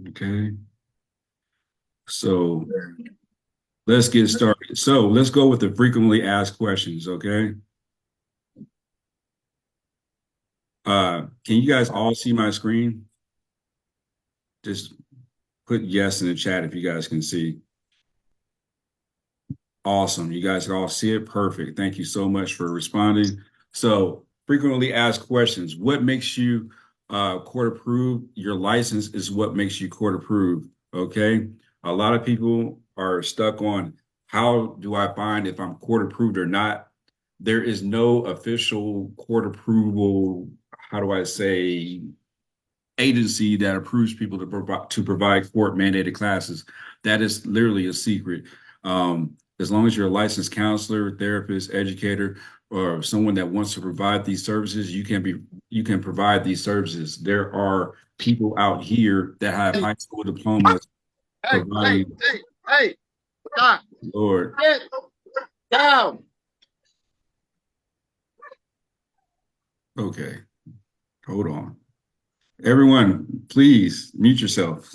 Okay. So let's get started. So let's go with the frequently asked questions. Okay. Can you guys all see my screen? Just put yes in the chat if you guys can see. Awesome. You guys can all see it. Perfect. Thank you so much for responding. So, frequently asked questions. What makes you court approved? Your license is what makes you court approved. Okay. A lot of people are stuck on how do I find if I'm court approved or not? There is no official court approval, how do I say, agency that approves people to provide court mandated classes. That is literally a secret. As long as you're a licensed counselor, therapist, educator, or someone that wants to provide these services, you can provide these services. There are people out here that have Hey, high school diplomas hey, hey, providing. hey, hey, stop. Lord, Get down. okay, hold on. Everyone, please mute yourself.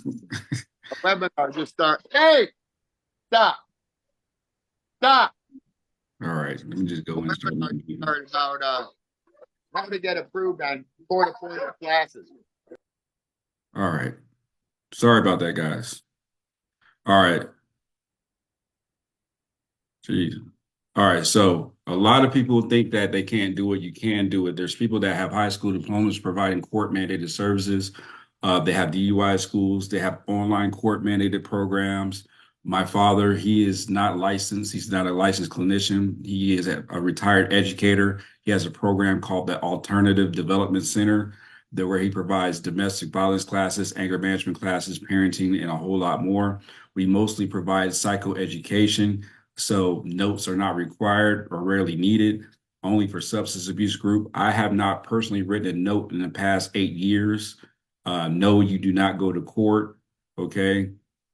A webinar just start. Hey, stop. Stop. All right, let me just A go and start the webinar just meeting. started about how to get approved on court-appointed classes. All right, sorry about that, guys. All right. Jeez. All right. So a lot of people think that they can't do it. You can do it. There's people that have high school diplomas providing court mandated services. They have DUI schools. They have online court mandated programs. My father, he is not licensed. He's not a licensed clinician. He is a retired educator. He has a program called the Alternative Development Center, that where he provides domestic violence classes, anger management classes, parenting, and a whole lot more. We mostly provide psychoeducation, so notes are not required or rarely needed, only for substance abuse group. I have not personally written a note in the past 8 years. No, you do not go to court. Okay.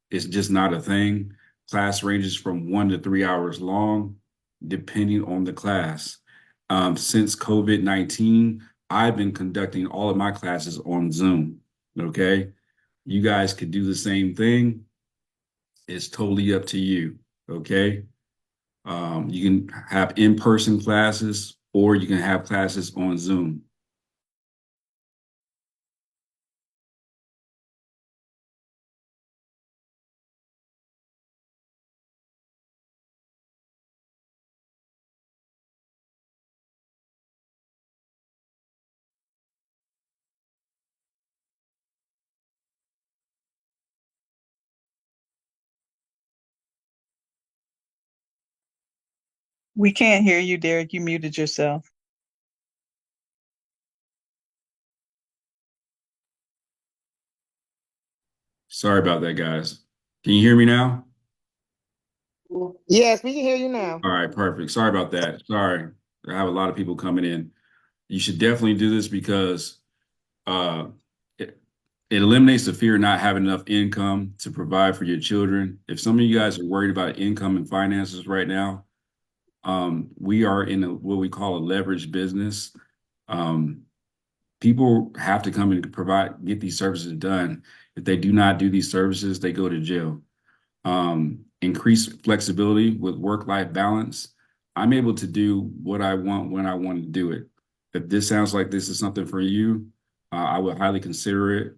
It's just not a thing. Class ranges from 1 to 3 hours long, depending on the class. Since COVID-19, I've been conducting all of my classes on Zoom. Okay. You guys could do the same thing. It's totally up to you. Okay. You can have in-person classes or you can have classes on Zoom. We can't hear you, Derek. You muted yourself. Sorry about that, guys. Can you hear me now? Yes, we can hear you now. All right, perfect. Sorry about that. Sorry. I have a lot of people coming in. You should definitely do this because uh, it eliminates the fear of not having enough income to provide for your children. If some of you guys are worried about income and finances right now, we are in what we call a leverage business. Um, People have to come and get these services done. If they do not do these services, they go to jail. Increase flexibility with work-life balance. I'm able to do what I want when I want to do it. If this sounds like this is something for you, I would highly consider it.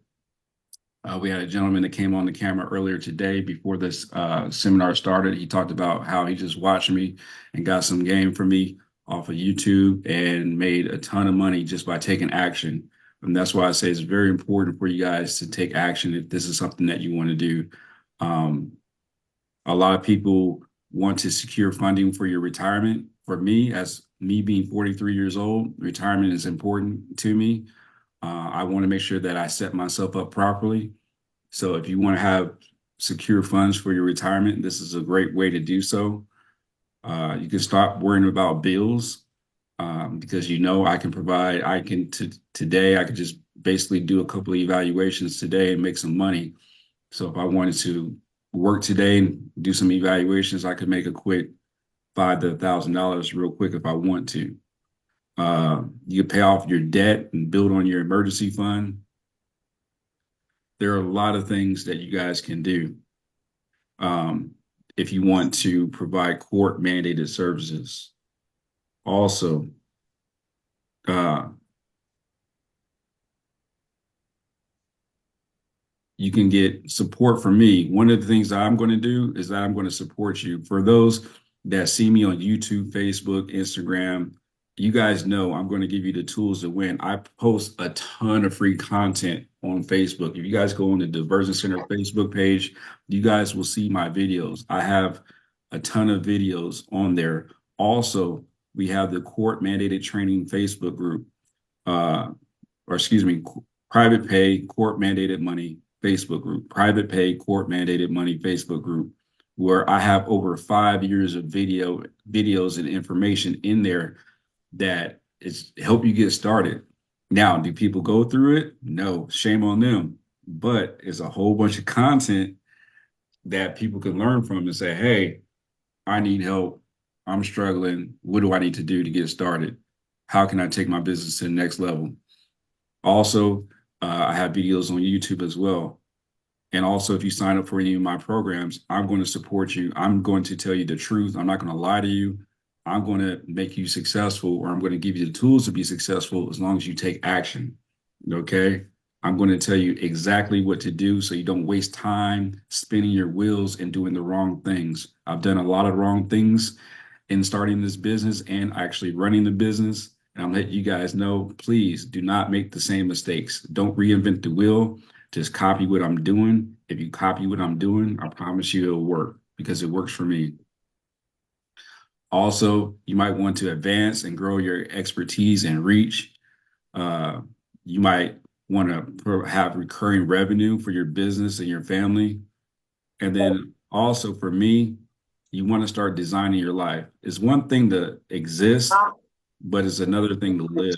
We had a gentleman that came on the camera earlier today before this seminar started. He talked about how he just watched me and got some game from me off of YouTube and made a ton of money just by taking action. And that's why I say it's very important for you guys to take action if this is something that you want to do. Um, a lot of people want to secure funding for your retirement. For me, as me being 43 years old, retirement is important to me. I want to make sure that I set myself up properly. So if you want to have secure funds for your retirement, this is a great way to do so. You can stop worrying about bills because I can provide. Today I could just basically do a couple of evaluations today and make some money. So if I wanted to work today and do some evaluations, I could make a quick $5,000 real quick if I want to. You can pay off your debt and build on your emergency fund. there are a lot of things that you guys can do if you want to provide court mandated services. Also, uh, you can get support from me. One of the things that I'm going to do is that I'm going to support you. For those that see me on YouTube, Facebook, Instagram, you guys know I'm going to give you the tools to win. I post a ton of free content on Facebook. If you guys go on the Diversion Center Facebook page, you guys will see my videos. I have a ton of videos on there. Also, we have the court mandated training Facebook group, or excuse me, private pay court mandated money Facebook group, private pay court mandated money Facebook group, where I have over 5 years of videos and information in there that is help you get started. Now, do people go through it? No, shame on them. But it's a whole bunch of content that people can learn from and say, hey, I need help. I'm struggling. What do I need to do to get started? How can I take my business to the next level? Also, I have videos on YouTube as well. And also, if you sign up for any of my programs, I'm going to support you. I'm going to tell you the truth. I'm not going to lie to you. I'm going to make you successful, or I'm going to give you the tools to be successful as long as you take action. Okay. I'm going to tell you exactly what to do so you don't waste time spinning your wheels and doing the wrong things. I've done a lot of wrong things in starting this business and actually running the business. And I'm letting you guys know, please do not make the same mistakes. Don't reinvent the wheel. Just copy what I'm doing. If you copy what I'm doing, I promise you it'll work because it works for me. Also, you might want to advance and grow your expertise and reach. You might want to have recurring revenue for your business and your family. And then also for me, you want to start designing your life. It's one thing to exist, but it's another thing to live.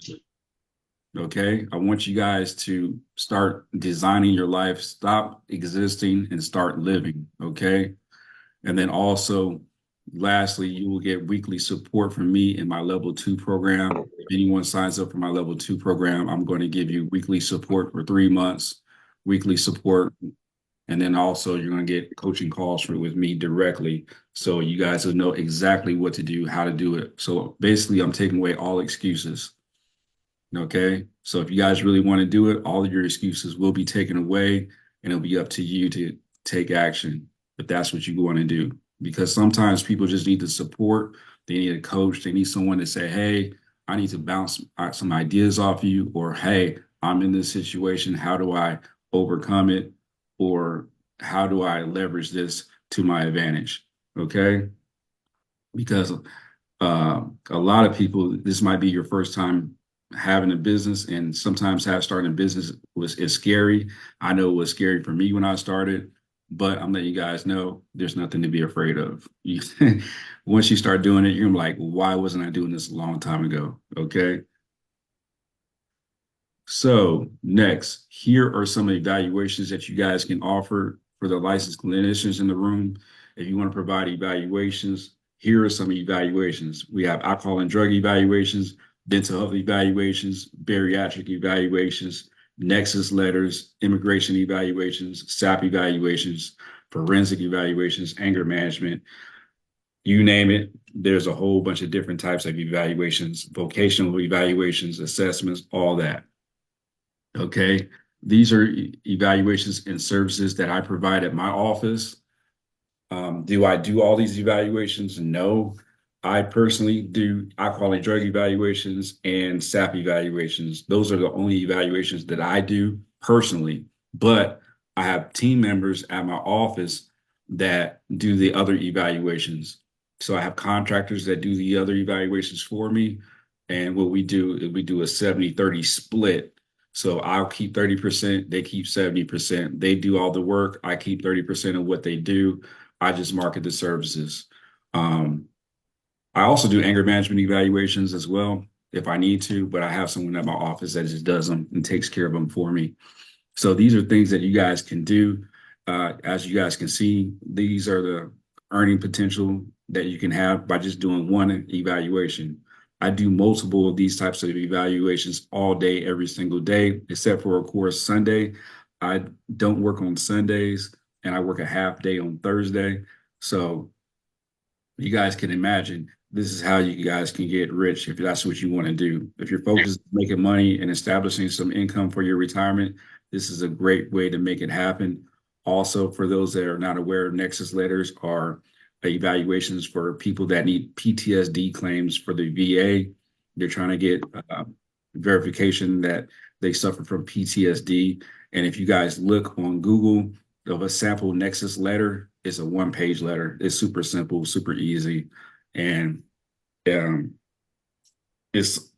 Okay. I want you guys to start designing your life, stop existing and start living. Okay. And then also, lastly, you will get weekly support from me in my level 2 program. If anyone signs up for my level 2 program, I'm going to give you weekly support for 3 months, weekly support. And then also you're going to get coaching calls with me directly. So you guys will know exactly what to do, how to do it. So basically I'm taking away all excuses. Okay. So if you guys really want to do it, all of your excuses will be taken away and it'll be up to you to take action if that's what you want to do. Because sometimes people just need the support. They need a coach. They need someone to say, hey, I need to bounce some ideas off you, or hey, I'm in this situation. How do I overcome it? Or how do I leverage this to my advantage? Okay. Because a lot of people, this might be your first time having a business, and sometimes starting a business is scary. I know it was scary for me when I started, but I'm letting you guys know there's nothing to be afraid of. Once you start doing it, you're gonna be like, why wasn't I doing this a long time ago? Okay. So next, here are some evaluations that you guys can offer for the licensed clinicians in the room. If you want to provide evaluations, here are some evaluations. We have alcohol and drug evaluations, mental health evaluations, bariatric evaluations, nexus letters, immigration evaluations, SAP evaluations, forensic evaluations, anger management, you name it. There's a whole bunch of different types of evaluations, vocational evaluations, assessments, all that. Okay. These are evaluations and services that I provide at my office. Do I do all these evaluations? No. I personally do alcohol and drug evaluations and SAP evaluations. Those are the only evaluations that I do personally, but I have team members at my office that do the other evaluations. So I have contractors that do the other evaluations for me. And what we do is we do a 70-30 split. So I'll keep 30%, they keep 70%. They do all the work. I keep 30% of what they do. I just market the services. I also do anger management evaluations as well if I need to, but I have someone at my office that just does them and takes care of them for me. So these are things that you guys can do. As you guys can see, these are the earning potential that you can have by just doing one evaluation. I do multiple of these types of evaluations all day, every single day, except for, of course, Sunday. I don't work on Sundays and I work a half day on Thursday. So you guys can imagine this is how you guys can get rich if that's what you want to do. If you're focused on making money and establishing some income for your retirement, this is a great way to make it happen. Also, for those that are not aware, Nexus letters are evaluations for people that need PTSD claims for the VA. They're trying to get verification that they suffer from PTSD. And if you guys look on Google of a sample Nexus letter, it's a one-page letter. It's super simple, super easy, and um, it's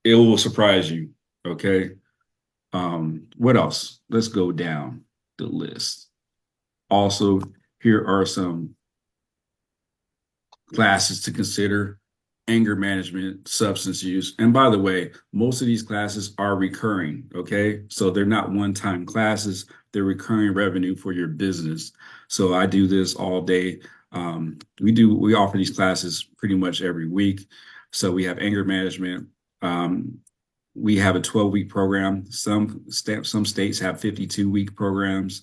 it will surprise you. Okay. What else? Let's go down the list. Also, here are some classes to consider: anger management, substance use. And by the way, most of these classes are recurring, okay? So they're not one-time classes, they're recurring revenue for your business. So I do this all day. We offer these classes pretty much every week. So we have anger management. We have a 12-week program. Some states have 52-week programs.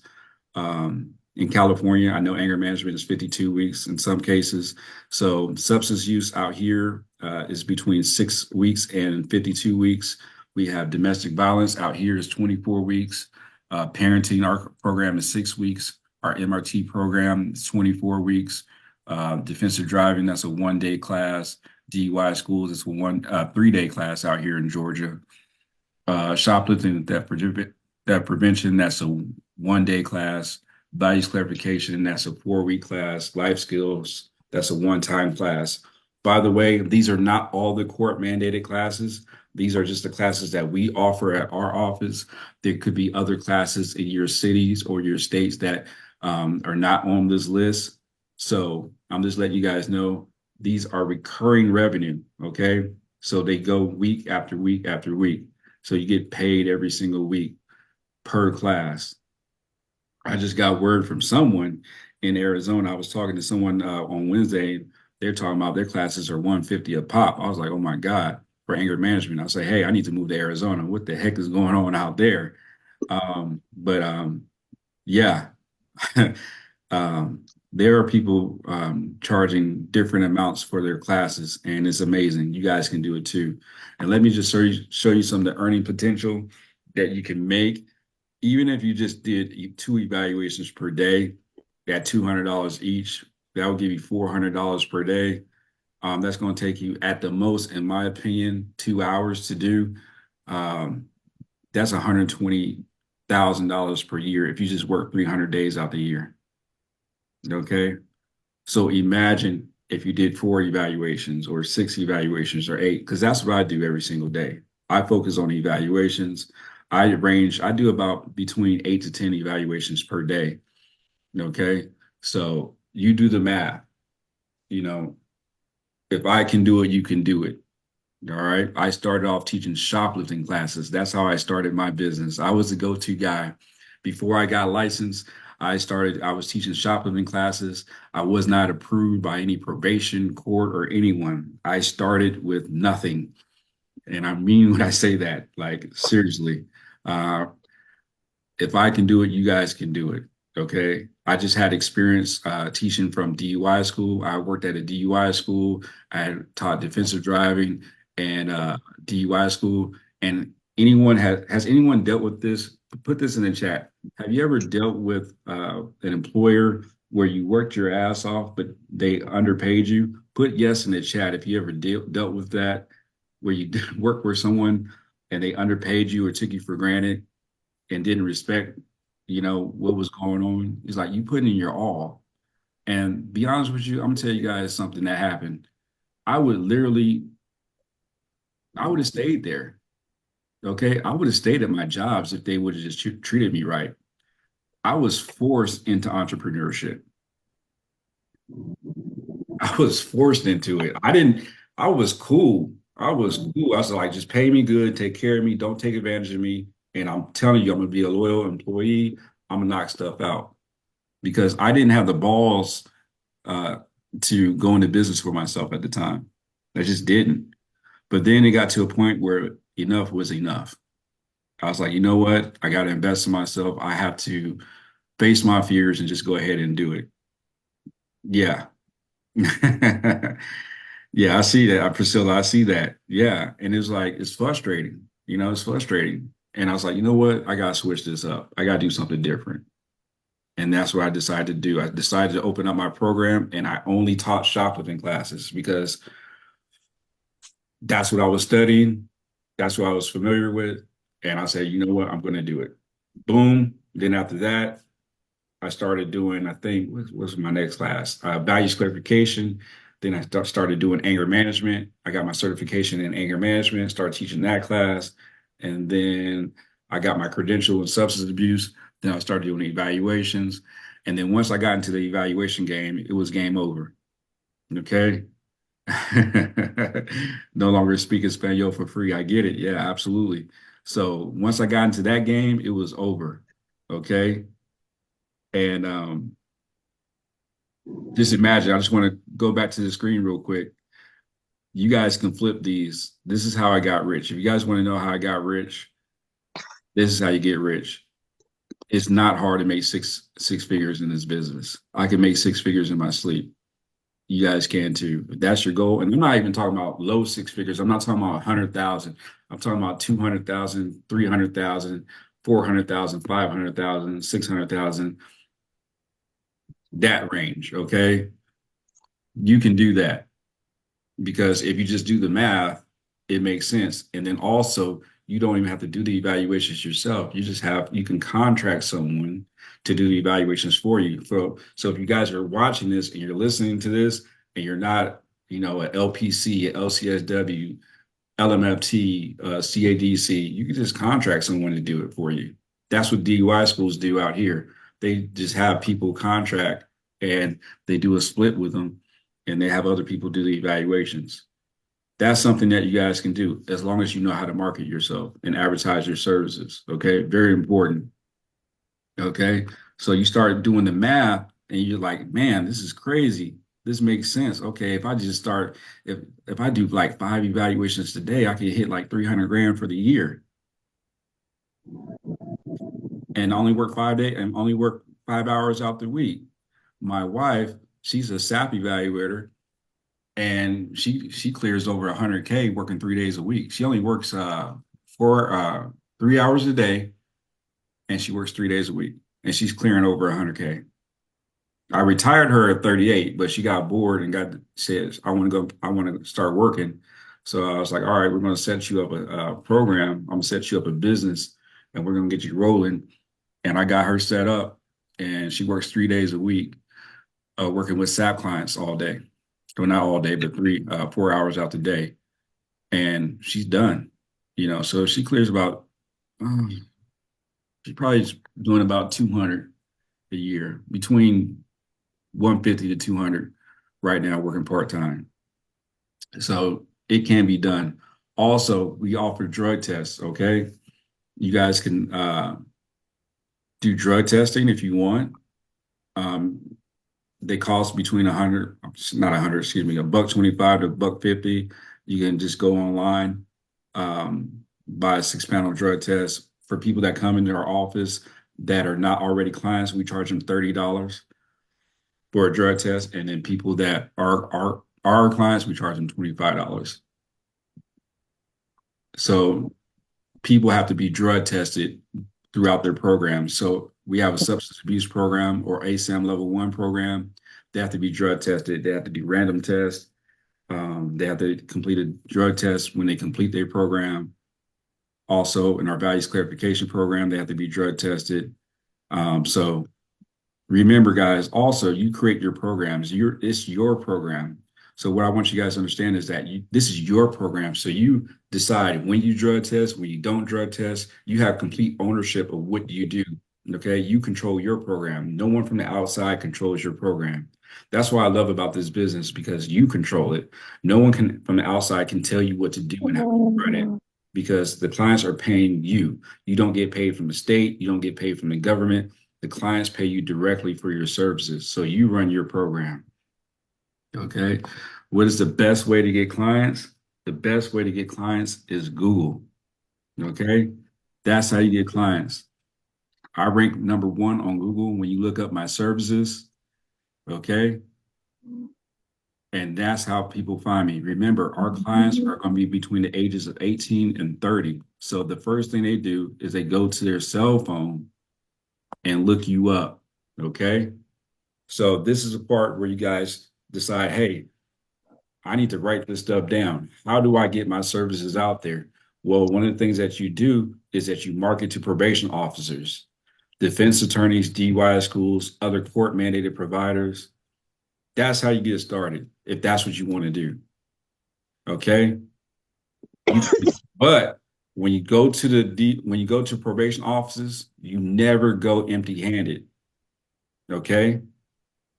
In California, I know anger management is 52 weeks in some cases. So substance use out here is between 6 weeks and 52 weeks. We have domestic violence out here is 24 weeks. Parenting, our program is 6 weeks. Our MRT program is 24 weeks. Defensive driving, that's a 1-day class. DUI schools, it's a 3-day class out here in Georgia. Shoplifting, theft prevention, that's a 1-day class. Values clarification, that's a 4-week class. Life skills, that's a one-time class. By the way, these are not all the court mandated classes. These are just the classes that we offer at our office. There could be other classes in your cities or your states that are not on this list. So I'm just letting you guys know these are recurring revenue, okay? So they go week after week after week. So you get paid every single week per class. I just got word from someone in Arizona. I was talking to someone on Wednesday. They're talking about their classes are 150 a pop. I was like, oh my God, for anger management. I was like, hey, I need to move to Arizona. What the heck is going on out there? But yeah, there are people charging different amounts for their classes, and it's amazing. You guys can do it too. And let me just show you some of the earning potential that you can make even if you just did 2 evaluations per day at $200 each. That will give you $400 per day. That's going to take you at the most, in my opinion, 2 hours to do. That's $120,000 per year if you just work 300 days out the year. Okay. So imagine if you did 4 evaluations or 6 evaluations or 8, because that's what I do every single day. I focus on evaluations. I do about between 8 to 10 evaluations per day. Okay. So you do the math. You know, if I can do it, you can do it. All right. I started off teaching shoplifting classes. That's how I started my business. I was the go-to guy. Before I got licensed, I was teaching shoplifting classes. I was not approved by any probation court or anyone. I started with nothing. And I mean when I say that, like seriously. Uh, if I can do it, you guys can do it. Okay. I just had experience teaching from DUI school. I worked at a DUI school. I had taught defensive driving and DUI school. And has anyone dealt with this? Put this in the chat. Have you ever dealt with an employer where you worked your ass off, but they underpaid you? Put yes in the chat if you ever dealt with that, where you work with someone and they underpaid you or took you for granted and didn't respect, what was going on. It's like you put in your all. And be honest with you, I'm gonna tell you guys something that happened. I would literally, I would have stayed there. Okay. I would have stayed at my jobs if they would have just treated me right. I was forced into entrepreneurship. I was forced into it. I was cool. I was cool. I was like, just pay me good, take care of me, don't take advantage of me. And I'm telling you, I'm gonna be a loyal employee. I'm gonna knock stuff out because I didn't have the balls uh, to go into business for myself at the time. I just didn't. But then it got to a point where enough was enough. I was like, you know what? I got to invest in myself. I have to face my fears and just go ahead and do it. Yeah. Yeah, I see that. Priscilla, I see that. Yeah. And it's like, it's frustrating. It's frustrating. And I was like, you know what? I got to switch this up. I got to do something different. And that's what I decided to do. I decided to open up my program and I only taught shoplifting classes because that's what I was studying. That's what I was familiar with. And I said, you know what? I'm going to do it. Boom. Then after that, I started doing, I think, what was my next class? Values clarification. Then I started doing anger management. I got my certification in anger management, started teaching that class. And then I got my credential in substance abuse. Then I started doing evaluations. And then once I got into the evaluation game, it was game over. Okay. No longer speak Espanol for free. I get it. Yeah, absolutely. So once I got into that game, it was over. Okay. And just imagine, I just want to go back to the screen real quick. You guys can flip these. This is how I got rich. If you guys want to know how I got rich, this is how you get rich. It's not hard to make six figures in this business. I can make six figures in my sleep. You guys can too. If that's your goal. And I'm not even talking about low six figures. I'm not talking about 100,000. I'm talking about 200,000, 300,000, 400,000, 500,000, 600,000. That range. Okay. You can do that. Because if you just do the math, it makes sense. And then also, you don't even have to do the evaluations yourself. You can contract someone to do the evaluations for you. So if you guys are watching this and you're listening to this and you're not, an LPC, an LCSW, LMFT, CADC, you can just contract someone to do it for you. That's what DUI schools do out here. They just have people contract and they do a split with them and they have other people do the evaluations. That's something that you guys can do as long as you know how to market yourself and advertise your services. Okay. Very important. Okay. So you start doing the math and you're like, man, this is crazy. This makes sense. Okay. If I just start, if I do like 5 evaluations today, I can hit like 300 grand for the year and only work 5 days and only work 5 hours out the week. My wife, she's a SAP evaluator and she clears over 100K working 3 days a week. She only works for 3 hours a day, and she works 3 days a week, and she's clearing over 100K. I retired her at 38, but she got bored and says, I want to go, I want to start working. So I was like, all right, we're going to set you up a program. I'm going to set you up a business, and we're going to get you rolling. And I got her set up, and she works 3 days a week, working with SAP clients all day. Well, not all day, but 4 hours out the day. And she's done, so she clears about, she's probably doing about 200 a year, between 150 to 200 right now, working part-time. So it can be done. Also, we offer drug tests. Okay. You guys can do drug testing if you want. They cost between 100, not 100, excuse me, $1.25 to $1.50. You can just go online, buy a 6-panel drug test. For people that come into our office that are not already clients, we charge them $30 for a drug test. And then people that are our clients, we charge them $25. So people have to be drug tested throughout their program. So we have a substance abuse program or ASAM level 1 program. They have to be drug tested. They have to do random tests. They have to complete a drug test when they complete their program. Also, in our values clarification program, they have to be drug tested. So remember, guys, also you create your programs. It's your program. So what I want you guys to understand is that this is your program. So you decide when you drug test, when you don't drug test. You have complete ownership of what you do. Okay, you control your program. No one from the outside controls your program. That's what I love about this business because you control it. No one can from the outside can tell you what to do and how to run it because the clients are paying you. You don't get paid from the state. You don't get paid from the government. The clients pay you directly for your services. So you run your program. Okay. What is the best way to get clients? The best way to get clients is Google. Okay. That's how you get clients. I rank number one on Google when you look up my services. Okay. And that's how people find me. Remember, our clients are going to be between the ages of 18 and 30. So the first thing they do is they go to their cell phone and look you up. Okay. So this is a part where you guys decide, hey, I need to write this stuff down. How do I get my services out there? Well, one of the things that you do is that you market to probation officers, defense attorneys, DUI schools, other court mandated providers. That's how you get started, if that's what you want to do. Okay. But when you go to when you go to probation offices, you never go empty handed. Okay.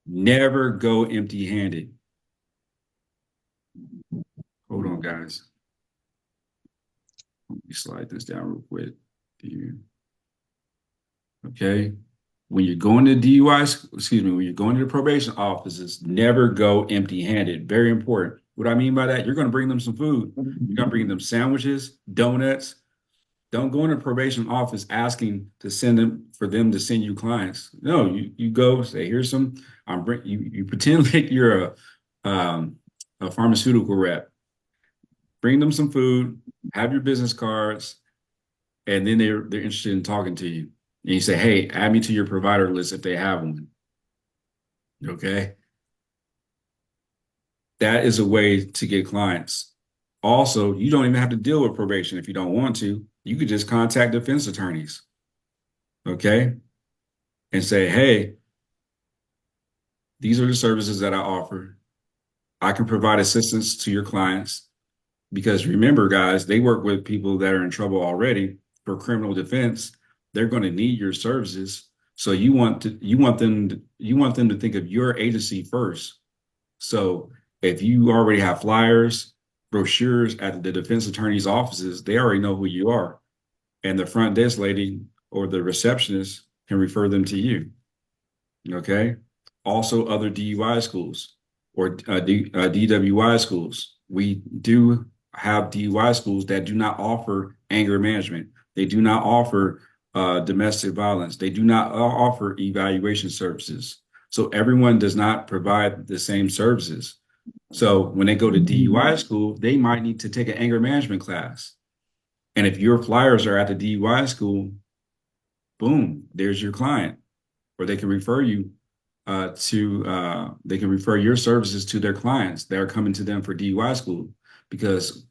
Never go empty handed. Hold on, guys. Let me slide this down real quick. Okay. When you're going to DUI, excuse me, when you're going to the probation offices, never go empty handed. Very important. What I mean by that, you're going to bring them some food. You're going to bring them sandwiches, donuts. Don't go in the probation office asking to send them for them to send you clients. No, you go say, here's some. You pretend like you're a pharmaceutical rep. Bring them some food, have your business cards, and then they're interested in talking to you. And you say, hey, add me to your provider list if they have one. Okay. That is a way to get clients. Also, you don't even have to deal with probation if you don't want to. You could just contact defense attorneys. Okay. And say, hey, these are the services that I offer. I can provide assistance to your clients because remember, guys, they work with people that are in trouble already for criminal defense. They're going to need your services. So you want them to think of your agency first. So if you already have flyers, brochures at the defense attorney's offices, they already know who you are. And the front desk lady or the receptionist can refer them to you. Okay. Also, other DUI schools or DWI schools. We do have DUI schools that do not offer anger management. They do not offer domestic violence. They do not offer evaluation services. So everyone does not provide the same services. So when they go to DUI school, they might need to take an anger management class. And if your flyers are at the DUI school, boom, there's your client. Or they can refer you they can refer your services to their clients that are coming to them for DUI school, because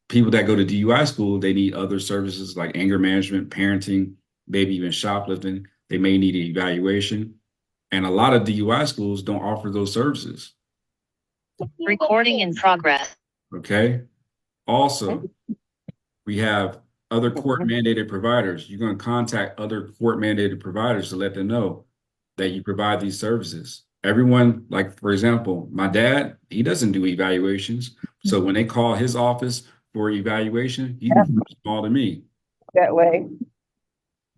people that go to DUI school, they need other services like anger management, parenting, maybe even shoplifting. They may need an evaluation. And a lot of DUI schools don't offer those services. Recording in progress. Okay. Also, we have other court mandated providers. You're going to contact other court mandated providers to let them know that you provide these services. Everyone, like for example, my dad, he doesn't do evaluations. So when they call his office for evaluation, he refers all to me. That way.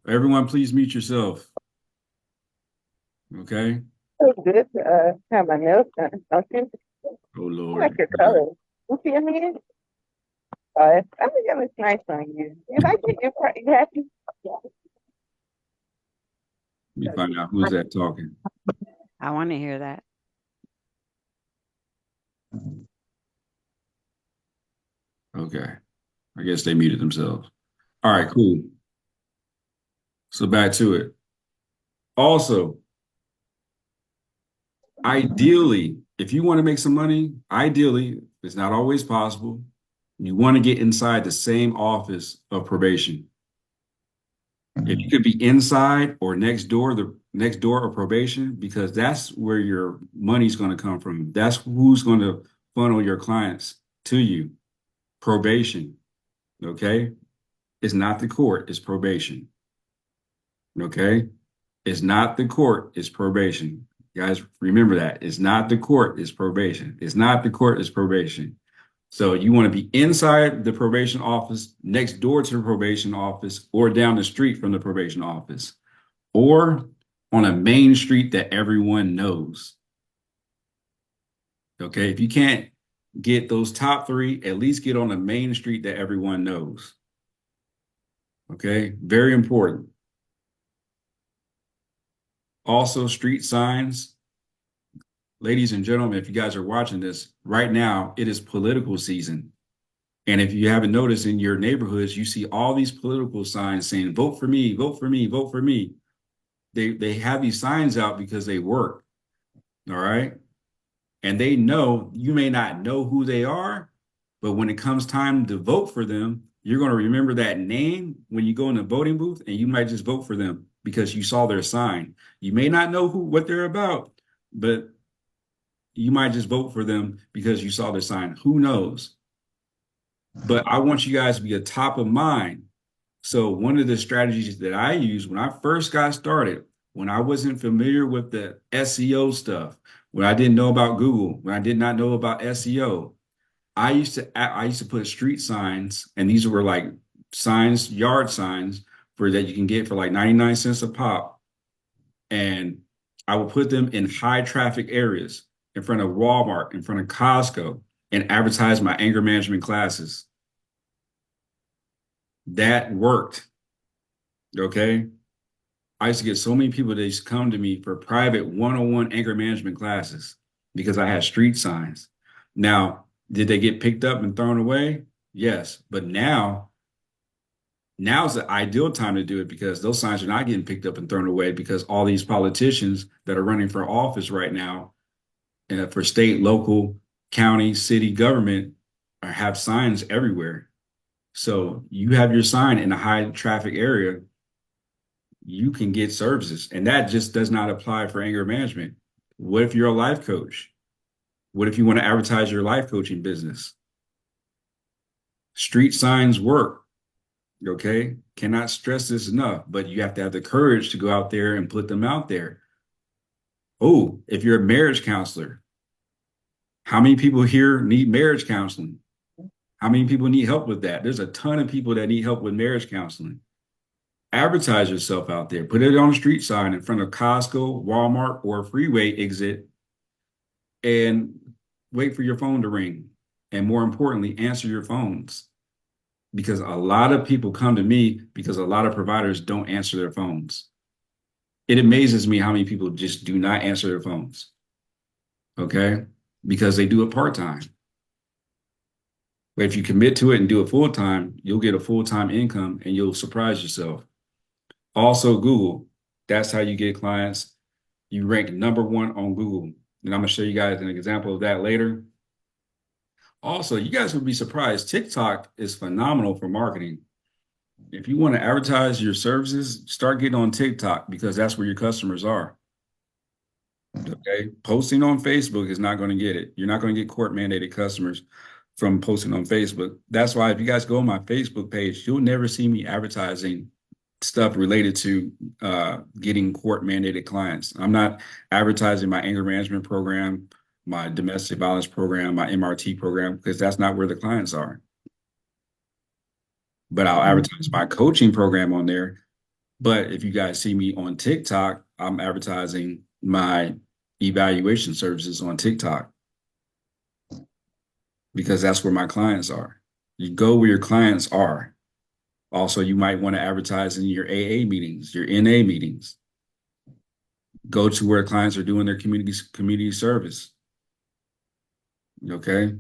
Everyone, please mute yourself. Okay. So good to have my nails done. Don't you? Oh I Lord. like your color. You see what I mean? I think that looks nice on you. If I get you happy. Let me find out who's that talking. I want to hear that. Okay. I guess they muted themselves. All right, cool. So back to it. Also, ideally, if you want to make some money, ideally, it's not always possible. You want to get inside the same office of probation. If you could be inside or next door, the next door of probation, because that's where your money's going to come from. That's who's going to funnel your clients to you. Probation. Okay. It's not the court, it's probation. Okay. It's not the court, it's probation. Guys, remember that. It's not the court, it's probation. It's not the court, it's probation. So you want to be inside the probation office, next door to the probation office, or down the street from the probation office, or on a main street that everyone knows. Okay, if you can't get those top three, at least get on a main street that everyone knows. Okay, very important. Also, street signs. Ladies and gentlemen, if you guys are watching this right now, it is political season. And if you haven't noticed in your neighborhoods, you see all these political signs saying, vote for me, vote for me, vote for me. They have these signs out because they work. All right. And they know you may not know who they are, but when it comes time to vote for them, you're going to remember that name when you go in the voting booth, and you might just vote for them because you saw their sign. You may not know what they're about, but you might just vote for them because you saw their sign. Who knows? But I want you guys to be a top of mind. So one of the strategies that I used when I first got started, when I wasn't familiar with the SEO stuff, when I didn't know about Google, when I did not know about SEO, I used to put street signs, and these were like signs, yard signs for that you can get for like 99 cents a pop. And I would put them in high traffic areas, in front of Walmart, in front of Costco, and advertise my anger management classes. That worked. Okay. I used to get so many people that used to come to me for private one-on-one anger management classes because I had street signs. Now, did they get picked up and thrown away? Yes. But now's the ideal time to do it because those signs are not getting picked up and thrown away because all these politicians that are running for office right now, for state, local, county, city government, have signs everywhere. So you have your sign in a high traffic area, you can get services. And that just does not apply for anger management. What if you're a life coach? What if you want to advertise your life coaching business? Street signs work. Okay. Cannot stress this enough, but you have to have the courage to go out there and put them out there. Oh, if you're a marriage counselor, how many people here need marriage counseling? How many people need help with that? There's a ton of people that need help with marriage counseling. Advertise yourself out there. Put it on a street sign in front of Costco, Walmart, or a freeway exit, and wait for your phone to ring. And more importantly, answer your phones. Because a lot of people come to me because a lot of providers don't answer their phones. It amazes me how many people just do not answer their phones. Okay? Because they do it part-time. But if you commit to it and do it full-time, you'll get a full-time income and you'll surprise yourself. Also, Google. That's how you get clients. You rank #1 on Google. And I'm going to show you guys an example of that later. Also, you guys would be surprised. TikTok is phenomenal for marketing. If you want to advertise your services, start getting on TikTok because that's where your customers are. Okay. Posting on Facebook is not going to get it. You're not going to get court mandated customers from posting on Facebook. That's why if you guys go on my Facebook page, you'll never see me advertising stuff related to getting court mandated clients. I'm not advertising my anger management program, my domestic violence program, my MRT program, because that's not where the clients are. But I'll advertise my coaching program on there. But if you guys see me on TikTok, I'm advertising my evaluation services on TikTok because that's where my clients are. You go where your clients are. Also, you might want to advertise in your AA meetings, your NA meetings. Go to where clients are doing their community service. Okay.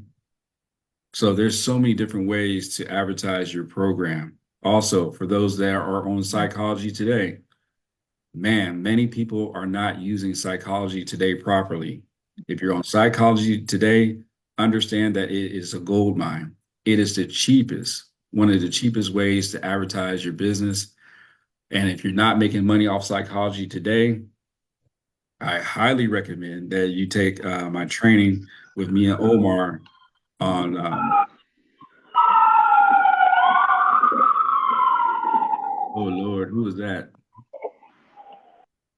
So there's so many different ways to advertise your program. Also, for those that are on Psychology Today, man, many people are not using Psychology Today properly. If you're on Psychology Today, understand that it is a gold mine. It is the cheapest, one of the cheapest ways to advertise your business. And if you're not making money off Psychology Today, I highly recommend that you take my training with me and Omar on oh Lord, who was that?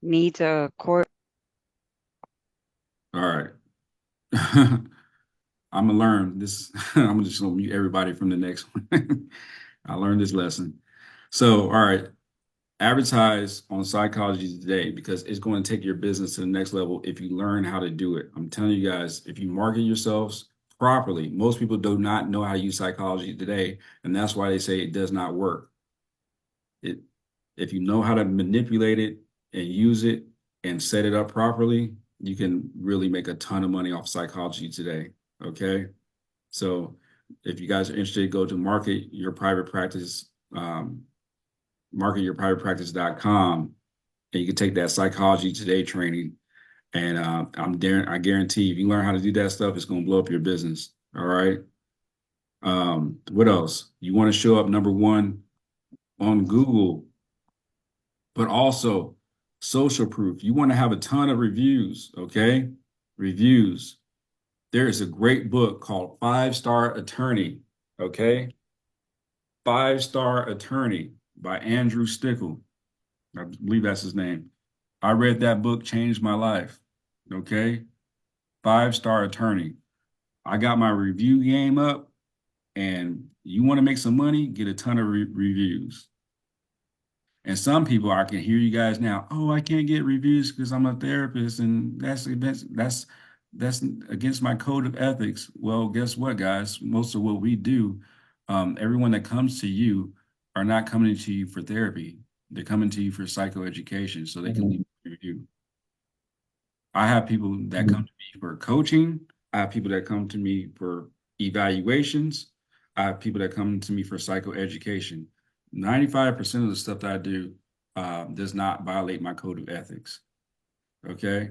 Needs a court. All right. I'm gonna learn this. I'm just gonna mute everybody from the next one. I learned this lesson. So, all right, advertise on Psychology Today because it's going to take your business to the next level if you learn how to do it. I'm telling you guys, if you market yourselves properly, most people do not know how to use Psychology Today, and that's why they say it does not work. it, if you know how to manipulate it and use it and set it up properly, you can really make a ton of money off psychology today. Okay. So if you guys are interested, go to market your private practice, marketyourprivatepractice.com, and you can take that psychology today training. And I guarantee if you learn how to do that stuff, it's going to blow up your business. All right. What else? You want to show up number one on Google, but also social proof. You want to have a ton of reviews. Okay. Reviews. There is a great book called 5-Star Attorney. Okay. 5-Star Attorney by Andrew Stickle. I believe that's his name. I read that book, changed my life. Okay. 5-Star Attorney. I got my review game up, and you want to make some money, get a ton of reviews. And some people, I can hear you guys now, oh, I can't get reviews because I'm a therapist, and that's against my code of ethics. Well, guess what, guys? Most of what we do, everyone that comes to you are not coming to you for therapy. They're coming to you for psychoeducation, so they can leave a review. I have people that come to me for coaching. I have people that come to me for evaluations. I have people that come to me for psychoeducation. 95% of the stuff that I do does not violate my code of ethics. Okay.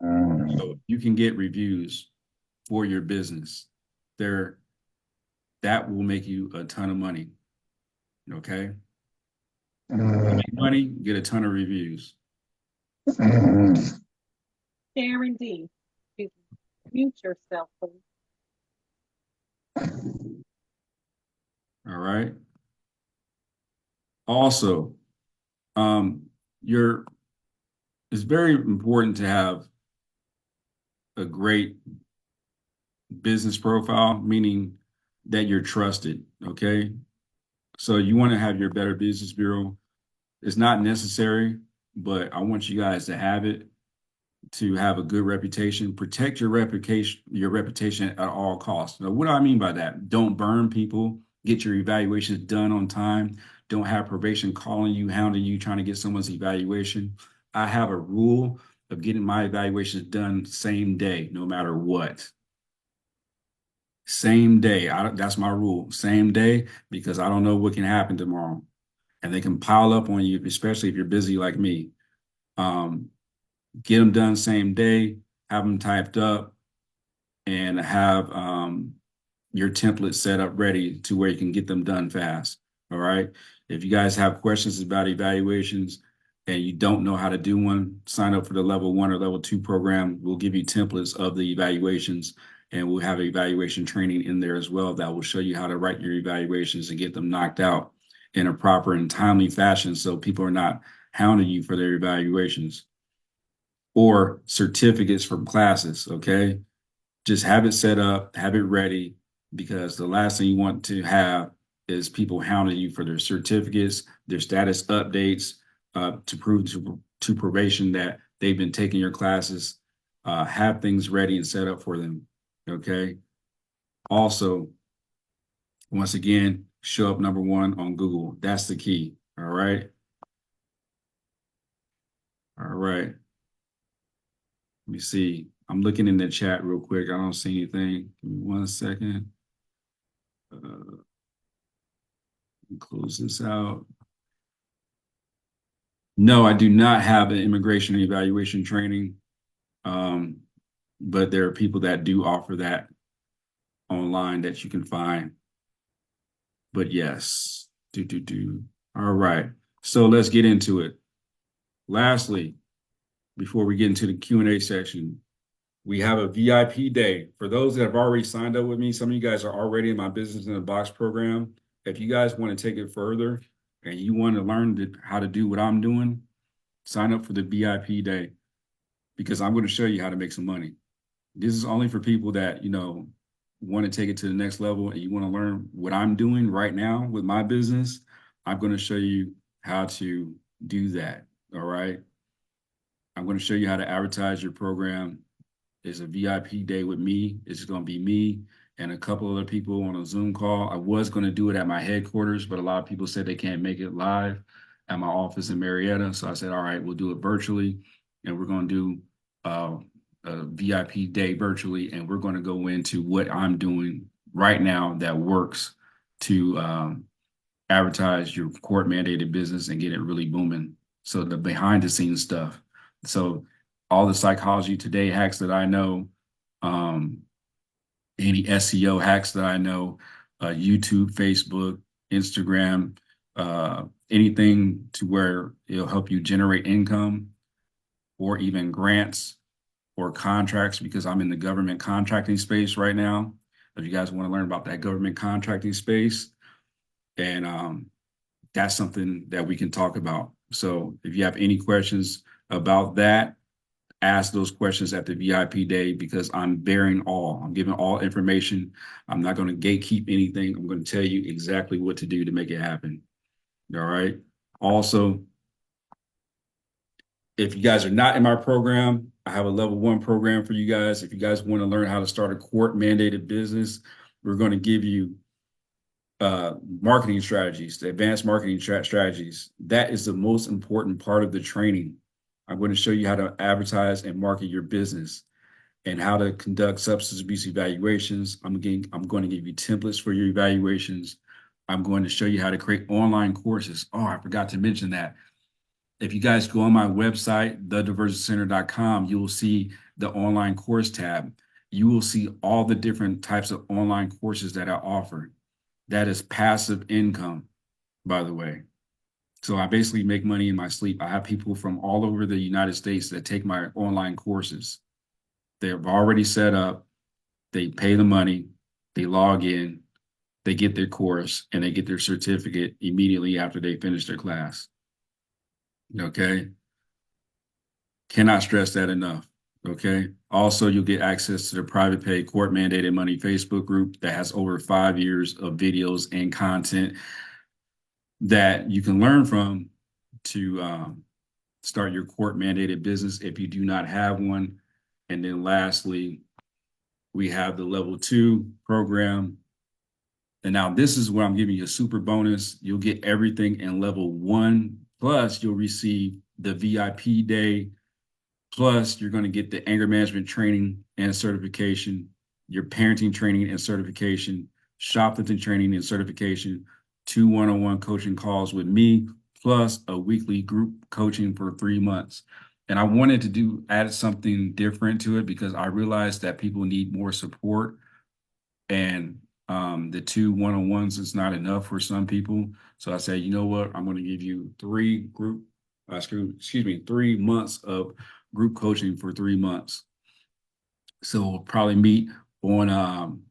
So you can get reviews for your business. That will make you a ton of money. Okay. Make money, get a ton of reviews. Sharon D. Mute yourself, please. All right. Also, it's very important to have a great business profile, meaning that you're trusted. Okay. So you want to have your Better Business Bureau. It's not necessary, but I want you guys to have it, to have a good reputation. Protect your reputation at all costs. Now, what do I mean by that? Don't burn people. Get your evaluations done on time. Don't have probation calling you, hounding you, trying to get someone's evaluation. I have a rule of getting my evaluations done same day, no matter what. Same day. That's my rule. Same day, because I don't know what can happen tomorrow. And they can pile up on you, especially if you're busy like me. Get them done same day, have them typed up, and have your template set up ready to where you can get them done fast. All right. If you guys have questions about evaluations and you don't know how to do one, sign up for the level 1 or level 2 program. We'll give you templates of the evaluations, and we'll have evaluation training in there as well that will show you how to write your evaluations and get them knocked out in a proper and timely fashion so people are not hounding you for their evaluations. Or certificates from classes. Okay. Just have it set up, have it ready, because the last thing you want to have is people hounding you for their certificates, their status updates, to prove to probation that they've been taking your classes. Have things ready and set up for them. Okay. Also, once again, show up number 1 on Google. That's the key. All right. All right. Let me see. I'm looking in the chat real quick. I don't see anything. Give me 1 second. Close this out. No, I do not have an immigration evaluation training, but there are people that do offer that online that you can find. But yes, All right, so let's get into it. Lastly, before we get into the Q&A section, we have a VIP day. For those that have already signed up with me, some of you guys are already in my Business in a Box program. If you guys want to take it further and you want to learn how to do what I'm doing, sign up for the VIP day, because I'm going to show you how to make some money. This is only for people that, want to take it to the next level and you want to learn what I'm doing right now with my business. I'm going to show you how to do that. All right. I'm going to show you how to advertise your program. It's a VIP day with me. It's going to be me and a couple other people on a Zoom call. I was going to do it at my headquarters, but a lot of people said they can't make it live. at my office in Marietta. So I said, all right, we'll do it virtually, and we're going to do a VIP day virtually, and we're going to go into what I'm doing right now that works to advertise your court mandated business and get it really booming. So the behind the scenes stuff. So all the psychology today hacks that I know, um, any SEO hacks that I know, YouTube, Facebook, Instagram, anything to where it'll help you generate income or even grants or contracts, because I'm in the government contracting space right now. If you guys want to learn about that government contracting space, and that's something that we can talk about. So if you have any questions about that, ask those questions at the VIP day, because I'm bearing all. I'm giving all information. I'm not going to gatekeep anything. I'm going to tell you exactly what to do to make it happen. All right. Also, if you guys are not in my program, I have a level 1 program for you guys. If you guys want to learn how to start a court mandated business, we're going to give you marketing strategies, the advanced marketing strategies. That is the most important part of the training. I'm going to show you how to advertise and market your business and how to conduct substance abuse evaluations. I'm going to give you templates for your evaluations. I'm going to show you how to create online courses. Oh, I forgot to mention that. If you guys go on my website, thediversitycenter.com, you will see the online course tab. You will see all the different types of online courses that I offer. That is passive income, by the way. So I basically make money in my sleep. I have people from all over the United States that take my online courses. They're already set up. They pay the money. They log in. They get their course, and they get their certificate immediately after they finish their class. Okay. Cannot stress that enough. Okay. Also, you'll get access to the private pay court mandated money Facebook group that has over 5 years of videos and content that you can learn from to start your court mandated business if you do not have one. And then lastly, we have the level 2 program. And now this is where I'm giving you a super bonus. You'll get everything in level 1, plus you'll receive the VIP day. Plus, you're going to get the anger management training and certification, your parenting training and certification, shoplifting training and certification, 2 one-on-one coaching calls with me, plus a weekly group coaching for 3 months. And I wanted to add something different to it because I realized that people need more support, and the 2 one-on-ones is not enough for some people. So I said, you know what? I'm going to give you 3 months of group coaching for 3 months. So we'll probably meet on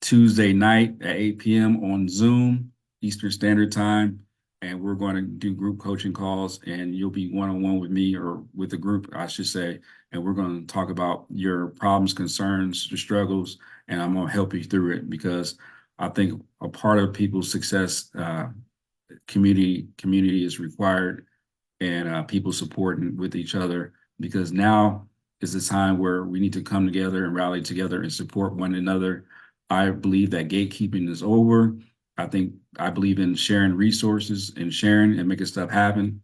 Tuesday night at 8 p.m. on Zoom, Eastern Standard Time. And we're going to do group coaching calls, and you'll be one-on-one with me, or with the group, I should say. And we're going to talk about your problems, concerns, your struggles, and I'm going to help you through it, because I think a part of people's success, community is required, and people supporting with each other, because now is the time where we need to come together and rally together and support one another. I believe that gatekeeping is over. I believe in sharing resources and sharing and making stuff happen.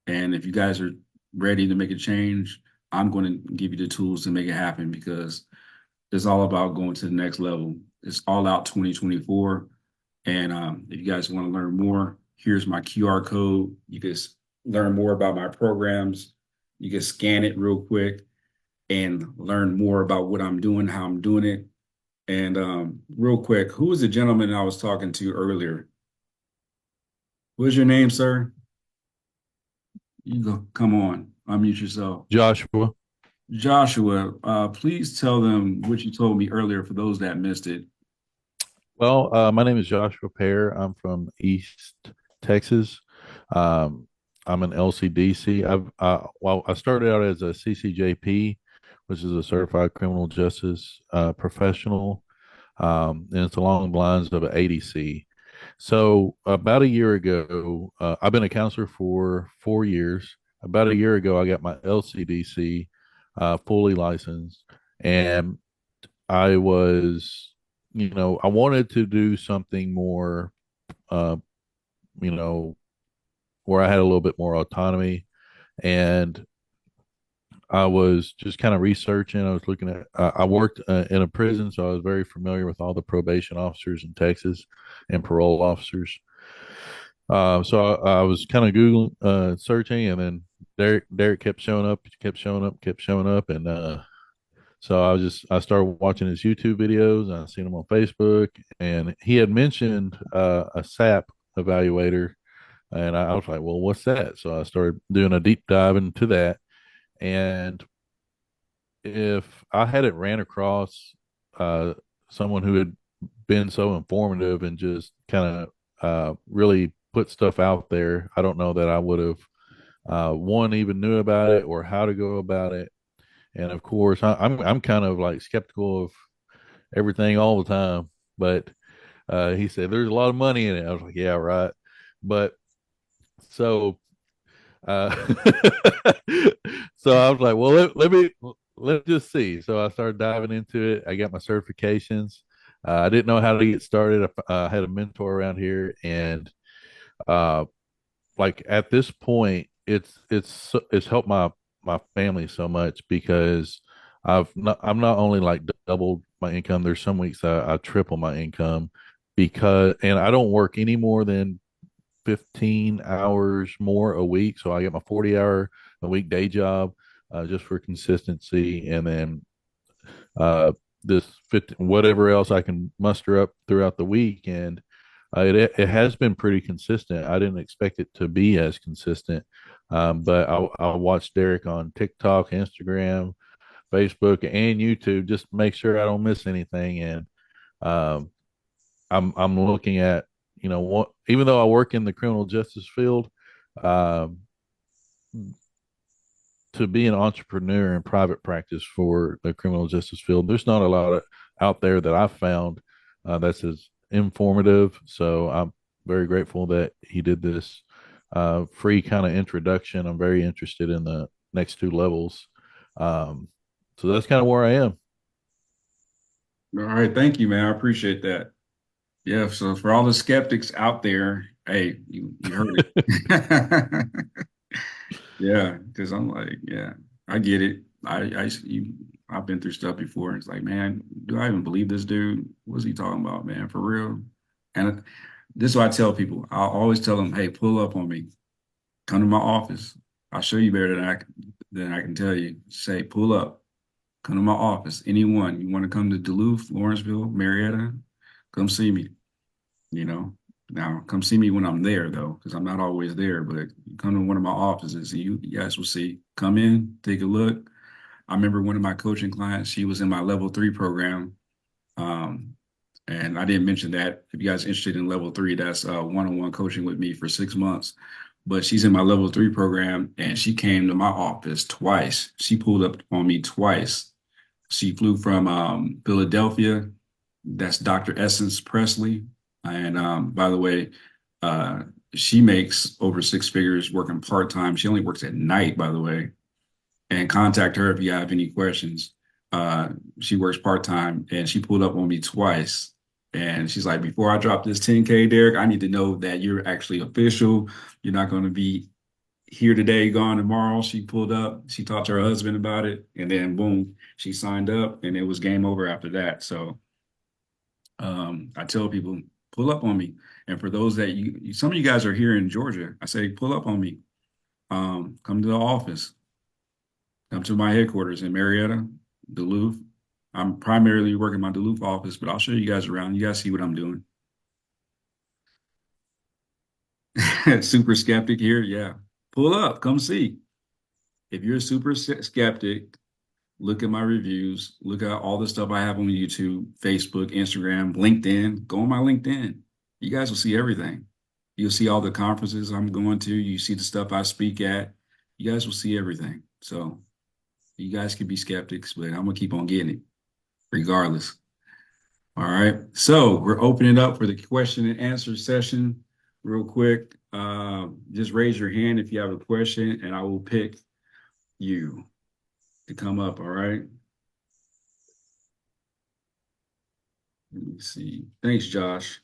And if you guys are ready to make a change, I'm going to give you the tools to make it happen, because it's all about going to the next level. It's all out 2024. And if you guys want to learn more, here's my QR code. You can learn more about my programs. You can scan it real quick and learn more about what I'm doing, how I'm doing it. And real quick, who was the gentleman I was talking to earlier? What's your name, sir? You go, come on, unmute yourself. Joshua. Joshua, please tell them what you told me earlier for those that missed it. Well, my name is Joshua Pear. I'm from East Texas. I'm an LCDC. I started out as a CCJP, which is a certified criminal justice professional, and it's along the lines of an ADC. So about a year ago, I've been a counselor for 4 years. About a year ago, I got my LCDC fully licensed, and I was, I wanted to do something more, uh, you know, where I had a little bit more autonomy, and I was just kind of researching. I was looking at. I worked in a prison, so I was very familiar with all the probation officers in Texas and parole officers. So I was kind of Googling, searching, and then Derek kept showing up, kept showing up, kept showing up, and so I started watching his YouTube videos, and I seen him on Facebook, and he had mentioned a SAP evaluator, and I was like, well, what's that? So I started doing a deep dive into that, and if I hadn't ran across uh, someone who had been so informative and just kind of really put stuff out there, I don't know that I would have one even knew about it or how to go about it. And of course, I'm kind of like skeptical of everything all the time. But he said there's a lot of money in it. I was like, yeah, right. But so uh, so I was like, well, let's just see. So I started diving into it. I got my certifications. I didn't know how to get started. I had a mentor around here, and uh, like at this point, it's helped my family so much because I'm not only like doubled my income. There's some weeks I triple my income because, and I don't work any more than 15 hours more a week. So I get my 40-hour a week day job, just for consistency. And then, this 15, whatever else I can muster up throughout the week. And it has been pretty consistent. I didn't expect it to be as consistent. But I'll watch Derek on TikTok, Instagram, Facebook, and YouTube just to make sure I don't miss anything. And um, I'm looking at, what, even though I work in the criminal justice field, um, to be an entrepreneur in private practice for the criminal justice field, there's not a lot out there that I've found that's as informative. So I'm very grateful that he did this free kind of introduction. I'm very interested in the next two levels. Um, so that's kind of where I am. All right, thank you, man. I appreciate that. Yeah, so for all the skeptics out there, hey, you heard it. Yeah, because I'm like, yeah, I get it. I've been through stuff before. It's like, man, do I even believe this dude? What's he talking about, man? For real? And this is what I tell people. I'll always tell them, hey, pull up on me. Come to my office. I'll show you better than I can tell you. Say, pull up. Come to my office. Anyone. You want to come to Duluth, Lawrenceville, Marietta? Come see me. You know. Now, come see me when I'm there, though, because I'm not always there. But come to one of my offices, and you guys will see. Come in, take a look. I remember one of my coaching clients. She was in my level 3 program, um, and I didn't mention that. If you guys are interested in level 3, that's one-on-one coaching with me for 6 months. But she's in my level 3 program, and she came to my office twice. She pulled up on me twice. She flew from Philadelphia. That's Dr. Essence Presley. And by the way, uh, she makes over 6 figures working part-time. She only works at night, by the way. And contact her if you have any questions. Uh, she works part-time, and she pulled up on me twice. And she's like, before I drop this 10K, Derek, I need to know that you're actually official. You're not going to be here today, gone tomorrow. She pulled up, she talked to her husband about it, and then boom, she signed up, and it was game over after that. So I tell people, pull up on me. And for those that some of you guys are here in Georgia, I say, pull up on me. Come to the office, come to my headquarters in Marietta, Duluth. I'm primarily working my Duluth office, but I'll show you guys around. You guys see what I'm doing. Super skeptic here. Yeah. Pull up, come see. If you're a super skeptic, look at my reviews, look at all the stuff I have on YouTube, Facebook, Instagram, LinkedIn. Go on my LinkedIn. You guys will see everything. You'll see all the conferences I'm going to. You see the stuff I speak at. You guys will see everything. So you guys can be skeptics, but I'm gonna keep on getting it regardless. All right. So we're opening it up for the question and answer session real quick. Just raise your hand if you have a question, and I will pick you to come up. All right. Let me see. Thanks, Josh.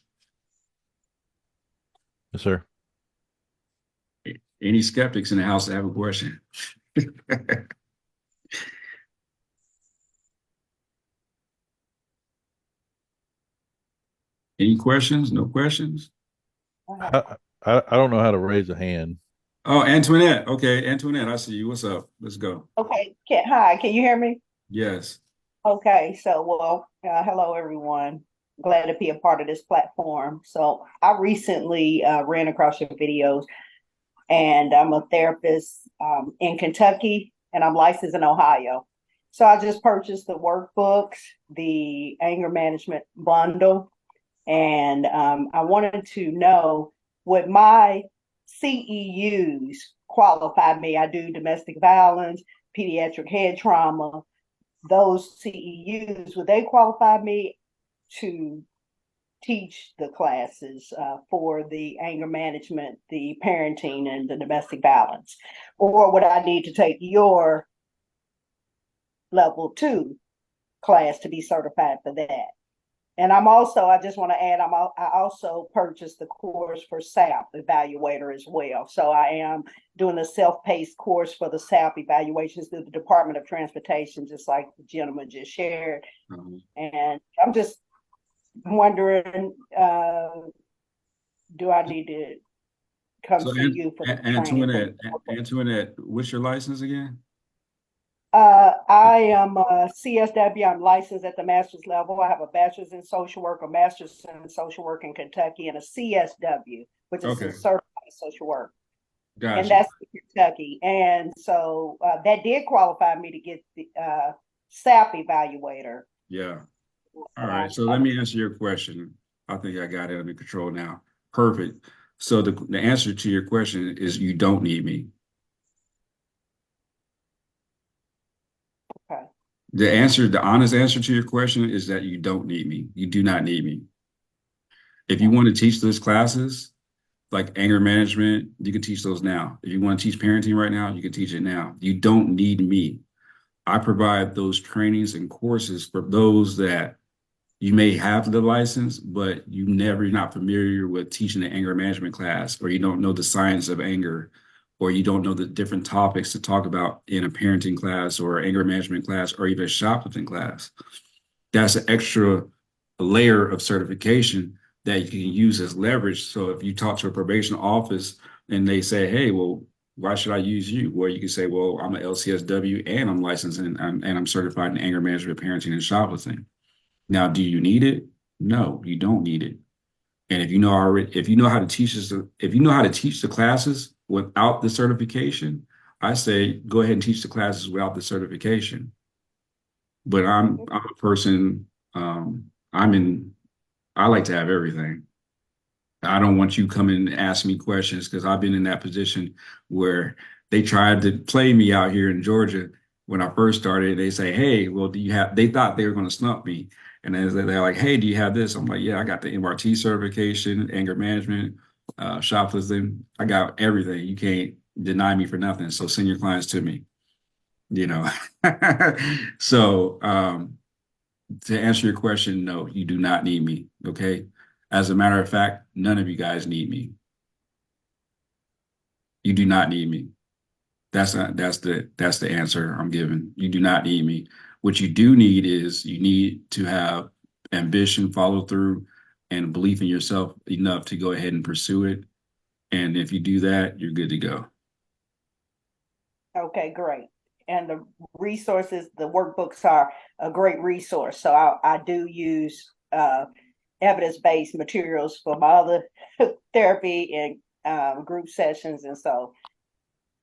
Yes, sir. Any skeptics in the house that have a question? Any questions? No questions? I don't know how to raise a hand. Oh, Antoinette. Okay, Antoinette, I see you. What's up? Let's go. Okay, hi, can you hear me? Yes. Okay, so hello everyone. Glad to be a part of this platform. So I recently ran across your videos, and I'm a therapist in Kentucky, and I'm licensed in Ohio. So I just purchased the workbooks, the anger management bundle, and I wanted to know, would my CEUs qualify me? I do domestic violence, pediatric head trauma. Those CEUs, would they qualify me to teach the classes for the anger management, the parenting, and the domestic violence? Or would I need to take your level 2 class to be certified for that? And I just want to add, I also purchased the course for SAP evaluator as well. So I am doing a self-paced course for the SAP evaluations through the Department of Transportation, just like the gentleman just shared. And I'm just wondering, do I need to come So see you for the training? Antoinette, what's your license again? I am a CSW. I'm licensed at the master's level. I have a bachelor's in social work, a master's in social work in Kentucky, and a CSW, which is Okay, a certified social work. And gotcha. that's in Kentucky. And so that did qualify me to get the SAP evaluator. Yeah. All right. So let me answer your question. I think I got it under control now. Perfect. So the answer to your question is you don't need me. Okay. The honest answer to your question is that you don't need me. You do not need me. If you want to teach those classes, like anger management, you can teach those now. If you want to teach parenting right now, you can teach it now. You don't need me. I provide those trainings and courses for those that you may have the license, but you're not familiar with teaching an anger management class, or you don't know the science of anger, or you don't know the different topics to talk about in a parenting class or anger management class, or even a shoplifting class. That's an extra layer of certification that you can use as leverage. So if you talk to a probation office and they say, hey, well, why should I use you? Well, you can say, well, I'm an LCSW and I'm licensed and I'm certified in anger management, parenting, and shoplifting. Now, do you need it? No, you don't need it. And if you know how to teach this, if you know how to teach the classes without the certification, I say go ahead and teach the classes without the certification. But I'm a person, I like to have everything. I don't want you coming and ask me questions because I've been in that position where they tried to play me out here in Georgia when I first started. They say, hey, well, they thought they were going to stump me. And then they're like, hey, do you have this? I'm like, yeah, I got the MRT certification, anger management, shoplifting. I got everything. You can't deny me for nothing. So send your clients to me, you know. So to answer your question, no, you do not need me. Okay. As a matter of fact, none of you guys need me. You do not need me. That's the answer I'm giving. You do not need me. What you do need is you need to have ambition, follow through, and belief in yourself enough to go ahead and pursue it. And if you do that, you're good to go. Okay, great. And the resources, the workbooks are a great resource. So I do use evidence-based materials for my other therapy and group sessions. And so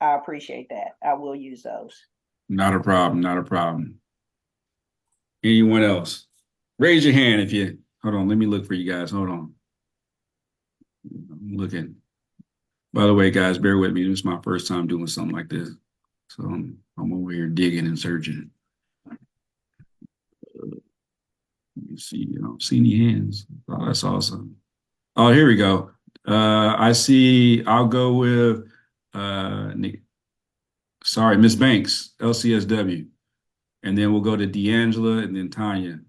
I appreciate that. I will use those. Not a problem. Not a problem. Anyone else? Raise your hand if you, hold on, let me look for you guys. Hold on. I'm looking. By the way, guys, bear with me. This is my first time doing something like this. So I'm over here digging and searching. Let me see. I don't see any hands. Oh, that's awesome. Oh, here we go. I see. I'll go with sorry, Miss Banks, LCSW. And then we'll go to D'Angela and then Tanya.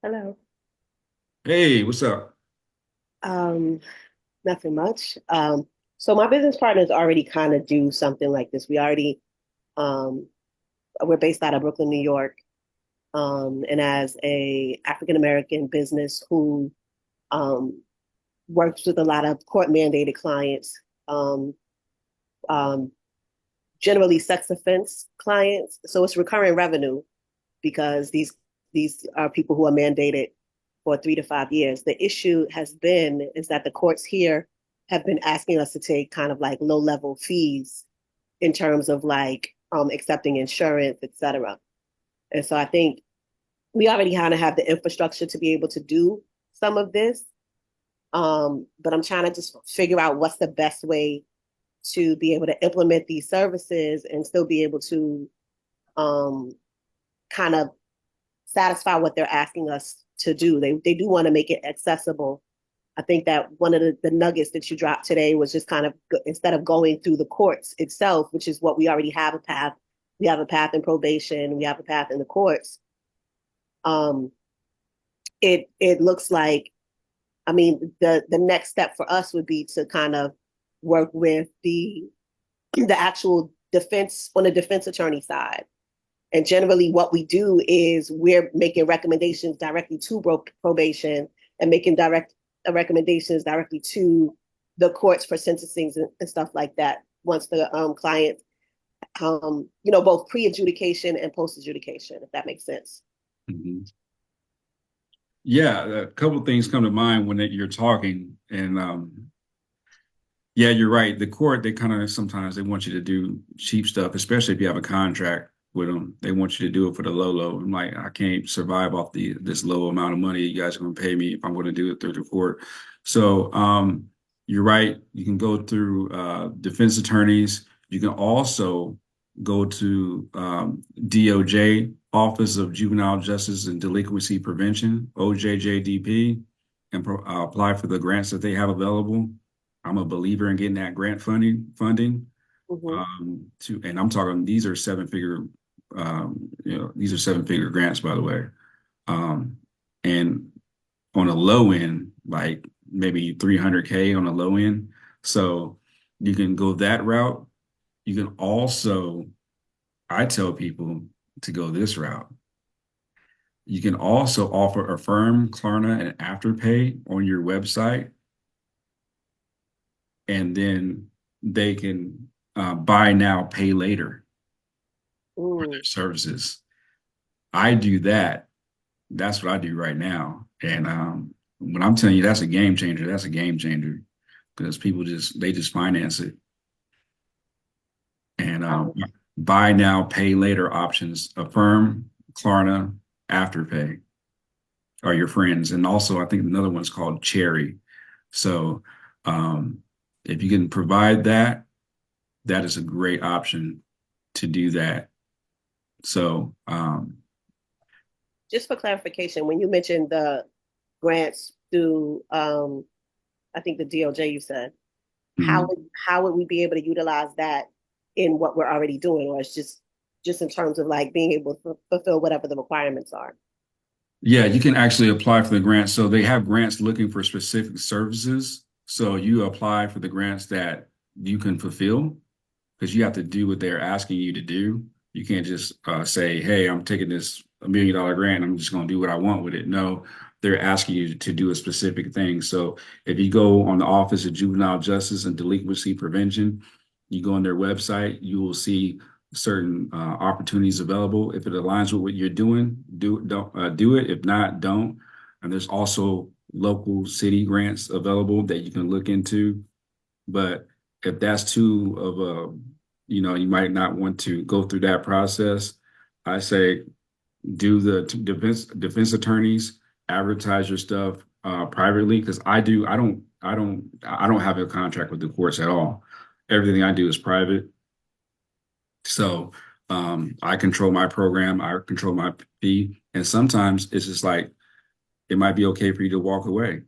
Hello. Hey, what's up? Um, Nothing much. So my business partners already kind of do something like this. Um, we're based out of Brooklyn, New York. And as a African American business who um, works with a lot of court mandated clients, um, um, generally sex offense clients. So it's recurring revenue because these are people who are mandated for 3 to 5 years. The issue has been is that the courts here have been asking us to take kind of like low level fees in terms of like accepting insurance, et cetera. And so I think we already kind of have the infrastructure to be able to do some of this. But I'm trying to just figure out what's the best way to be able to implement these services and still be able to um, kind of satisfy what they're asking us to do. They do want to make it accessible. I think that one of the nuggets that you dropped today was just kind of instead of going through the courts itself, which is what we already have a path. We have a path in probation. We have a path in the courts. Um, it looks like, I mean, the next step for us would be to kind of work with the actual defense on the defense attorney side. And generally, what we do is we're making recommendations directly to probation and making direct recommendations directly to the courts for sentencing and stuff like that. Once the client, both pre-adjudication and post-adjudication, if that makes sense. Mhm. Yeah, a couple things come to mind when you're talking, and yeah, you're right. The court, they kind of sometimes they want you to do cheap stuff, especially if you have a contract with them. They want you to do it for the low. I'm like, I can't survive off this low amount of money you guys are going to pay me if I'm going to do it through the court. So you're right. You can go through defense attorneys. You can also go to DOJ, Office of Juvenile Justice and Delinquency Prevention, OJJDP, and apply for the grants that they have available. I'm a believer in getting that grant funding. And I'm talking, these are seven figure grants, by the way. And on a low end, like maybe 300K on a low end. So you can go that route. You can also, I tell people to go this route. You can also offer Affirm, Klarna, and Afterpay on your website. And then they can buy now, pay later for their services. I do that. That's what I do right now. And when I'm telling you that's a game changer, that's a game changer because people they just finance it. And buy now, pay later options, Affirm, Klarna, Afterpay are your friends. And also I think another one's called Cherry. So if you can provide that, that is a great option to do that. So Just for clarification, when you mentioned the grants through I think the DOJ, you said, how would we be able to utilize that in what we're already doing, or it's just in terms of like being able to fulfill whatever the requirements are? Yeah, you can actually apply for the grants. So they have grants looking for specific services. So you apply for the grants that you can fulfill because you have to do what they're asking you to do. You can't just say, hey, I'm taking this $1 million grant. I'm just going to do what I want with it. No, they're asking you to do a specific thing. So if you go on the Office of Juvenile Justice and Delinquency Prevention, you go on their website, you will see certain opportunities available. If it aligns with what you're doing, do it. If not, don't. And there's also local city grants available that you can look into. But if that's too of a, you might not want to go through that process, I say do the defense attorneys, advertise your stuff privately because I don't have a contract with the courts at all. Everything I do is private. So I control my program, I control my fee. And sometimes it's just like, it might be okay for you to walk away.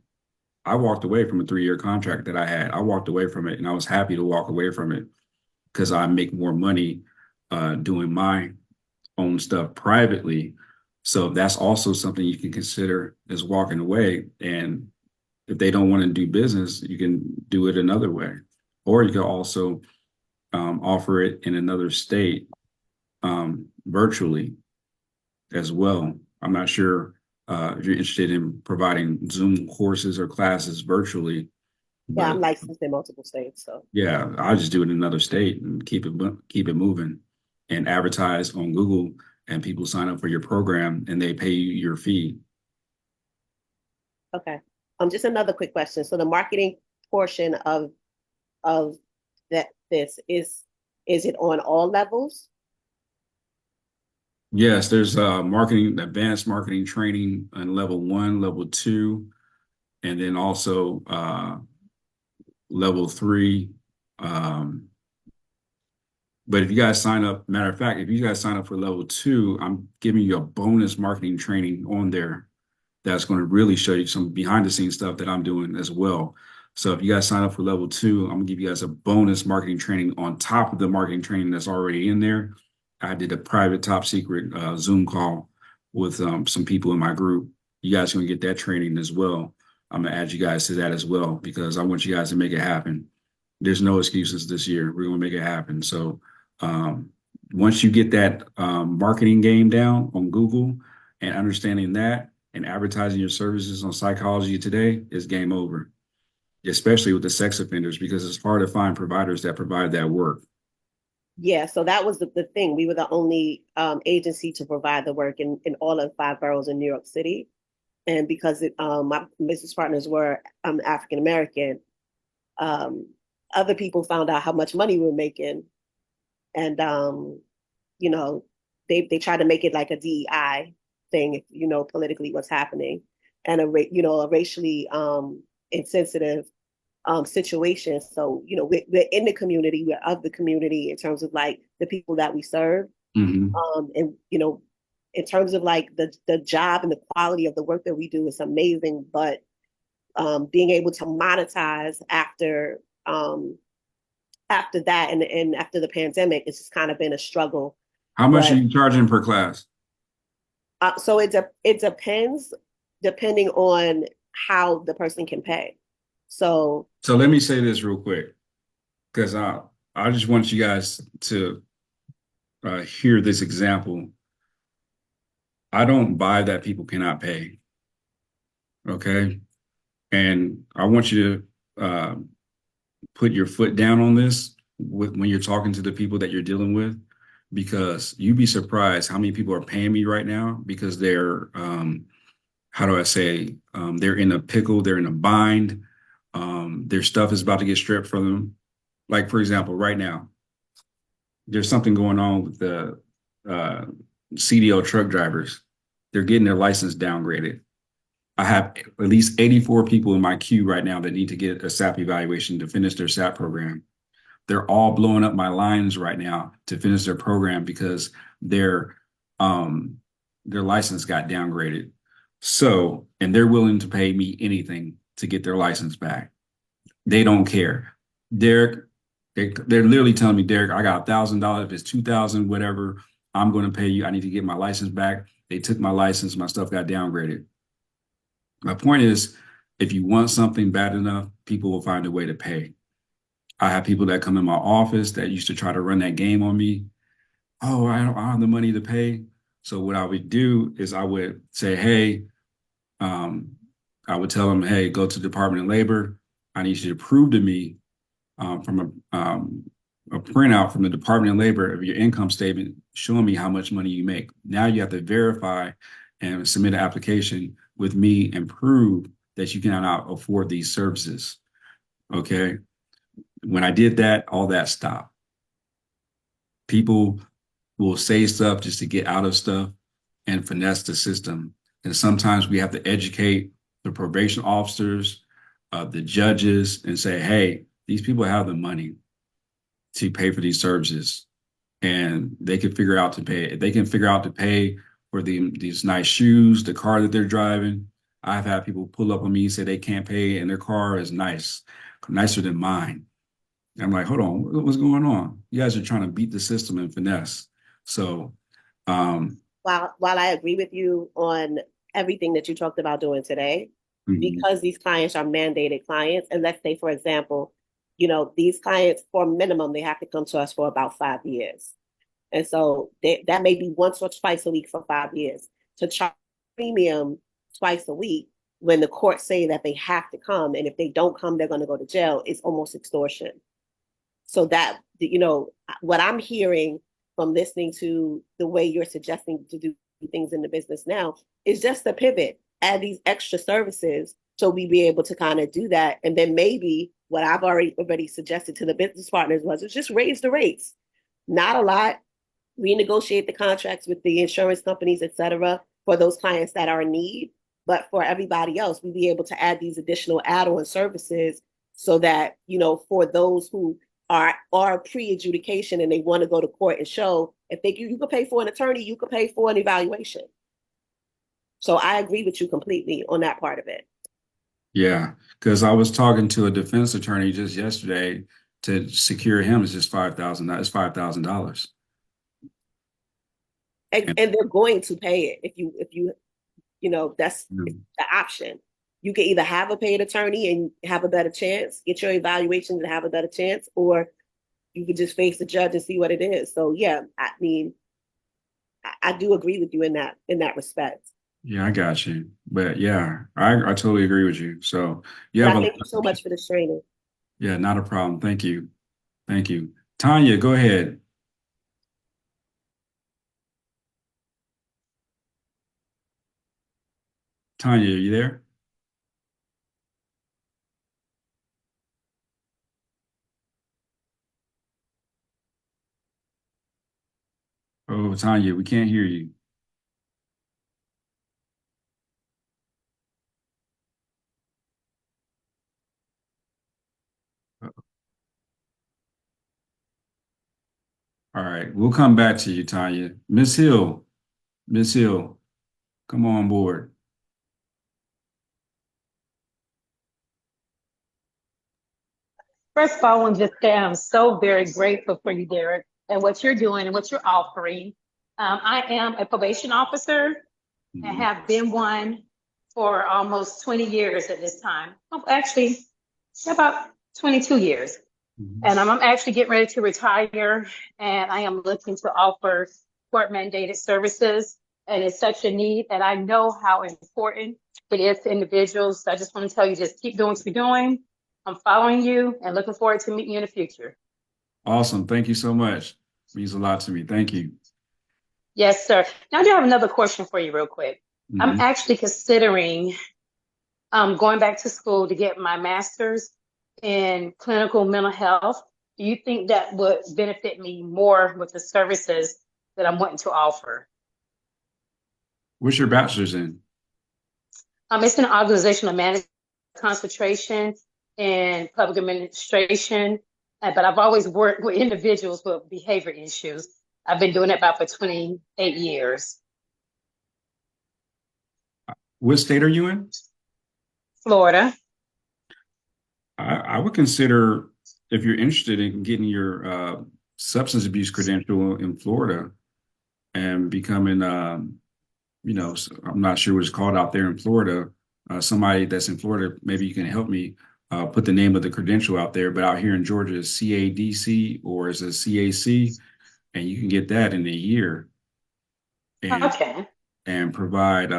I walked away from a 3-year contract that I had. I walked away from it and I was happy to walk away from it because I make more money doing my own stuff privately. So that's also something you can consider as walking away. And if they don't want to do business, you can do it another way. or you could also offer it in another state virtually as well. I'm not sure if you're interested in providing Zoom courses or classes virtually, Yeah, but I'm licensed in multiple states, so. yeah, I'll just do it in another state and keep it moving and advertise on Google, and people sign up for your program and they pay you your fee. Okay. Just another quick question. So the marketing portion of this is it on all levels? Yes, there's marketing, advanced marketing training on level 1, level 2, and then also level 3. But if you guys sign up, matter of fact, if you guys sign up for level 2, I'm giving you a bonus marketing training on there that's going to really show you some behind the scenes stuff that I'm doing as well. So if you guys sign up for level 2, I'm gonna give you guys a bonus marketing training on top of the marketing training that's already in there. I did a private top secret Zoom call with some people in my group. You guys are gonna get that training as well. I'm gonna add you guys to that as well because I want you guys to make it happen. There's no excuses this year. We're gonna make it happen. So um, once you get that marketing game down on Google and understanding that, and advertising your services on Psychology Today is game over, especially with the sex offenders, because it's hard to find providers that provide that work. Yeah, so that was the thing. We were the only agency to provide the work in all of 5 boroughs in New York City. And because my business partners were African American, other people found out how much money we were making. And, you know, they tried to make it like a DEI thing, if you know politically what's happening, and a racially insensitive situation. So we're in the community, we're of the community in terms of like the people that we serve, Mm-hmm. and in terms of like the job and the quality of the work that we do is amazing. But being able to monetize after that and after the pandemic, it's just kind of been a struggle. How much are But you charging per class? so it depends depending on how the person can pay. So So let me say this real quick, because I just want you guys to hear this example. I don't buy that people cannot pay. Okay. And I want you to put your foot down on this when you're talking to the people that you're dealing with, because you'd be surprised how many people are paying me right now because they're, how do I say, they're in a pickle, they're in a bind, their stuff is about to get stripped from them. Like, for example, right now, there's something going on with the CDL truck drivers. They're getting their license downgraded. I have at least 84 people in my queue right now that need to get a SAP evaluation to finish their SAP program. They're all blowing up my lines right now to finish their program because their license got downgraded. So, and they're willing to pay me anything to get their license back. They don't care. Derek, they're literally telling me, Derek, I got $1,000. If it's 2,000, whatever, I'm going to pay you. I need to get my license back. They took my license. My stuff got downgraded. My point is, if you want something bad enough, people will find a way to pay. I have people that come in my office that used to try to run that game on me. Oh, I don't have the money to pay. So what I would do is I would say, hey, I would tell them, hey, go to the Department of Labor. I need you to prove to me from a printout from the Department of Labor of your income statement showing me how much money you make. Now you have to verify and submit an application with me and prove that you cannot afford these services. Okay. When I did that, all that stopped. People will say stuff just to get out of stuff and finesse the system. And sometimes we have to educate the probation officers, the judges, and say, hey, these people have the money to pay for these services. And they can figure out to pay. If they can figure out to pay for these nice shoes, the car that they're driving. I've had people pull up on me and say they can't pay and their car is nice, nicer than mine. I'm like, hold on, what's going on? You guys are trying to beat the system and finesse. So, while I agree with you on everything that you talked about doing today, mhm. because these clients are mandated clients, and let's say, for example, these clients for minimum, they have to come to us for about 5 years. And so that may be once or twice a week for 5 years. To charge premium twice a week when the courts say that they have to come, and if they don't come, they're going to go to jail, is almost extortion. So that, what I'm hearing from listening to the way you're suggesting to do things in the business now is just a pivot, add these extra services so we be able to kind of do that. And then maybe what I've already suggested to the business partners was just raise the rates. Not a lot, renegotiate the contracts with the insurance companies, et cetera, for those clients that are in need. But for everybody else, we'd be able to add these additional add-on services so that, for those who are pre-adjudication and they want to go to court and show, if you could pay for an attorney, you could pay for an evaluation. So I agree with you completely on that part of it. Yeah, because I was talking to a defense attorney just yesterday. To secure him is just $5,000. It's $5,000. And they're going to pay it if you that's the option. You can either have a paid attorney and have a better chance, get your evaluation and have a better chance, or you could just face the judge and see what it is. So yeah, I mean, I do agree with you in that respect. Yeah, I got you. But yeah, I totally agree with you. So yeah, Thank you so much for this training. Yeah, not a problem. Thank you. Thank you. Tanya, go ahead. Tanya, are you there? Oh, Tanya, we can't hear you. All right, we'll come back to you, Tanya. Miss Hill, come on board. First of all, I want to just say I'm so very grateful for you, Derek, and what you're doing and what you're offering. I am a probation officer and have been one for almost 20 years at this time. Oh, actually, about 22 years. And I'm actually getting ready to retire, and I am looking to offer court mandated services. And it's such a need, and I know how important it is to individuals. So I just want to tell you, just keep doing what you're doing. I'm following you and looking forward to meeting you in the future. Awesome. Thank you so much. It means a lot to me. Thank you. Yes, sir. Now I do have another question for you real quick. I'm actually considering going back to school to get my master's in clinical mental health. Do you think that would benefit me more with the services that I'm wanting to offer? What's your bachelor's in? It's an organizational management, concentration in public administration, but I've always worked with individuals with behavior issues. I've been doing it about for 28 years. What state are you in? Florida. I would consider, if you're interested in getting your substance abuse credential in Florida and becoming, I'm not sure what it's called out there in Florida. Somebody that's in Florida, maybe you can help me put the name of the credential out there. But out here in Georgia, it's CADC or it's a CAC, and you can get that in a year. And provide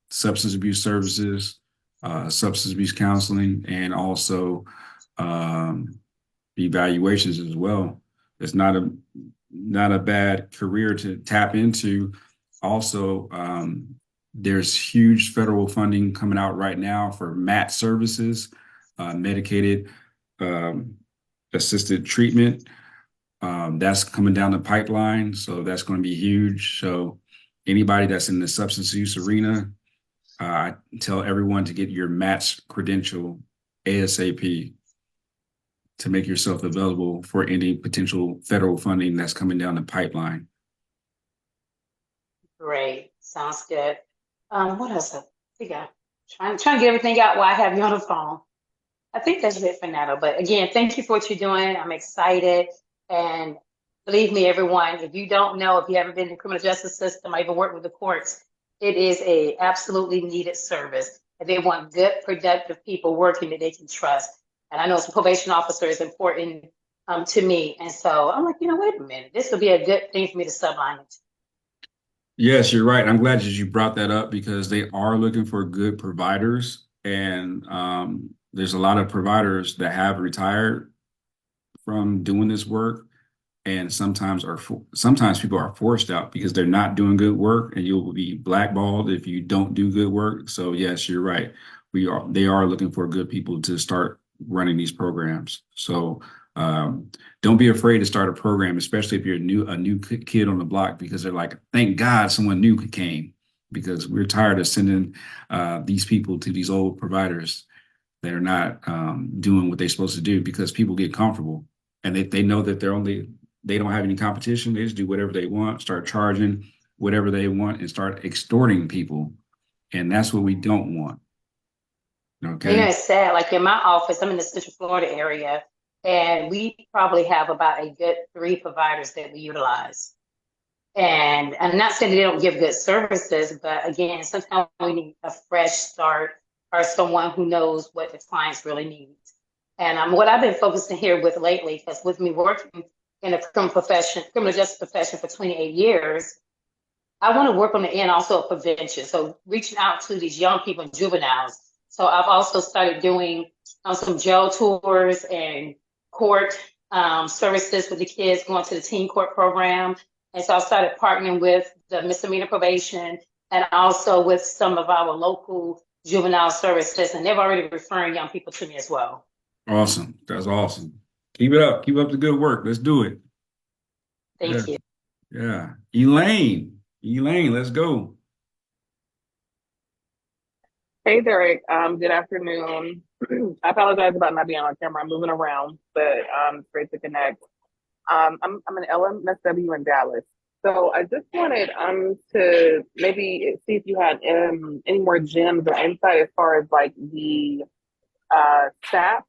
substance abuse services, substance abuse counseling, and also evaluations as well. It's not a bad career to tap into. Also, there's huge federal funding coming out right now for MAT services, medicated assisted treatment. That's coming down the pipeline, so that's going to be huge. So anybody that's in the substance use arena, I tell everyone to get your MAT credential ASAP to make yourself available for any potential federal funding that's coming down the pipeline. Great. Sounds good. What else? I think I'm trying to get everything out while I have you on the phone. I think that's it for now. But again, thank you for what you're doing. I'm excited. And believe me, everyone, if you don't know, if you haven't been in the criminal justice system or even worked with the courts, it is a absolutely needed service. And they want good, productive people working that they can trust. And I know as a probation officer is important to me. And so I'm like, wait a minute, this would be a good thing for me to subline it. Yes, you're right. I'm glad that you brought that up because they are looking for good providers. And there's a lot of providers that have retired from doing this work. And sometimes people are forced out because they're not doing good work, and you'll be blackballed if you don't do good work. So yes, you're right. They are looking for good people to start running these programs. So don't be afraid to start a program, especially if you're a new kid on the block, because they're like, thank God someone new came, because we're tired of sending these people to these old providers that are not doing what they're supposed to do, because people get comfortable and they know that they don't have any competition. They just do whatever they want, start charging whatever they want, and start extorting people. And that's what we don't want. Okay. It's sad. Like in my office, I'm in the Central Florida area, and we probably have about a good 3 providers that we utilize. And I'm not saying they don't give good services, but again, sometimes we need a fresh start or someone who knows what the clients really need. And what I've been focusing here with lately, because with me working in a criminal justice profession for 28 years, I want to work on the end also of prevention. So reaching out to these young people and juveniles. So I've also started doing some jail tours and court services with the kids, going to the teen court program. And so I started partnering with the misdemeanor probation and also with some of our local juvenile services. And they're already referring young people to me as well. Awesome. That's awesome. Keep it up. Keep up the good work. Let's do it. Thank you. Yeah. Elaine, let's go. Hey Derek, good afternoon. I apologize about not being on camera. I'm moving around, but it's great to connect. I'm an LMSW in Dallas. So I just wanted to maybe see if you had any more gems or insight as far as like the SAP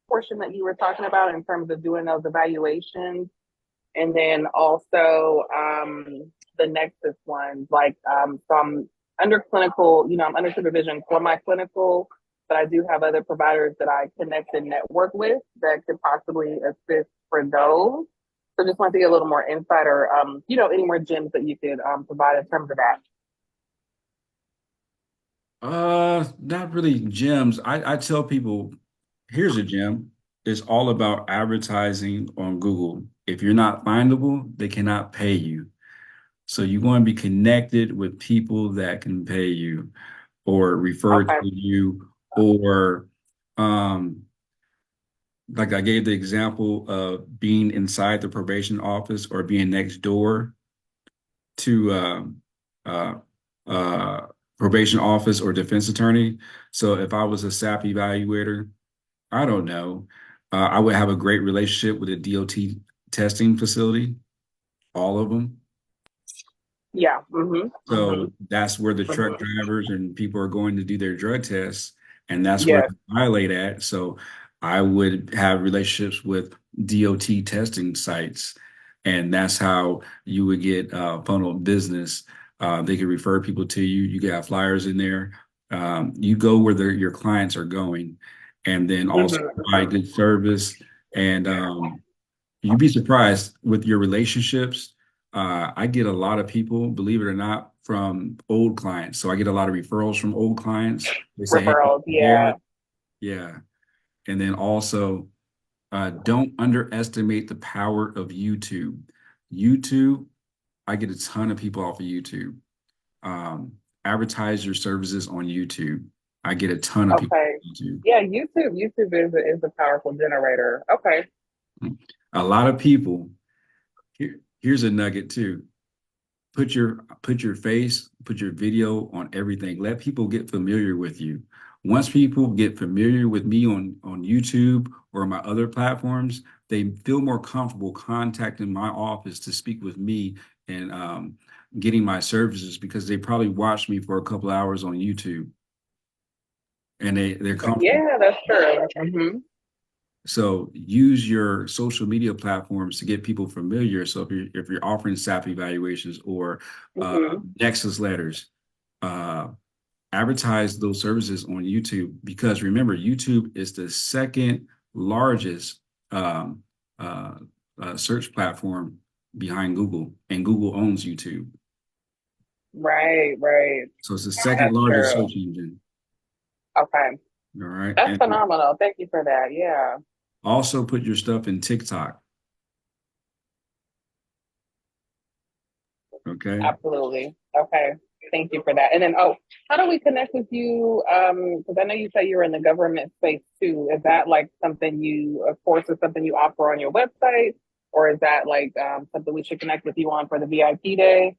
portion that you were talking about in terms of doing those evaluations. And then also the Nexus ones, like so I'm under clinical, I'm under supervision for my clinical, but I do have other providers that I connect and network with that could possibly assist for those. So just want to get a little more insight or, any more gems that you could provide in terms of that. Not really gems. I tell people, here's a gem. It's all about advertising on Google. If you're not findable, they cannot pay you. So you want to be connected with people that can pay you or refer Okay. to you, or like I gave the example of being inside the probation office or being next door to uh, probation office or defense attorney. So if I was a SAP evaluator, I don't know, I would have a great relationship with a DOT testing facility, all of them. Yeah. Mm-hmm. So that's where the truck Mm-hmm. drivers and people are going to do their drug tests, and that's where Yes. I violate at. So I would have relationships with DOT testing sites, and that's how you would get funneled business. They could refer people to you. You could have flyers in there. You go where your clients are going, and then also provide good service. And you'd be surprised with your relationships. I get a lot of people, believe it or not, from old clients. So I get a lot of referrals from old clients. They say, hey, Referrals. Yeah. yeah. And then also, don't underestimate the power of YouTube. YouTube, I get a ton of people off of YouTube. Advertise your services on YouTube. I get a ton of people Okay. on YouTube. Yeah. YouTube is a powerful generator. Okay. A lot of people, here's a nugget too. Put your face, put your video on everything. Let people get familiar with you. Once people get familiar with me on YouTube or my other platforms, they feel more comfortable contacting my office to speak with me and getting my services, because they probably watched me for a couple hours on YouTube and they're comfortable. Yeah, that's true. Mm-hmm. So use your social media platforms to get people familiar. So if you're offering SAP evaluations or Mm-hmm. Nexus letters, advertise those services on YouTube, because remember, YouTube is the second largest um, uh, search platform behind Google, and Google owns YouTube. Right, right. So it's the second That's largest true. search engine. Okay. All right. That's And phenomenal. Thank you for that. Yeah, also put your stuff in TikTok. Okay. absolutely. Okay. Thank you for that. And then, how do we connect with you? Because I know you say you're in the government space too. Is that like something you, of course, is something you offer on your website, or is that like something we should connect with you on for the VIP day?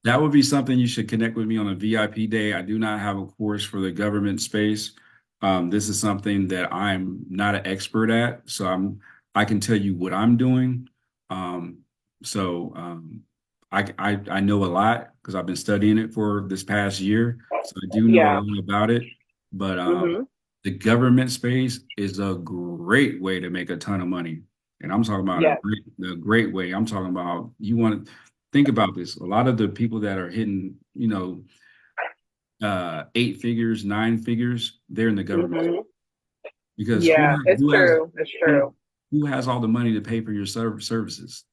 That would be something you should connect with me on a VIP day. I do not have a course for the government space. This is something that I'm not an expert at, so I can tell you what I'm doing. Um, so I know a lot because I've been studying it for this past year, so I do know a Yeah. lot about it. But Mm-hmm. the government space is a great way to make a ton of money, and I'm talking about Yes. a great way. I'm talking about you want to think about this. A lot of the people that are hitting, 8 figures, 9 figures, they're in the government, Mm-hmm. because Yeah, it's who has true. It's true. who has all the money to pay for your services?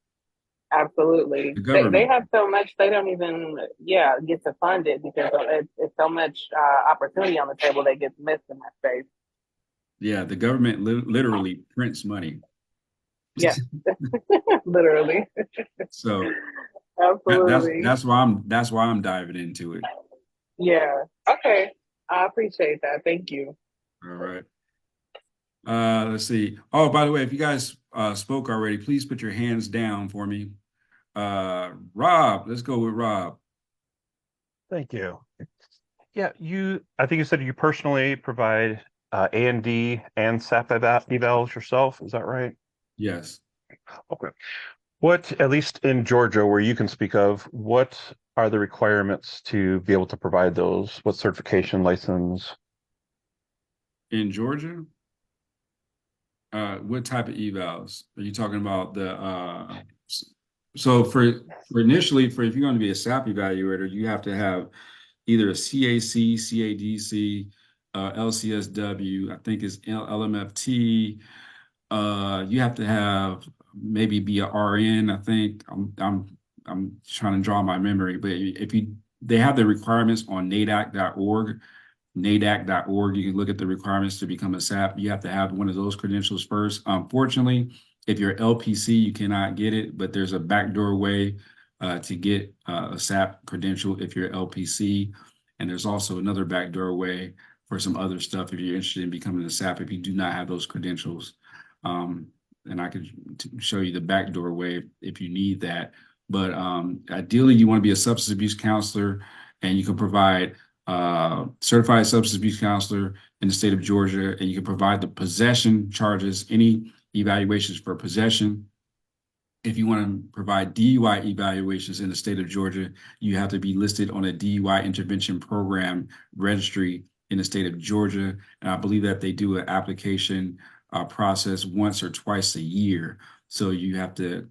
Absolutely. The They government. have so much they don't even get to fund it because it's so much opportunity on the table that gets missed in that space. Yeah, the government literally prints money. Yeah, literally. So Absolutely. that's why I'm diving into it. Yeah. Okay. I appreciate that. Thank you. All right. Let's see. Oh, by the way, if you guys spoke already, please put your hands down for me. Rob, let's go with Rob. Thank you. Yeah, I think you said you personally provide A&D and SAP evals yourself. Is that right? Yes. Okay. What, at least in Georgia, where you can speak of, what are the requirements to be able to provide those? What certification license? In Georgia, what type of evals are you talking about? So for initially, for if you're going to be a SAP evaluator, you have to have either a CAC, CADC, LCSW, I think it's LMFT. You have to have maybe be a RN. I think I'm trying to draw my memory, but if you they have the requirements on NADAC.org. NADAC.org. You can look at the requirements to become a SAP. You have to have one of those credentials first. Unfortunately, if you're LPC, you cannot get it, but there's a backdoor way to get a SAP credential if you're LPC. And there's also another backdoor way for some other stuff if you're interested in becoming a SAP if you do not have those credentials. Um, and I could show you the backdoor way if you need that. But ideally, you want to be a substance abuse counselor, and you can provide certified substance abuse counselor in the state of Georgia, and you can provide the possession charges, any evaluations for possession. If you want to provide DUI evaluations in the state of Georgia, you have to be listed on a DUI intervention program registry in the state of Georgia. And I believe that they do an application process once or twice a year. So you have to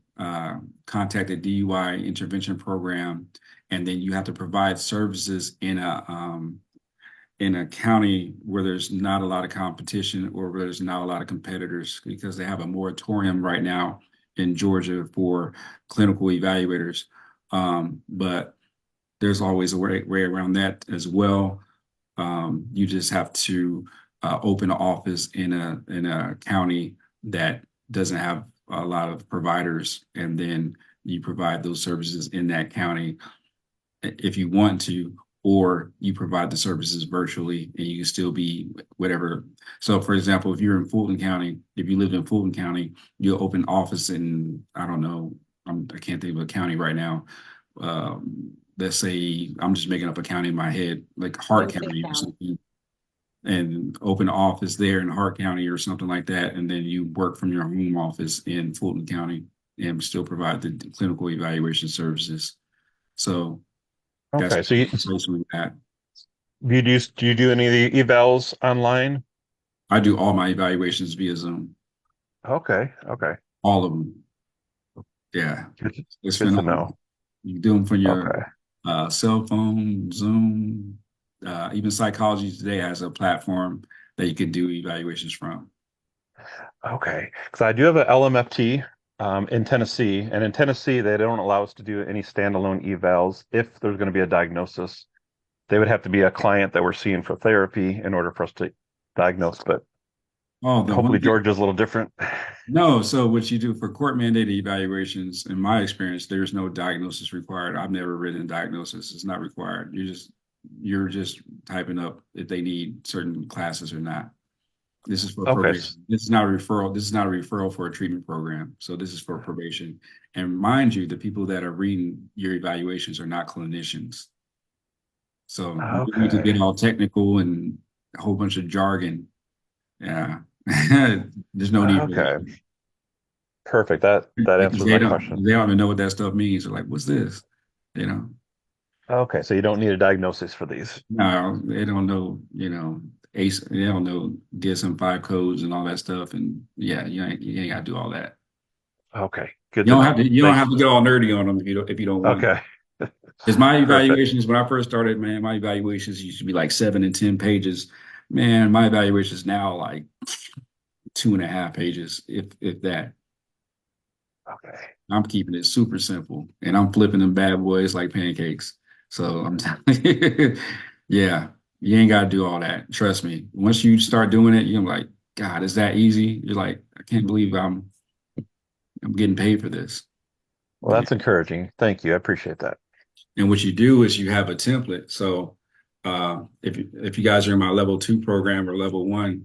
contact a DUI intervention program, and then you have to provide services in a county where there's not a lot of competition or where there's not a lot of competitors, because they have a moratorium right now in Georgia for clinical evaluators. But there's always a way around that as well. You just have to open an office in a county that doesn't have a lot of providers, and then you provide those services in that county if you want to, or you provide the services virtually and you can still be whatever. So for example, if you're in Fulton County, if you live in Fulton County, you'll open office in, I don't know, I can't think of a county right now. Let's say, I'm just making up a county in my head, like Hart Winston County or County. something, and open an office there in Hart County or something like that. And then you work from your home office in Fulton County and still provide the clinical evaluation services. So that's Okay, so precisely that. do you do any of the evals online? I do all my evaluations via Zoom, Okay, okay. all of them. Yeah, it's Good to phenomenal. know. You do them from your Okay. cell phone, Zoom. Even Psychology Today has a platform that you can do evaluations from. Okay, because I do have a LMFT in Tennessee, and in Tennessee they don't allow us to do any standalone evals if there's going to be a diagnosis. They would have to be a client that we're seeing for therapy in order for us to diagnose. But Oh, the hopefully one thing, Georgia's a little different. no. So what you do for court mandated evaluations, in my experience, there's no diagnosis required. I've never written a diagnosis. It's not required. You're just typing up if they need certain classes or not. This is for Okay. probation. This is not a referral. This is not a referral for a treatment program. So this is for probation. And mind you, the people that are reading your evaluations are not clinicians. So you don't need to Okay. get all technical and a whole bunch of jargon. Yeah. There's no need for Okay. that. Perfect. That Because answers they my don't question. they don't even know what that stuff means. They're like, what's this? You know? Okay, so you don't need a diagnosis for these. No, they don't know, ACE, they don't know DSM-5 codes and all that stuff. And yeah, you ain't gotta do all that. Okay, good You to don't have know. to you don't Thank have you. to get all nerdy on them if you don't want. Okay. Because my Perfect. evaluations, when I first started, man, my evaluations used to be like 7 and 10 pages. Man, my evaluations now like 2.5 pages, if that. Okay. I'm keeping it super simple, and I'm flipping them bad boys like pancakes. So I'm telling you, yeah, you ain't got to do all that. Trust me. Once you start doing it, you're like, God, is that easy? You're like, I can't believe I'm getting paid for this. Well, that's encouraging. Thank you. I appreciate that. And what you do is you have a template. So if you guys are in my level 2 program or level 1,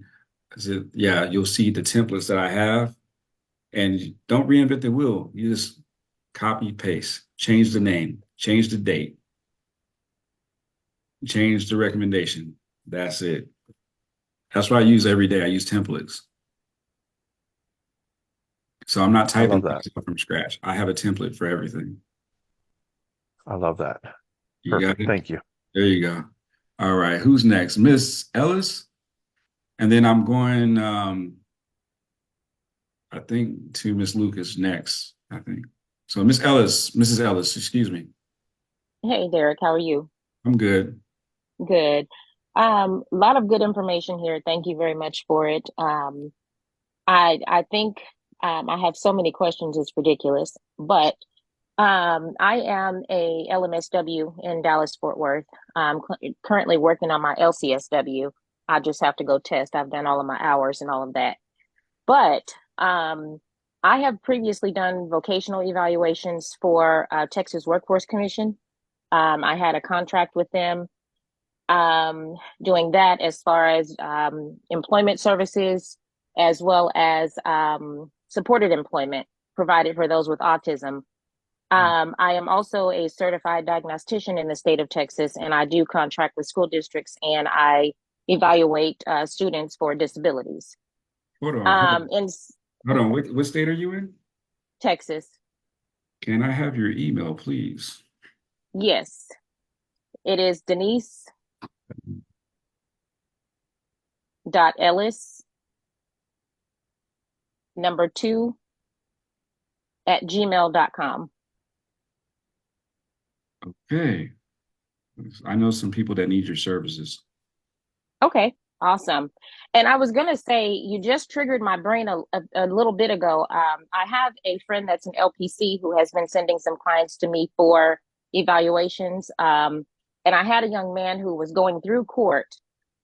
yeah, you'll see the templates that I have, and you don't reinvent the wheel. You just copy paste, change the name, change the date, change the recommendation. That's it. That's what I use every day. I use templates. So I'm not I typing love that. things up from scratch. I have a template for everything. I love that. You got Perfect. it? Thank you. There you go. All right. Who's next? Miss Ellis? And then I'm going, I think, to Miss Lucas next, I think. So Mrs. Ellis, excuse me. Hey, Derek, how are you? I'm good. Good. A lot of good information here. Thank you very much for it. I think I have so many questions, it's ridiculous. But I am a LMSW in Dallas Fort Worth. I'm currently working on my LCSW. I just have to go test. I've done all of my hours and all of that. But I have previously done vocational evaluations for Texas Workforce Commission. I had a contract with them doing that as far as employment services, as well as supported employment provided for those with autism. I am also a certified diagnostician in the state of Texas, and I do contract with school districts and I evaluate students for disabilities. Hold on, hold on, In hold on. What state are you in? Texas, Can I have your email, please? yes, it is Denise.Ellis number 2 at gmail.com. Okay. I know some people that need your services. Okay, awesome. And I was going to say, you just triggered my brain a little bit ago. I have a friend that's an LPC who has been sending some clients to me for evaluations. And I had a young man who was going through court,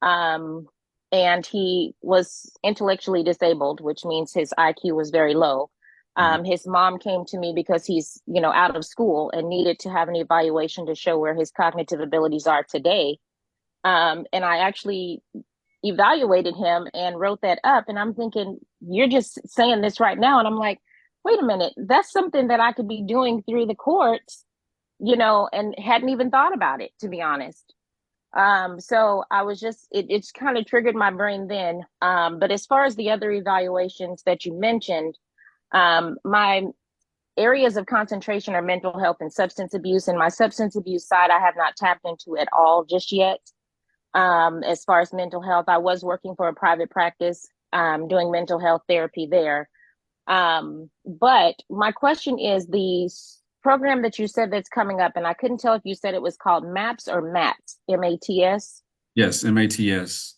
and he was intellectually disabled, which means his IQ was very low. His mom came to me because he's, out of school and needed to have an evaluation to show where his cognitive abilities are today. And I actually evaluated him and wrote that up. And I'm thinking, you're just saying this right now. And I'm like, wait a minute, that's something that I could be doing through the courts, and hadn't even thought about it, to be honest. So I was it's kind of triggered my brain then. But as far as the other evaluations that you mentioned, my areas of concentration are mental health and substance abuse. And my substance abuse side, I have not tapped into at all just yet. As far as mental health, I was working for a private practice, doing mental health therapy there. But my question is program that you said that's coming up, and I couldn't tell if you said it was called MAPS or MATS, MATS. Yes, MATS.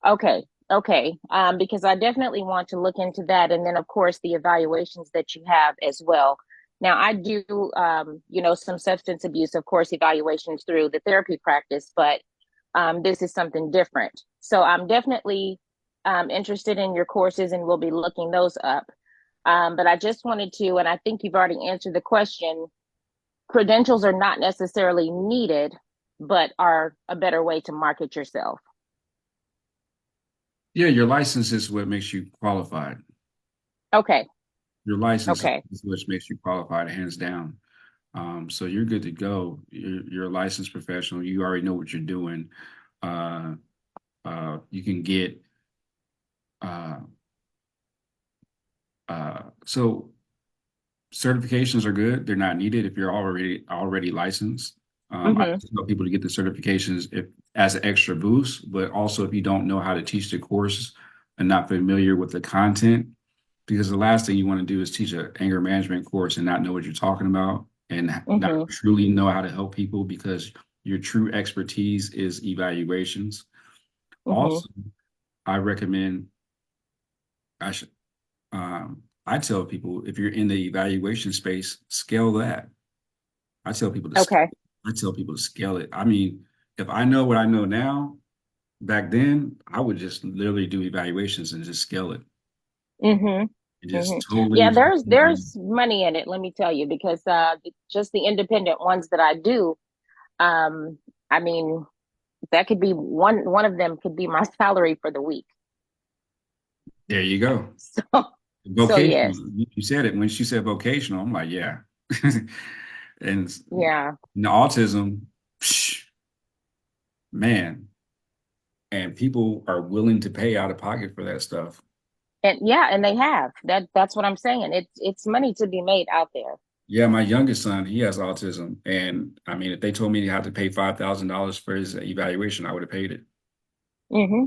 Okay, okay. Because I definitely want to look into that, and then of course the evaluations that you have as well. Now I do, some substance abuse, of course, evaluations through the therapy practice, but this is something different. So I'm definitely interested in your courses, and we'll be looking those up. But I just wanted to, and I think you've already answered the question. Credentials are not necessarily needed, but are a better way to market yourself. Yeah, your license is what makes you qualified. Okay. Your license Okay. is what makes you qualified, hands down. So you're good to go. You're a licensed professional. You already know what you're doing. You can get uh, so certifications are good. They're not needed if you're already licensed. I Mm-hmm. just tell people to get the certifications if as an extra boost, but also if you don't know how to teach the course and not familiar with the content, because the last thing you want to do is teach an anger management course and not know what you're talking about and Mm-hmm. not truly know how to help people because your true expertise is evaluations. Mm-hmm. Also, I recommend I should I tell people if you're in the evaluation space, scale that. I tell people to Okay. I tell people to scale it. I mean, if I know what I know now, back then I would just literally do evaluations and just scale it. Mm-hmm. Mm-hmm. Just totally. Yeah, there's money in it, let me tell you, because just the independent ones that I do, um, I mean, that could be one of them could be my salary for the week. There you go. So so Vocational. yes. You said it when she said vocational. I'm like, yeah. And Yeah. the autism, psh, man, and people are willing to pay out of pocket for that stuff. And yeah, and they have. That's what I'm saying. It's money to be made out there. Yeah, my youngest son, he has autism, and I mean, if they told me he had to pay $5,000 for his evaluation, I would have paid it. Mm-hmm.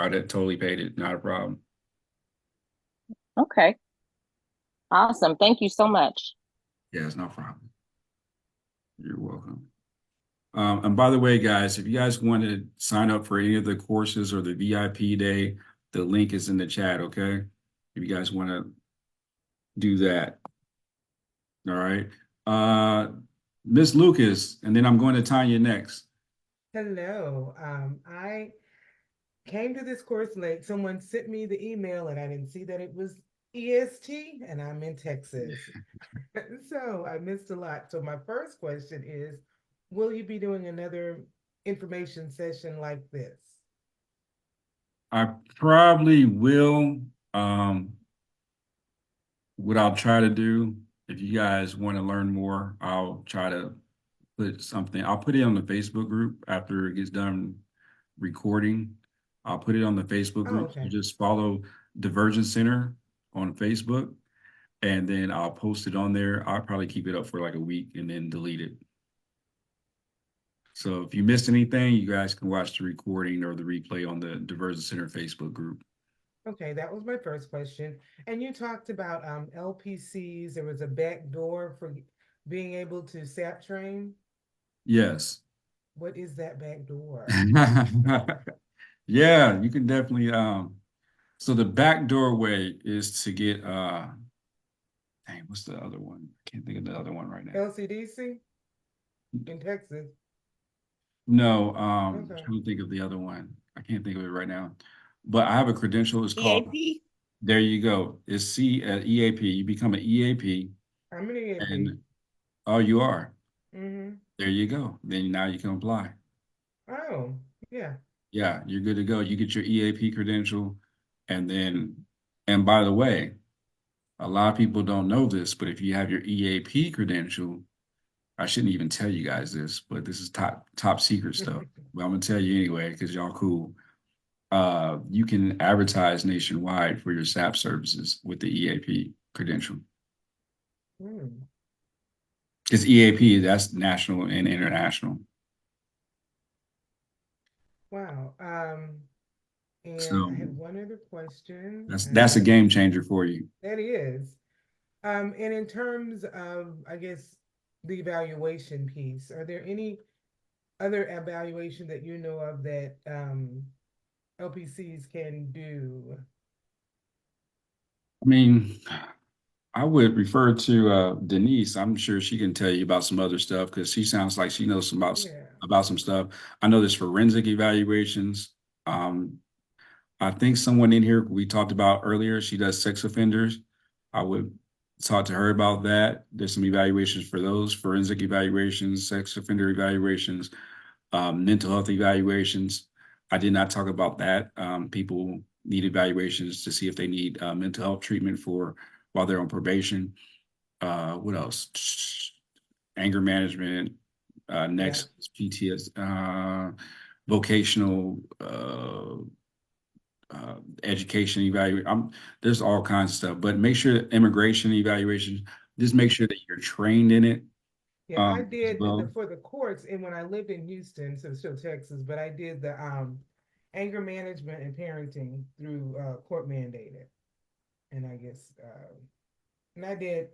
I'd have totally paid it, not a problem. Okay. Awesome. Thank you so much. Yeah, it's no problem. You're welcome. And by the way, guys, if you guys want to sign up for any of the courses or the VIP day, the link is in the chat, okay? If you guys want to do that. All right. Miss Lucas, and then I'm going to Tanya next. Hello. I came to this course late. Someone sent me the email and I didn't see that it was EST and I'm in Texas. So I missed a lot. So my first question is, will you be doing another information session like this? I probably will. Um, what I'll try to do, if you guys want to learn more, I'll try to put something. I'll put it on the Facebook group after it gets done recording. I'll put it on the Facebook Oh, group. So okay. just follow Divergent Center on Facebook, and then I'll post it on there. I'll probably keep it up for like a week and then delete it. So if you missed anything, you guys can watch the recording or the replay on the Divergent Center Facebook group. Okay, that was my first question. And you talked about LPCs. There was a back door for being able to SAP train. Yes. What is that back door? Yeah, you can definitely so the back doorway is to get dang, what's the other one? I can't think of the other one right now. LCDC in Texas. No, Okay. trying to think of the other one. I can't think of it right now. But I have a credential. It's called, EAP? there you go. It's EAP. You become an EAP I'm an EAP. and oh, you are. Mm-hmm. There you go. Then now you can apply. Oh, yeah. Yeah, you're good to go. You get your EAP credential and then, and by the way, a lot of people don't know this, but if you have your EAP credential, I shouldn't even tell you guys this, but this is top secret stuff. But I'm gonna tell you anyway because y'all cool. You can advertise nationwide for your SAP services with the EAP credential. Hmm. Because EAP, that's national and international. Wow. And I So had one other question. that's a game changer for you. That is. And in terms of, I guess, the evaluation piece, are there any other evaluation that you know of that LPCs can do? I mean, I would refer to Denise. I'm sure she can tell you about some other stuff because she sounds like she knows some Yeah. about some stuff. I know there's forensic evaluations. I think someone in here we talked about earlier, she does sex offenders. I would talk to her about that. There's some evaluations for those, forensic evaluations, sex offender evaluations, mental health evaluations. I did not talk about that. People need evaluations to see if they need mental health treatment for while they're on probation. What else? Anger management, Yeah. next PTS, vocational education evaluation. There's all kinds of stuff, but make sure that immigration evaluation, just make sure that you're trained in it. Yeah, I As did well. for the courts, and when I lived in Houston, so still Texas, but I did the anger management and parenting through court mandated, and I guess and I did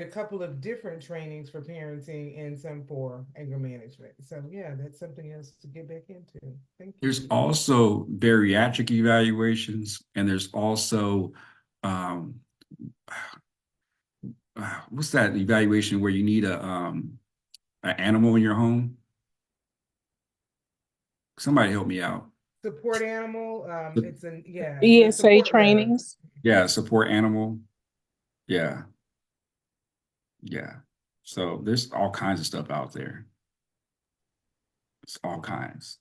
a couple of different trainings for parenting and some for anger management. So yeah, that's something else to get back into. Thank There's you. also bariatric evaluations, and there's also um, what's that evaluation where you need an animal in your home? Somebody help me out. Support animal, The- it's an yeah, the ESA support letter. trainings. Yeah, support animal. Yeah, yeah. So there's all kinds of stuff out there. It's all kinds.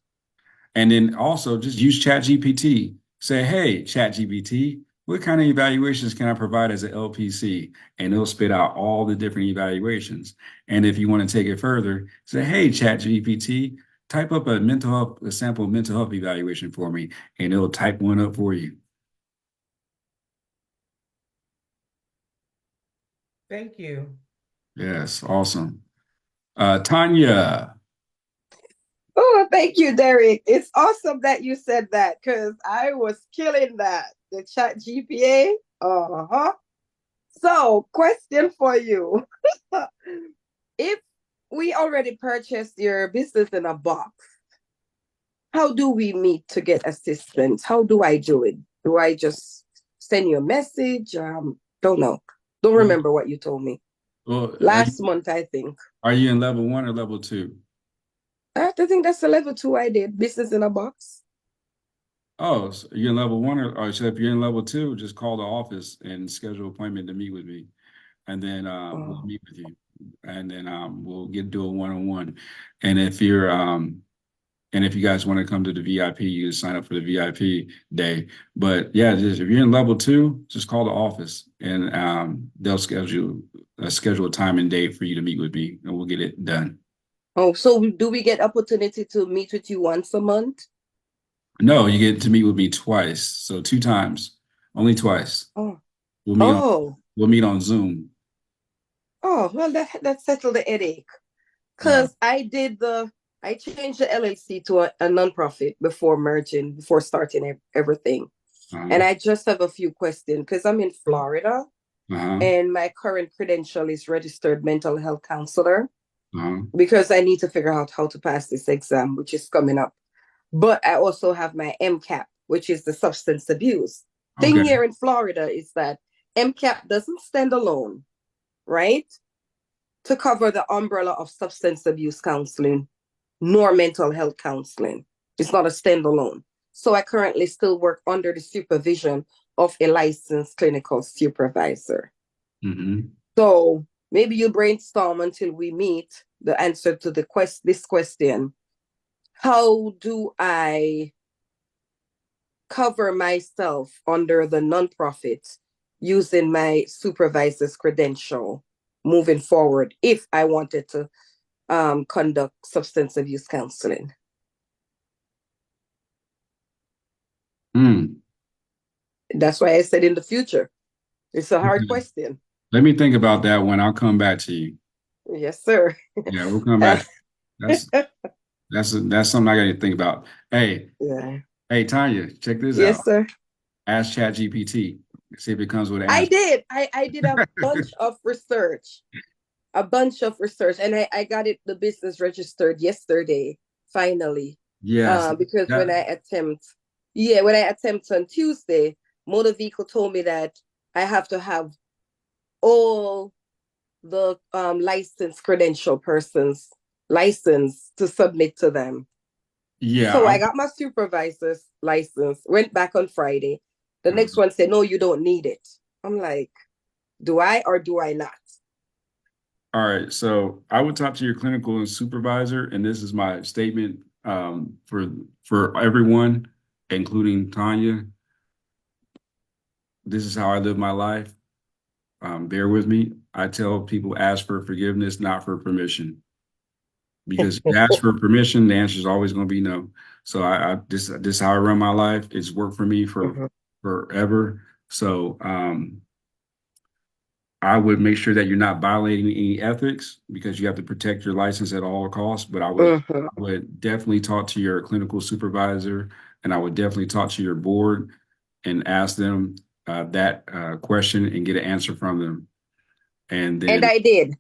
And then also just use ChatGPT. Say, hey, ChatGPT, what kind of evaluations can I provide as an LPC? And it'll spit out all the different evaluations. And if you want to take it further, say, hey, ChatGPT, type up a sample mental health evaluation for me, and it'll type one up for you. Thank you. Yes, awesome. Tanya. Oh, thank you, Derek. It's awesome that you said that because I was killing that. The chat GPA. Uh-huh. So, question for you. If we already purchased your business in a box, how do we meet to get assistance? How do I do it? Do I just send you a message? Don't know. Don't remember what you told me. Well, Last month, I think. are you in level 1 or level 2? I think that's the level 2 I did. Business in a box. Oh, so you're in level 1 or so if you're in level 2, just call the office and schedule an appointment to meet with me. And then we'll meet with you. And then we'll do a one-on-one. And if if you guys want to come to the VIP, you can sign up for the VIP day. But yeah, if you're in level 2, just call the office and they'll schedule a time and date for you to meet with me and we'll get it done. Oh, so do we get opportunity to meet with you once a month? No, you get to meet with me twice. So 2 times, only twice. Oh, We'll meet oh, we'll meet on Zoom. oh, well, that settled the headache. Because I changed the LLC to a nonprofit before merging, before starting everything. And I just have a few questions because I'm in Florida and my current credential is registered mental health counselor because I need to figure out how to pass this exam, which is coming up. But I also have my MCAP, which is the substance abuse. Thing here in Florida is that MCAP doesn't stand alone, right? To cover the umbrella of substance abuse counseling, nor mental health counseling. It's not a standalone. So I currently still work under the supervision of a licensed clinical supervisor. So maybe you brainstorm until we meet the answer to this question. How do I cover myself under the nonprofit using my supervisor's credential moving forward if I wanted to conduct substance abuse counseling? That's why I said in the future. It's a hard question. Let me think about that one. I'll come back to you. Yes, sir. Yeah, we'll come back. That's something I got to think about. Hey, yeah. Hey, Tanya, check this out. Yes, sir. Ask ChatGPT, See if it comes with an I answer. did. I did a bunch of research, and I got it the business registered yesterday, finally. Yes. Because That, when I attempt on Tuesday, motor vehicle told me that I have to have all the licensed credential persons license to submit to them. yeah. So I got my supervisor's license, went back on Friday. The next one said, no, you don't need it. I'm like, do I or do I not? All right. So I would talk to your clinical supervisor, and this is my statement for everyone, including Tanya. This is how I live my life. Bear with me. I tell people ask for forgiveness, not for permission. Because if you ask for permission, the answer is always going to be no. So this is how I run my life. It's worked for me for forever. So I would make sure that you're not violating any ethics because you have to protect your license at all costs. But I would definitely talk to your clinical supervisor, and I would definitely talk to your board and ask them that question and get an answer from them. And And then, I did.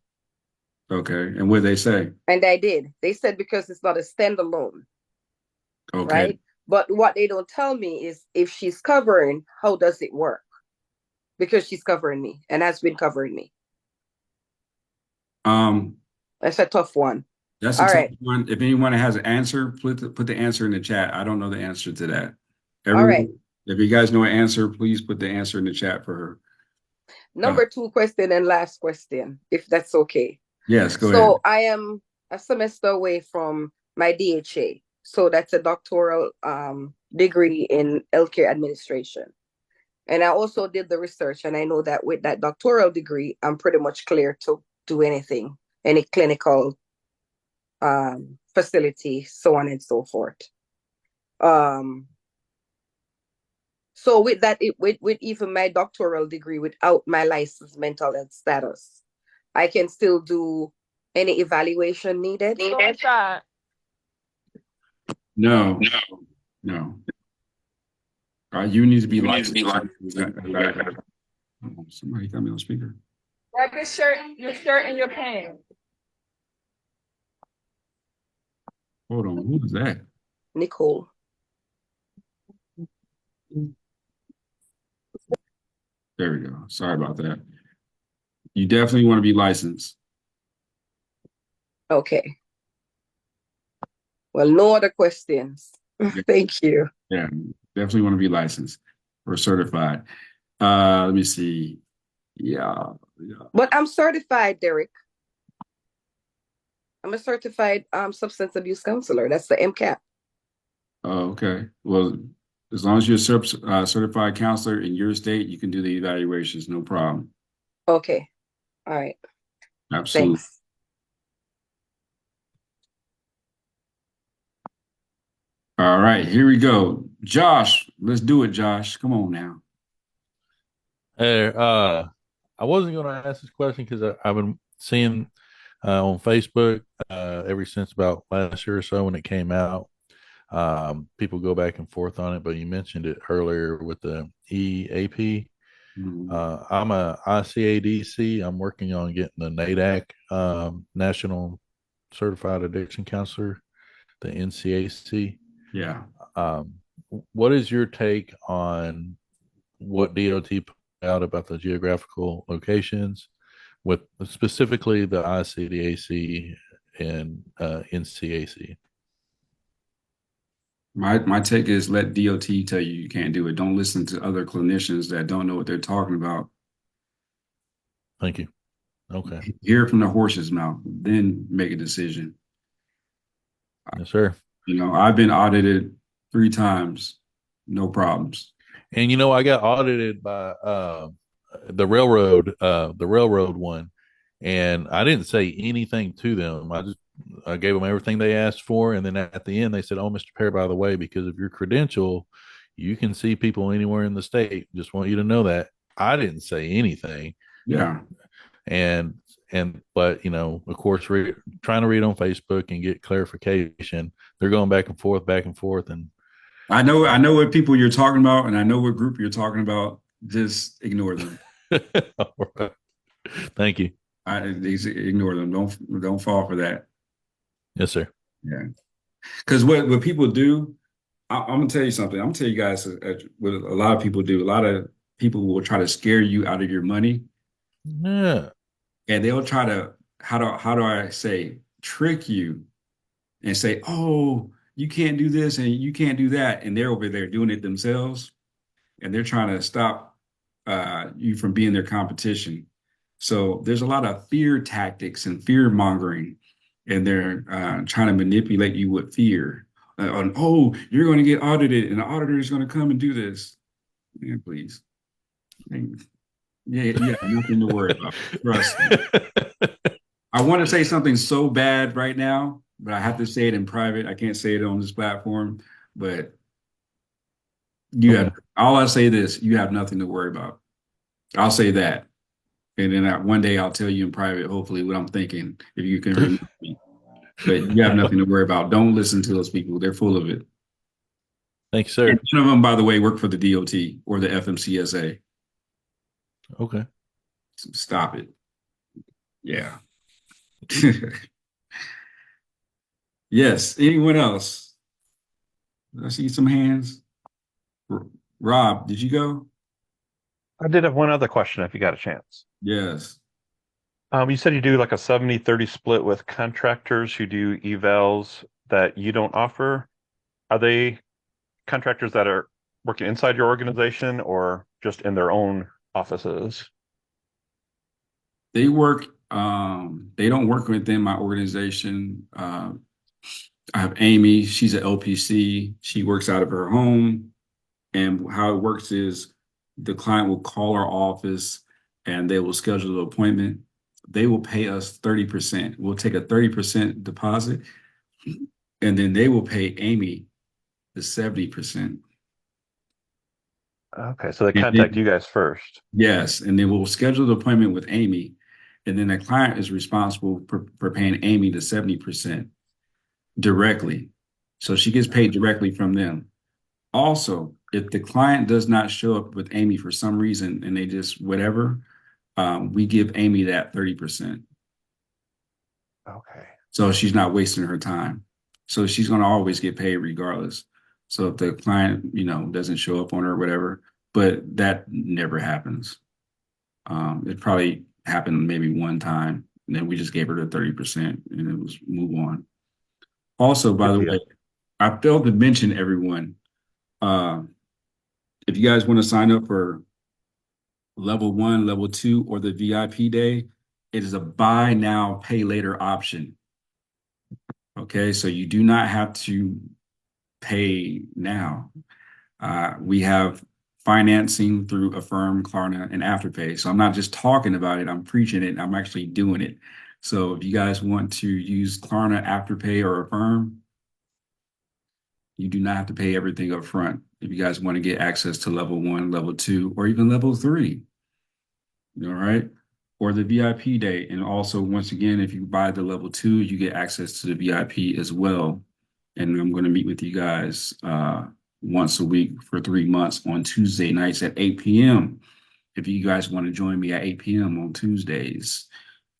okay. And what they say? And I did. They said because it's not a standalone, Okay. right? But what they don't tell me is if she's covering, how does it work? Because she's covering me and has been covering me. That's a tough one. That's a tough one. If anyone has an answer, put the answer in the chat. I don't know the answer to that. Everyone, if you guys know an answer, please put the answer in the chat for her. Number 2 question and last question, if that's okay. Yes, go ahead. So I am a semester away from my DHA. So that's a doctoral degree in healthcare administration. And I also did the research, and I know that with that doctoral degree, I'm pretty much clear to do anything, any clinical facility, so on and so forth. So with that, with even my doctoral degree, without my licensed mental health status, I can still do any evaluation needed. No. You need to be licensed. Somebody got me on speaker. Grab your shirt and your pants. Hold on, who is that? Nicole. There we go. Sorry about that. You definitely want to be licensed. Okay. Well, no other questions. Thank you. Yeah, definitely want to be licensed or certified. Let me see. Yeah. But I'm certified, Derek. I'm a certified substance abuse counselor. That's the MCAP. Oh, okay. Well, as long as you're a certified counselor in your state, you can do the evaluations, no problem. Okay. All right. Absolutely. Thanks. All right, here we go. Josh, let's do it, Josh. Come on now. Hey, I wasn't going to ask this question because I've been seeing on Facebook ever since about last year or so when it came out. People go back and forth on it, but you mentioned it earlier with the EAP. I'm a ICADC. I'm working on getting the NADAC, National Certified Addiction Counselor, the NCAC. Yeah. What is your take on what DOT put out about the geographical locations, with specifically the ICDAC and NCAC? My take is let DOT tell you can't do it. Don't listen to other clinicians that don't know what they're talking about. Thank you. Okay. Hear it from the horse's mouth, then make a decision. Yes, sir. I've been audited 3 times, no problems. And I got audited by the railroad one, and I didn't say anything to them. I gave them everything they asked for, and then at the end they said, "Oh, Mr. Pear, by the way, because of your credential, you can see people anywhere in the state. Just want you to know that." I didn't say anything. Yeah. But of course, trying to read on Facebook and get clarification. They're going back and forth, and I know what people you're talking about, and I know what group you're talking about. just ignore them. All right. Thank you. Ignore them. Don't fall for that. Yes, sir. Yeah. Because what people do, I'm gonna tell you something. I'm gonna tell you guys what a lot of people do. A lot of people will try to scare you out of your money, Yeah. and they'll try to how do I say trick you and say, oh, you can't do this and you can't do that, and they're over there doing it themselves, and they're trying to stop you from being their competition. So there's a lot of fear tactics and fear mongering, and they're trying to manipulate you with fear. On, oh, you're going to get audited, and the auditor is going to come and do this. Yeah, please. Yeah, nothing to worry about. Trust me. I want to say something so bad right now, but I have to say it in private. I can't say it on this platform. But you have all I say this: you have nothing to worry about. I'll say that, and then one day I'll tell you in private, hopefully, what I'm thinking, if you can remember me. But you have nothing to worry about. Don't listen to those people; they're full of it. Thanks, sir. And none of them, by the way, work for the DOT or the FMCSA. Okay. So stop it. Yeah. Yes. Anyone else? I see some hands. Rob, did you go? I did have one other question if you got a chance. Yes. You said you do like a 70-30 split with contractors who do evals that you don't offer. Are they contractors that are working inside your organization or just in their own offices? They work, they don't work within my organization. I have Amy, she's an LPC. She works out of her home. And how it works is the client will call our office and they will schedule an appointment. They will pay us 30%. We'll take a 30% deposit, and then they will pay Amy the 70%. Okay, so they contact you guys first. Yes, and then we'll schedule the appointment with Amy, and then the client is responsible for paying Amy the 70% directly. So she gets paid directly from them. Also, if the client does not show up with Amy for some reason and they just whatever, we give Amy that 30%. Okay. So she's not wasting her time. So she's going to always get paid regardless. So if the client, doesn't show up on her or whatever, but that never happens. It probably happened maybe one time, and then we just gave her the 30% and it was move on. Also, by the way, I failed to mention everyone. If you guys want to sign up for level 1, level 2, or the VIP day, it is a buy now, pay later option. Okay, so you do not have to pay now. We have financing through Affirm, Klarna, and Afterpay. So I'm not just talking about it, I'm preaching it, I'm actually doing it. So if you guys want to use Klarna, Afterpay, or Affirm, you do not have to pay everything up front if you guys want to get access to level 1, level 2, or even level 3. All right. Or the VIP day. And also, once again, if you buy the level 2, you get access to the VIP as well. And I'm going to meet with you guys once a week for 3 months on Tuesday nights at 8 p.m. If you guys want to join me at 8 p.m. on Tuesdays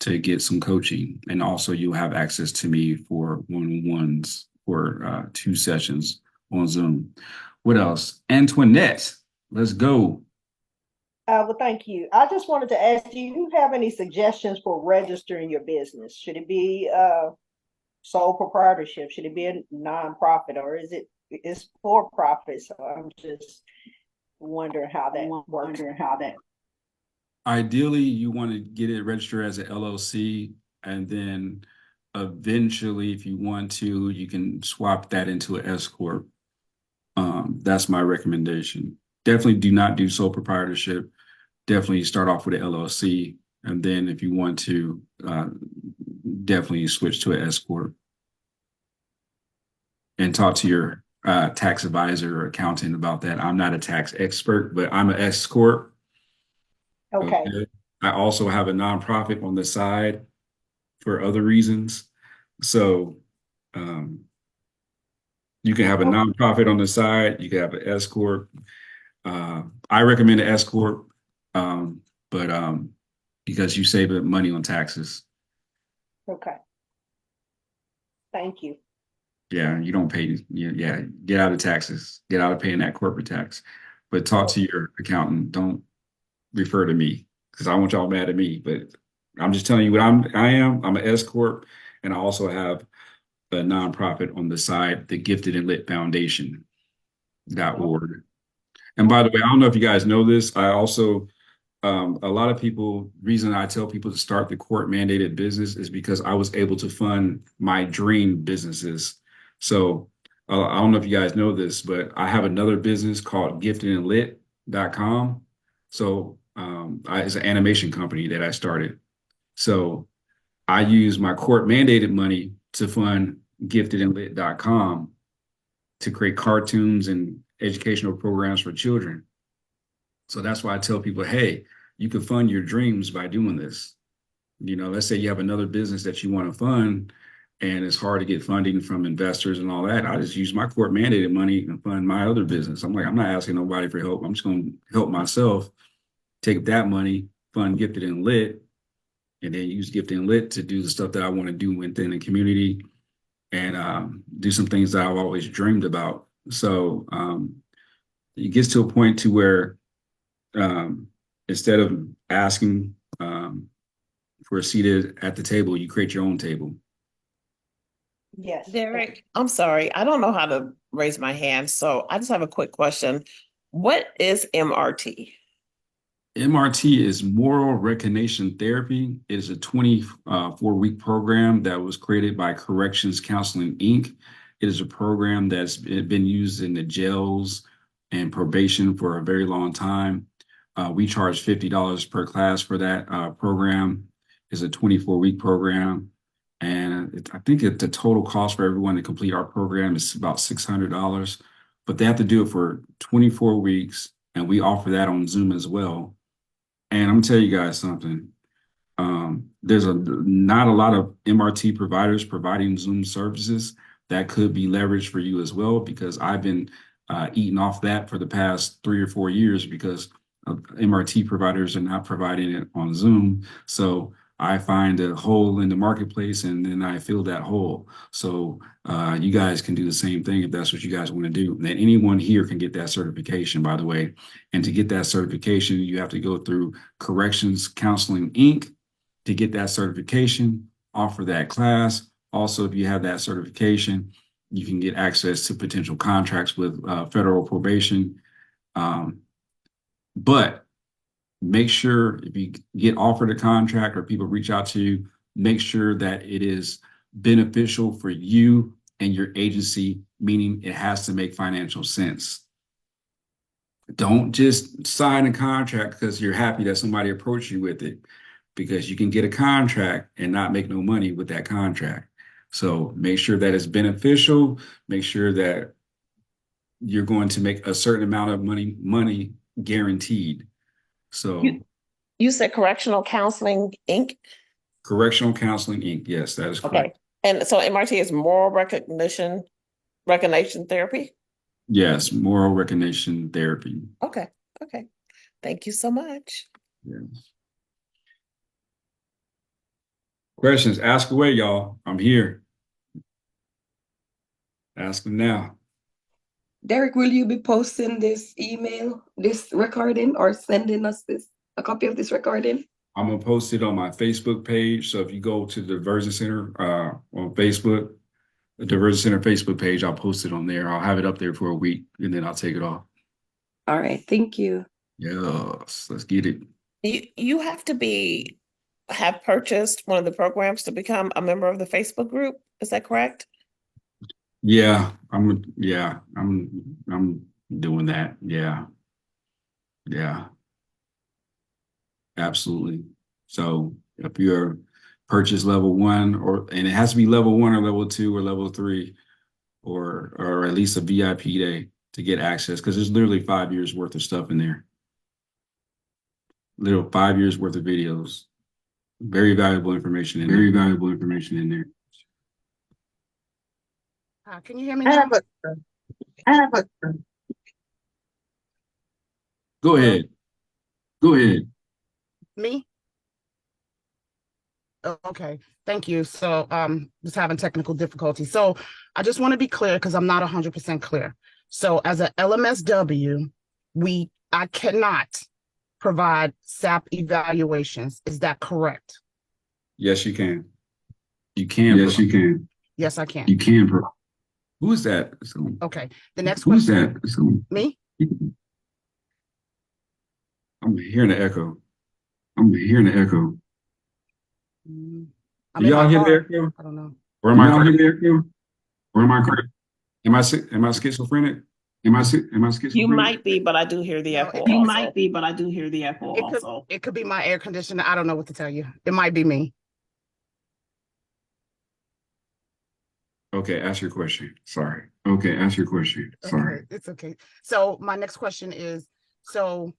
to get some coaching. And also, you'll have access to me for one-on-ones for 2 sessions on Zoom. What else? Antoinette, let's go. Well, thank you. I just wanted to ask, do you have any suggestions for registering your business? Should it be sole proprietorship? Should it be a nonprofit, or it's for profit? So I'm just wondering how that works. Ideally, you want to get it registered as an LLC, and then eventually, if you want to, you can swap that into an S corp. That's my recommendation. Definitely do not do sole proprietorship. Definitely start off with an LLC, and then if you want to, definitely switch to an S corp. And talk to your tax advisor or accountant about that. I'm not a tax expert, but I'm an S corp. Okay. I also have a nonprofit on the side for other reasons. So you can have a nonprofit on the side. You can have an S corp. I recommend an S corp, but because you save money on taxes. Okay. Thank you. Yeah, you don't pay. Yeah, get out of taxes. Get out of paying that corporate tax. But talk to your accountant. Don't refer to me because I want y'all mad at me. But I'm just telling you what I am. I'm an S corp, and I also have a nonprofit on the side, the Gifted and Lit Foundation.org. And by the way, I don't know if you guys know this. I also a lot of people, reason I tell people to start the court mandated business is because I was able to fund my dream businesses. So I don't know if you guys know this, but I have another business called giftedandlit.com. So it's an animation company that I started. So I use my court mandated money to fund giftedandlit.com to create cartoons and educational programs for children. So that's why I tell people, hey, you can fund your dreams by doing this. You know, let's say you have another business that you want to fund and it's hard to get funding from investors and all that. I just use my court mandated money and fund my other business. I'm like, I'm not asking nobody for help. I'm just going to help myself, take that money, fund Gifted and Lit, and then use Gifted and Lit to do the stuff that I want to do within the community and do some things that I've always dreamed about. So it gets to a point to where instead of asking for a seat at the table, you create your own table. Yes. Derek, I'm sorry. I don't know how to raise my hand, so I just have a quick question. What is MRT? MRT is Moral Recognition Therapy. It is a 24-week program that was created by Corrections Counseling, Inc. It is a program that's been used in the jails and probation for a very long time. We charge $50 per class for that program. It's a 24-week program. And I think the total cost for everyone to complete our program is about $600. But they have to do it for 24 weeks. And we offer that on Zoom as well. And I'm gonna tell you guys something. There's not a lot of MRT providers providing Zoom services that could be leveraged for you as well, because I've been eating off that for the past 3 or 4 years because MRT providers are not providing it on Zoom. So I find a hole in the marketplace and then I fill that hole. So you guys can do the same thing if that's what you guys want to do. And anyone here can get that certification, by the way. And to get that certification, you have to go through Corrections Counseling, Inc. to get that certification, offer that class. Also, if you have that certification, you can get access to potential contracts with federal probation. But make sure if you get offered a contract or people reach out to you, make sure that it is beneficial for you and your agency, meaning it has to make financial sense. Don't just sign a contract because you're happy that somebody approached you with it, because you can get a contract and not make no money with that contract. So make sure that it's beneficial. Make sure that you're going to make a certain amount of money guaranteed. So you said Correctional Counseling, Inc.? Correctional Counseling, Inc. Yes, that is correct. Okay. And so MRT is Moral Recognition Therapy? Yes, Moral Recognition Therapy. Okay. Okay. Thank you so much. Yes. Questions, ask away, y'all. I'm here. Ask them now. Derek, will you be posting this email, this recording, or sending us a copy of this recording? I'm gonna post it on my Facebook page. So if you go to the Diversion Center on Facebook, the Diversion Center Facebook page, I'll post it on there. I'll have it up there for a week and then I'll take it off. All right, thank you. Yes, let's get it. You have to have purchased one of the programs to become a member of the Facebook group. Is that correct? Yeah, I'm doing that. Yeah. Yeah. Absolutely. So if you're purchase level 1 and it has to be level 1 or level 2 or level 3 or at least a VIP day to get access, because there's literally 5 years worth of stuff in there. Little 5 years worth of videos. Very valuable information in there. Very valuable information in there. Can you hear me? I have a Go ahead. Go ahead. Me? Oh, okay, thank you. So, just having technical difficulty. So I just want to be clear because I'm not 100% clear. So as a LMSW, I cannot provide SAP evaluations. Is that correct? Yes, you can. You can. Yes, you can. Yes, I can. You can. Who is that? Okay, the next Who's question. that? Me? I'm hearing an echo. I'm hearing the echo. I'm Do in my y'all hear car. the echo? I don't know. Or am I Y'all hear crazy? the echo? Or am I correct? Am I schizophrenic? Am I schizophrenic? You might be, but I do hear the No, echo you also. might be, but I do hear the echo It could be my air conditioner. I don't know what to tell you. It might be me. Okay, ask your question. Sorry. Okay, ask your question. Sorry. Okay, it's okay. So my next question is, so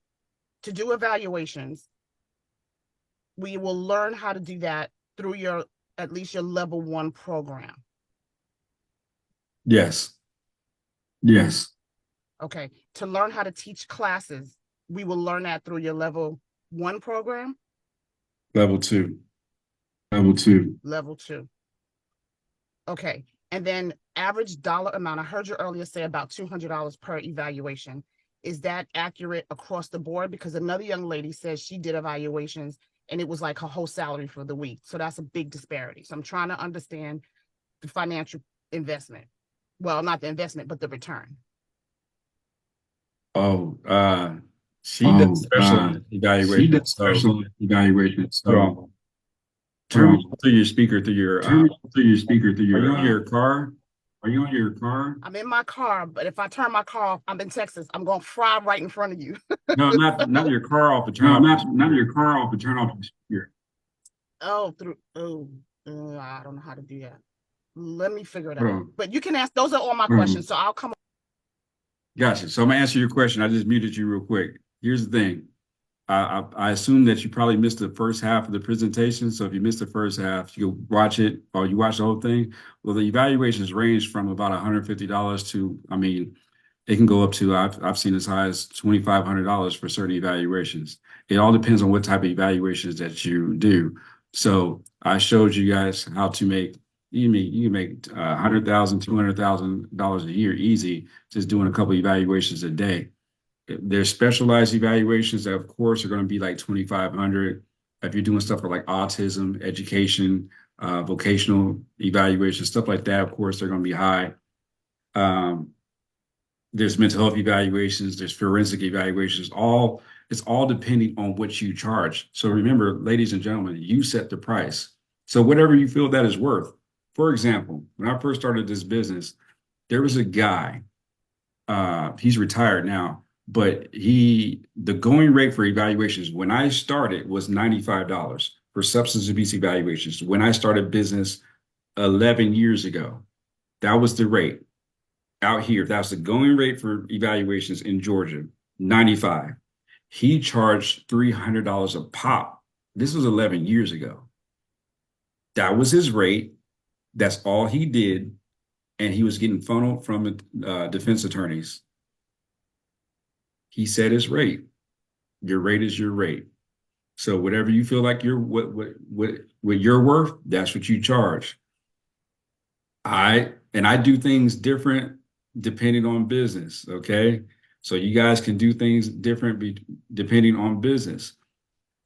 to do evaluations, we will learn how to do that through at least your level 1 program. Yes. Yes. Okay. To learn how to teach classes, we will learn that through your level 1 program. Level 2. Level 2. Level 2. Okay. And then average dollar amount. I heard you earlier say about $200 per evaluation. Is that accurate across the board? Because another young lady says she did evaluations and it was like her whole salary for the week. So that's a big disparity. So I'm trying to understand the financial investment. Well, not the investment, but the return. Oh, she does special She evaluation. does special evaluation. Hold So on. Turn me through your speaker through your turn through your speaker through are you your on your car? Are you on your car? I'm in my car, but if I turn my car off, I'm in Texas. I'm gonna fry right in front of you. No, not your car off, but turn No, off. not your car off, but turn off your speaker. I don't know how to do that. Let me figure it Hold out. on. But you can ask. Those are all my questions. So I'll come. Gotcha. So I'm gonna answer your question. I just muted you real quick. Here's the thing. I assume that you probably missed the first half of the presentation. So if you missed the first half, you watch it or you watch the whole thing. Well, the evaluations range from about $150 to, I mean, it can go up to, I've seen as high as $2,500 for certain evaluations. It all depends on what type of evaluations that you do. So I showed you guys how to make, you can make $100,000, $200,000 a year easy just doing a couple evaluations a day. There's specialized evaluations that, of course, are going to be like 2,500. If you're doing stuff for like autism, education, vocational evaluation, stuff like that, of course, they're going to be high. There's mental health evaluations, there's forensic evaluations, it's all depending on what you charge. So remember, ladies and gentlemen, you set the price. So whatever you feel that is worth. For example, when I first started this business, there was a guy, he's retired now, but the going rate for evaluations when I started was $95 for substance abuse evaluations. When I started business 11 years ago, that was the rate out here. That was the going rate for evaluations in Georgia, 95. He charged $300 a pop. This was 11 years ago. That was his rate. That's all he did. And he was getting funneled from defense attorneys. He set his rate. Your rate is your rate. So whatever you feel like what you're worth, that's what you charge. I do things different depending on business. Okay. So you guys can do things different depending on business.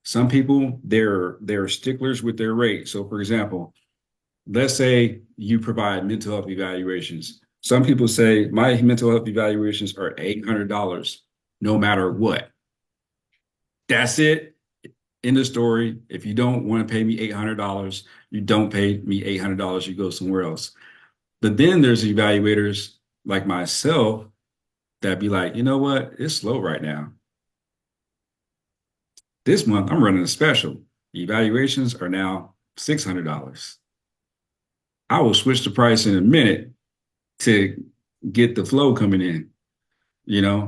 Some people, they're sticklers with their rate. So for example, let's say you provide mental health evaluations. Some people say my mental health evaluations are $800 no matter what. That's it. End of story. If you don't want to pay me $800, you don't pay me $800, you go somewhere else. But then there's evaluators like myself that be like, you know what? It's slow right now. This month I'm running a special. Evaluations are now $600. I will switch the price in a minute to get the flow coming in,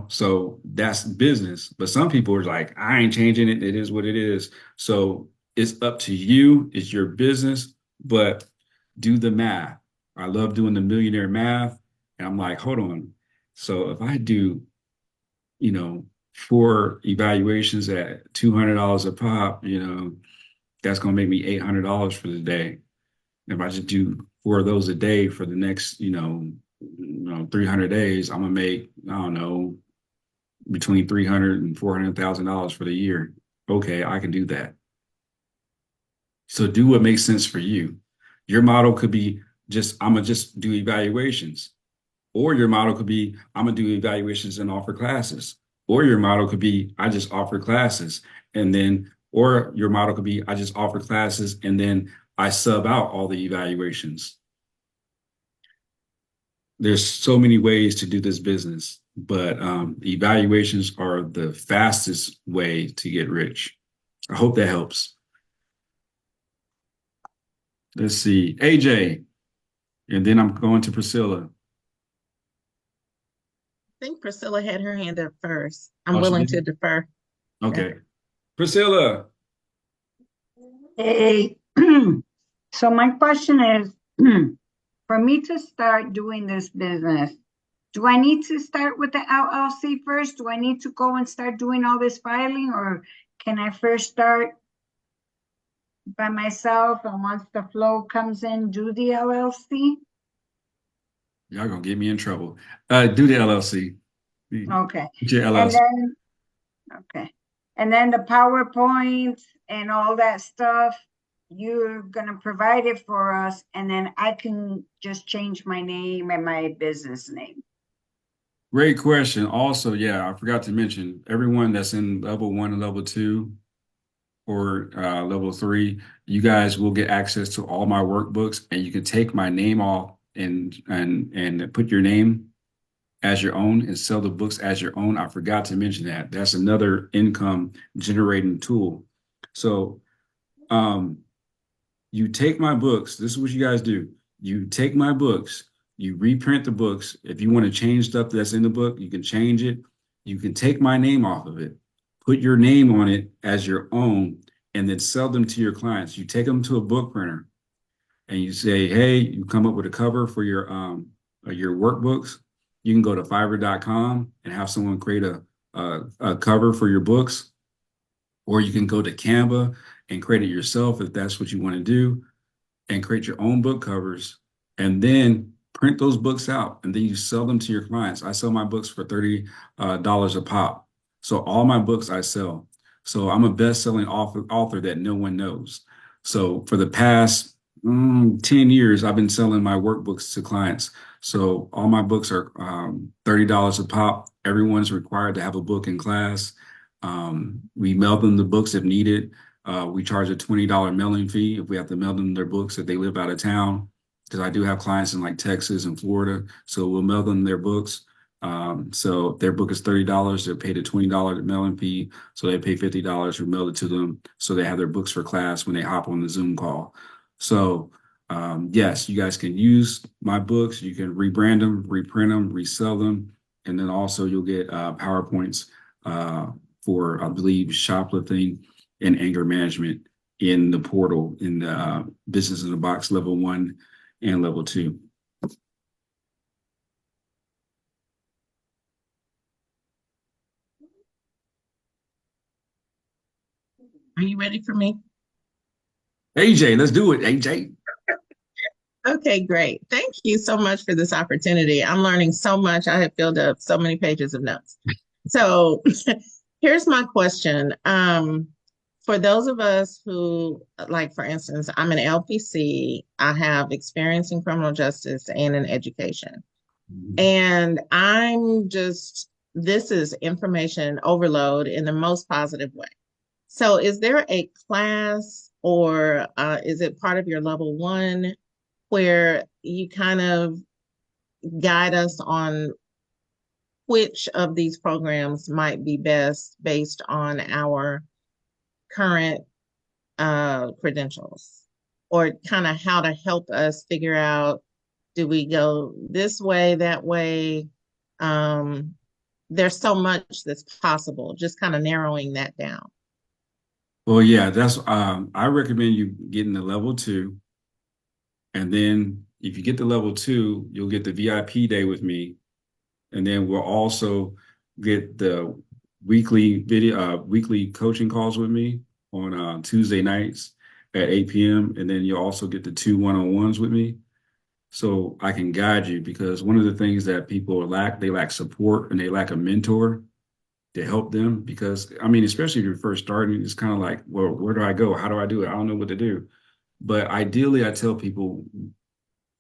so that's business. But some people are like, I ain't changing it. It is what it is. So it's up to you. It's your business, but do the math. I love doing the millionaire math. And I'm like, hold on. So if I do, 4 evaluations at $200 a pop, that's going to make me $800 for the day. If I just do 4 of those a day for the next, 300 days, I'm gonna make, I don't know, between $300,000 and $400,000 for the year. Okay, I can do that. So do what makes sense for you. Your model could be I'm gonna just do evaluations. Or your model could be, I'm gonna do evaluations and offer classes. Or your model could be, I just offer classes. Or your model could be, I just offer classes and then I sub out all the evaluations. There's so many ways to do this business, but evaluations are the fastest way to get rich. I hope that helps. Let's see, AJ, and then I'm going to Priscilla. I think Priscilla had her hand up first. I'm Oh, she willing did? to defer. Okay. Priscilla. Hey, so my question is, for me to start doing this business, do I need to start with the LLC first? Do I need to go and start doing all this filing, or can I first start by myself and once the flow comes in, do the LLC? Y'all gonna get me in trouble. Do the LLC. Okay. Get your And LLC. then, okay. And then the PowerPoint and all that stuff, you're gonna provide it for us, and then I can just change my name and my business name. Great question. Also, yeah, I forgot to mention everyone that's in level 1 and level 2 or level 3, you guys will get access to all my workbooks, and you can take my name off and put your name as your own and sell the books as your own. I forgot to mention that. That's another income generating tool. So you take my books. This is what you guys do. You take my books, you reprint the books. If you want to change stuff that's in the book, you can change it. You can take my name off of it, put your name on it as your own, and then sell them to your clients. You take them to a book printer and you say, hey, you come up with a cover for your workbooks. You can go to fiverr.com and have someone create a cover for your books, or you can go to Canva and create it yourself if that's what you want to do, and create your own book covers, and then print those books out, and then you sell them to your clients. I sell my books for $30 a pop. So all my books I sell. So I'm a best-selling author that no one knows. So for the past 10 years, I've been selling my workbooks to clients. So all my books are $30 a pop. Everyone's required to have a book in class. We mail them the books if needed. We charge a $20 mailing fee if we have to mail them their books if they live out of town, because I do have clients in like Texas and Florida. So we'll mail them their books. So if their book is $30, they're paid a $20 mailing fee. So they pay $50, we mail it to them. So they have their books for class when they hop on the Zoom call. So yes, you guys can use my books. You can rebrand them, reprint them, resell them. And then also you'll get PowerPoints for, I believe, shoplifting and anger management in the portal in the Business in the Box level 1 and level 2. Are you ready for me? AJ, let's do it, AJ. Okay, great. Thank you so much for this opportunity. I'm learning so much. I have filled up so many pages of notes. So here's my question. For those of us who, like, for instance, I'm an LPC, I have experience in criminal justice and in education. And this is information overload in the most positive way. So is there a class or is it part of your level 1 where you kind of guide us on which of these programs might be best based on our current credentials, or kind of how to help us figure out, do we go this way, that way? There's so much that's possible, just kind of narrowing that down. Well, yeah, that's I recommend you getting the level 2. And then if you get the level 2, you'll get the VIP day with me. And then we'll also get the weekly coaching calls with me on Tuesday nights at 8 p.m. And then you'll also get the 2 one-on-ones with me. So I can guide you, because one of the things that people lack, they lack support and they lack a mentor to help them. Because I mean, especially if you're first starting, it's kind of like, well, where do I go? How do I do it? I don't know what to do. But ideally, I tell people,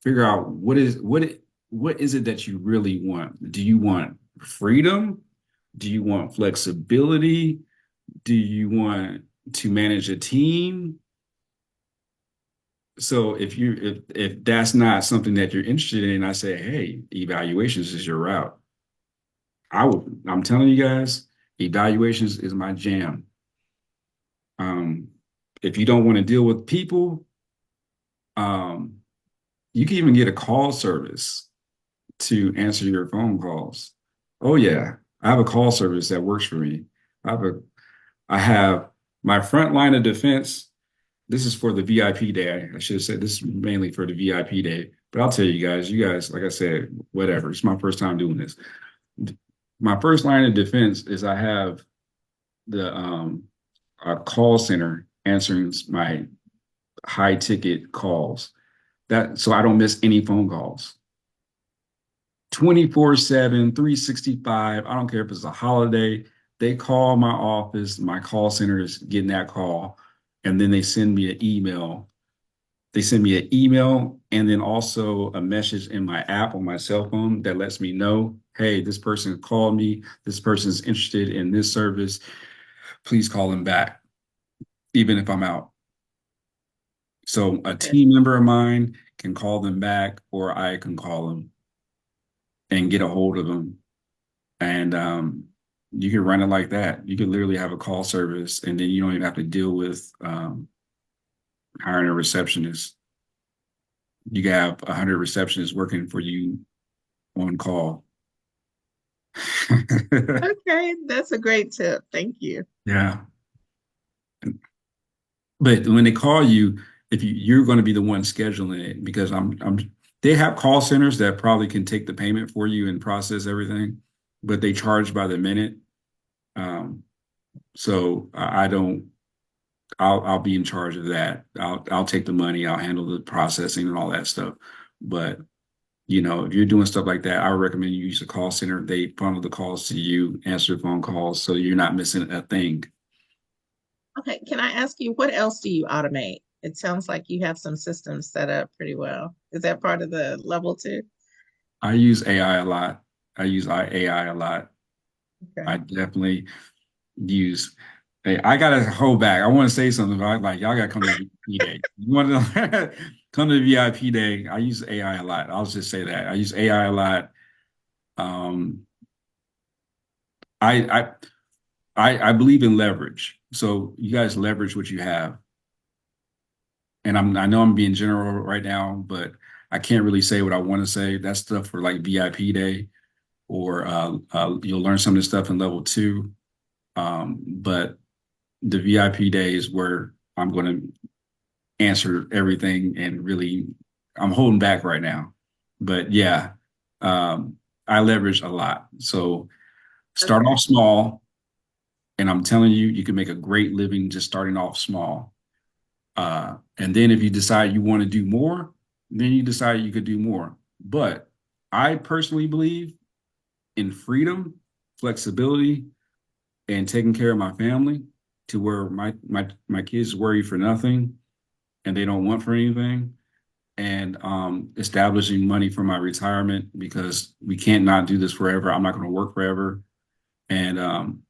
figure out what is it that you really want? Do you want freedom? Do you want flexibility? Do you want to manage a team? So if that's not something that you're interested in, I say, hey, evaluations is your route. I'm telling you guys, evaluations is my jam. If you don't want to deal with people, um, you can even get a call service to answer your phone calls. Oh yeah, I have a call service that works for me. I have my front line of defense. This is for the VIP day. I should have said this is mainly for the VIP day, but I'll tell you guys, like I said, whatever. It's my first time doing this. My first line of defense is I have the a call center answering my high ticket calls. That so I don't miss any phone calls. 24/7, 365. I don't care if it's a holiday. They call my office, my call center is getting that call, and then they send me an email. They send me an email and then also a message in my app on my cell phone that lets me know, hey, this person called me. This person is interested in this service. Please call them back, even if I'm out. So a team member of mine can call them back, or I can call them and get a hold of them. And you can run it like that. You can literally have a call service, and then you don't even have to deal with hiring a receptionist. You can have 100 receptionists working for you on call. Okay, that's a great tip. Thank you. Yeah. But when they call you, if you're going to be the one scheduling it, because they have call centers that probably can take the payment for you and process everything, but they charge by the minute. So I don't. I'll be in charge of that. I'll take the money. I'll handle the processing and all that stuff. But if you're doing stuff like that, I would recommend you use a call center. They funnel the calls to you, answer the phone calls, so you're not missing a thing. Okay, can I ask you, what else do you automate? It sounds like you have some systems set up pretty well. Is that part of the level two? I use AI a lot. I use AI a lot. Okay. I definitely use. Hey, I gotta hold back. I want to say something, but like y'all gotta come to the VIP day. You want to come to the VIP day? I use AI a lot. I'll just say that I use AI a lot. Um, I I believe in leverage. So you guys leverage what you have. And I know I'm being general right now, but I can't really say what I want to say. That's stuff for like VIP day, or you'll learn some of this stuff in level two. But the VIP day is where I'm going to answer everything, and really I'm holding back right now. But yeah, I leverage a lot. So start off small, and I'm telling you, you can make a great living just starting off small. And then if you decide you want to do more, then you decide you could do more. But I personally believe in freedom, flexibility, and taking care of my family, to where my kids worry for nothing and they don't want for anything. And establishing money for my retirement, because we can't not do this forever. I'm not going to work forever. And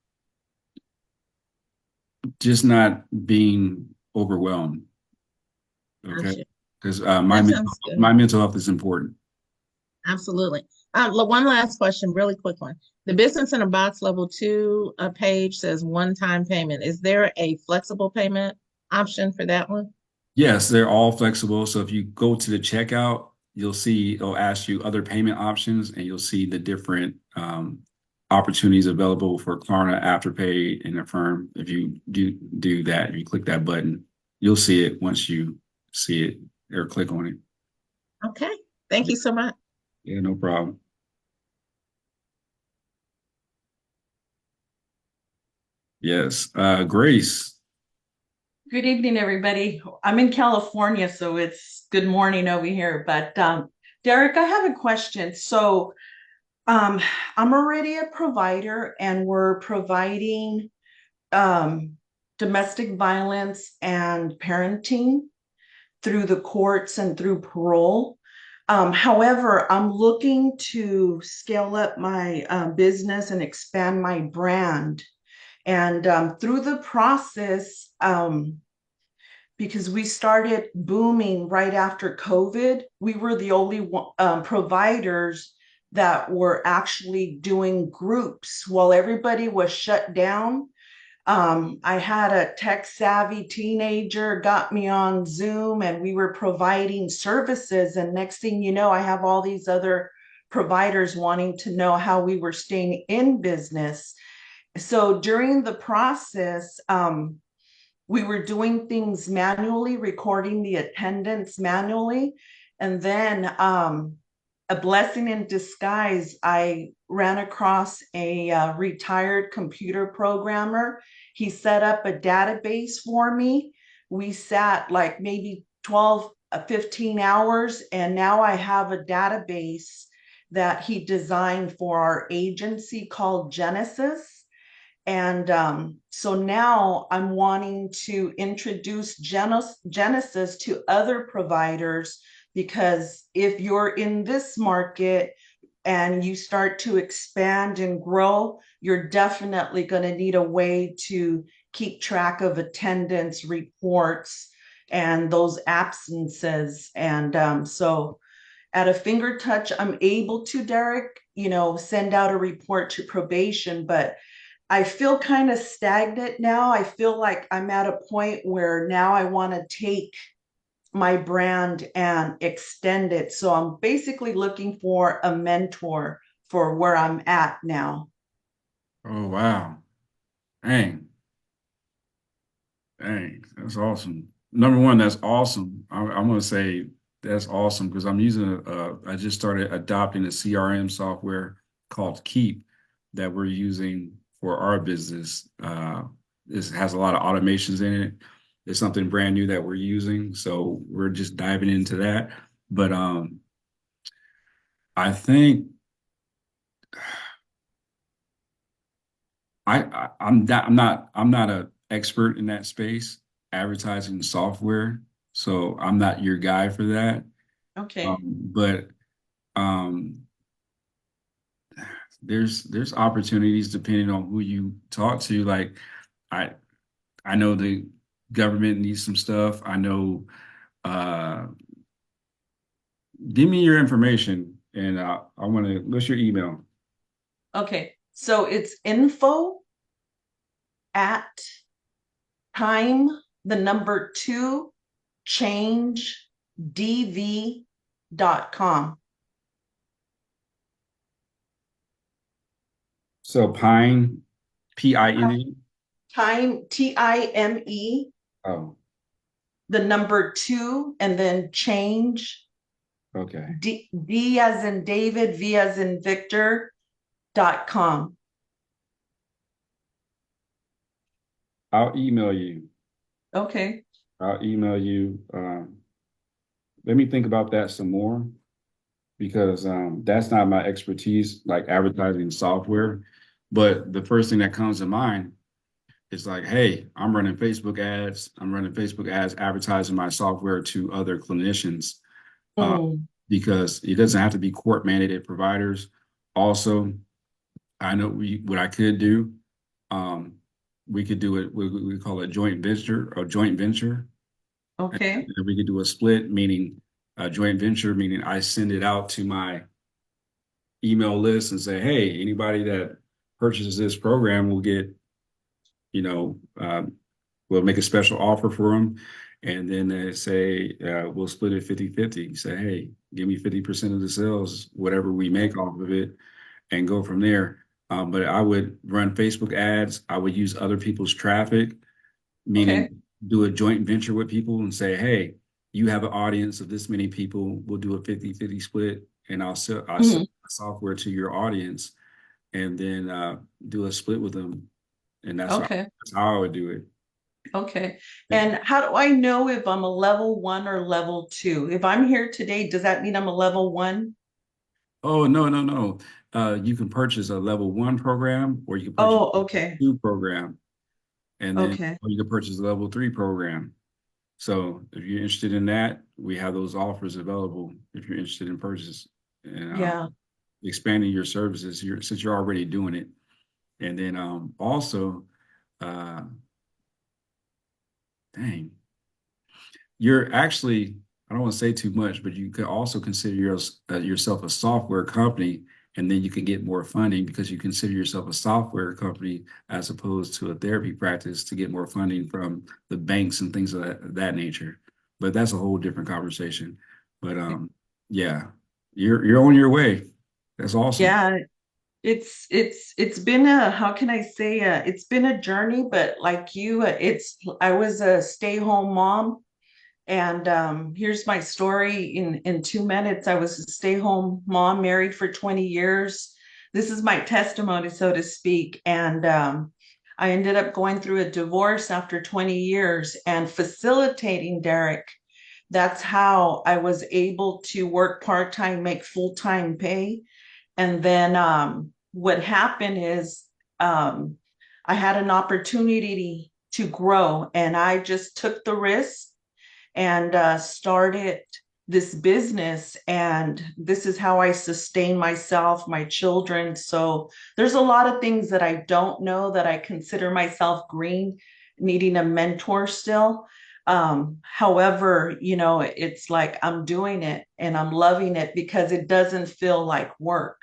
just not being overwhelmed. Okay. Gotcha. Because That sounds good. my mental health is important. Absolutely. One last question, really quick one. The business in a box level two page says one-time payment. Is there a flexible payment option for that one? Yes, they're all flexible. So if you go to the checkout, you'll see it'll ask you other payment options, and you'll see the different opportunities available for Klarna, Afterpay, and Affirm. If you do that, if you click that button, you'll see it once you see it or click on it. Okay. Thank you so much. Yeah, no problem. Yes. Grace. Good evening, everybody. I'm in California, so it's good morning over here. But Derek, I have a question. So um, I'm already a provider, and we're providing um, domestic violence and parenting through the courts and through parole. However, I'm looking to scale up my business and expand my brand. And through the process, because we started booming right after COVID. We were the only providers that were actually doing groups while everybody was shut down. I had a tech savvy teenager got me on Zoom and we were providing services. And next thing you know, I have all these other providers wanting to know how we were staying in business. So during the process, we were doing things manually, recording the attendance manually. And then a blessing in disguise, I ran across a retired computer programmer. He set up a database for me. We sat like maybe 12, 15 hours, and now I have a database that he designed for our agency called Genesis. And so now I'm wanting to introduce Genesis to other providers, because if you're in this market and you start to expand and grow, you're definitely going to need a way to keep track of attendance reports and those absences. And so at a finger touch, I'm able to, Derek, send out a report to probation, but I feel kind of stagnant now. I feel like I'm at a point where now I want to take my brand and extend it. So I'm basically looking for a mentor for where I'm at now. Oh, wow. Dang. Dang. That's awesome. Number one, that's awesome. I'm going to say that's awesome because I'm using I just started adopting a CRM software called Keep that we're using for our business. This has a lot of automations in it. It's something brand new that we're using. So we're just diving into that. But I think I'm not an expert in that space, advertising software. So I'm not your guy for that. Okay. But um, there's opportunities depending on who you talk to. Like I I know the government needs some stuff. I know uh give me your information and I want to what's your email? Okay. So it's info at time, the number two, change dv.com. So Pine, Pine. Time, TIME, Oh, the number two, and then change, okay. D as in David, V as in Victor.com. I'll email you. Okay. I'll email you. Let me think about that some more because that's not my expertise, like advertising software. But the first thing that comes to mind is like, hey, I'm running Facebook ads. I'm running Facebook ads advertising my software to other clinicians because it doesn't have to be court mandated providers. Also, I know what I could do. We could do it. We call it joint venture or joint venture. Okay. And we could do a split, meaning a joint venture, meaning I send it out to my email list and say, hey, anybody that purchases this program will get, you know, we'll make a special offer for them. And then they say, we'll split it 50-50. Say, hey, give me 50% of the sales, whatever we make off of it, and go from there. But I would run Facebook ads. I would use other people's traffic, meaning do a joint venture with people and say, hey, you have an audience of this many people. We'll do a 50-50 split and I'll sell my software to your audience and then do a split with them. And Okay. that's how I would do it. Okay. Yeah. And how do I know if I'm a level 1 or level 2? If I'm here today, does that mean I'm a level 1? Oh, no, no, no. You can purchase a level 1 program, or you can purchase Oh, a level okay. 2 program, and then Okay. or you can purchase a level 3 program. So if you're interested in that, we have those offers available if you're interested in purchase and Yeah. expanding your services since you're already doing it. And then also, uh, dang, you're actually, I don't want to say too much, but you could also consider yourself a software company, and then you can get more funding because you consider yourself a software company as opposed to a therapy practice to get more funding from the banks and things of that nature. But that's a whole different conversation. But yeah, you're on your way. That's awesome. Yeah. It's been a, how can I say, it's been a journey, but like you, I was a stay-home mom. And here's my story in 2 minutes. I was a stay-home mom, married for 20 years. This is my testimony, so to speak. And I ended up going through a divorce after 20 years and facilitating Derek. That's how I was able to work part-time, make full-time pay. And then what happened is um, I had an opportunity to grow, and I just took the risk and started this business. And this is how I sustain myself, my children. So there's a lot of things that I don't know, that I consider myself green, needing a mentor still. However, it's like I'm doing it and I'm loving it because it doesn't feel like work.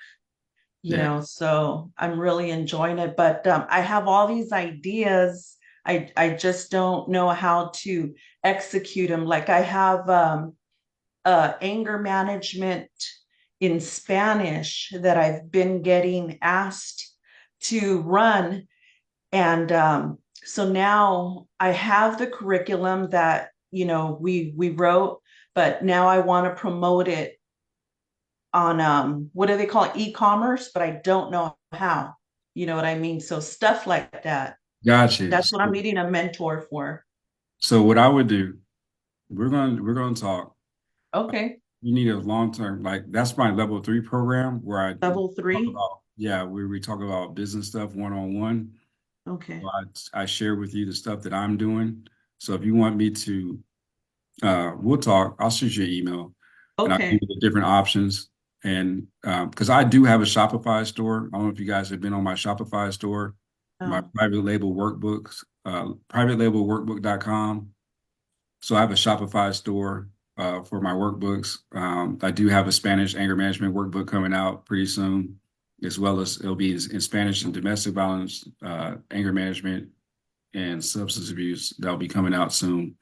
Yeah. So I'm really enjoying it. But I have all these ideas. I just don't know how to execute them. Like I have anger management in Spanish that I've been getting asked to run. And so now I have the curriculum that, we wrote, but now I want to promote it on what do they call it, e-commerce, but I don't know how. You know what I mean? So stuff like that. Gotcha. That's what I'm needing a mentor for. So what I would do, we're gonna talk. Okay. You need a long term, like that's my level 3 program where I Level talk 3. about, yeah, where we talk about business stuff one on one. Okay. I share with you the stuff that I'm doing. So if you want me to, we'll talk. I'll shoot you an email and I'll give Okay. you the different options. And because I do have a Shopify store. I don't know if you guys have been on my Shopify store, my Oh, private label workbooks, privatelabelworkbook.com. So I have a Shopify store for my workbooks. I do have a Spanish anger management workbook coming out pretty soon, as well as it'll be in Spanish and domestic violence, anger management, and substance abuse. That'll be coming out soon.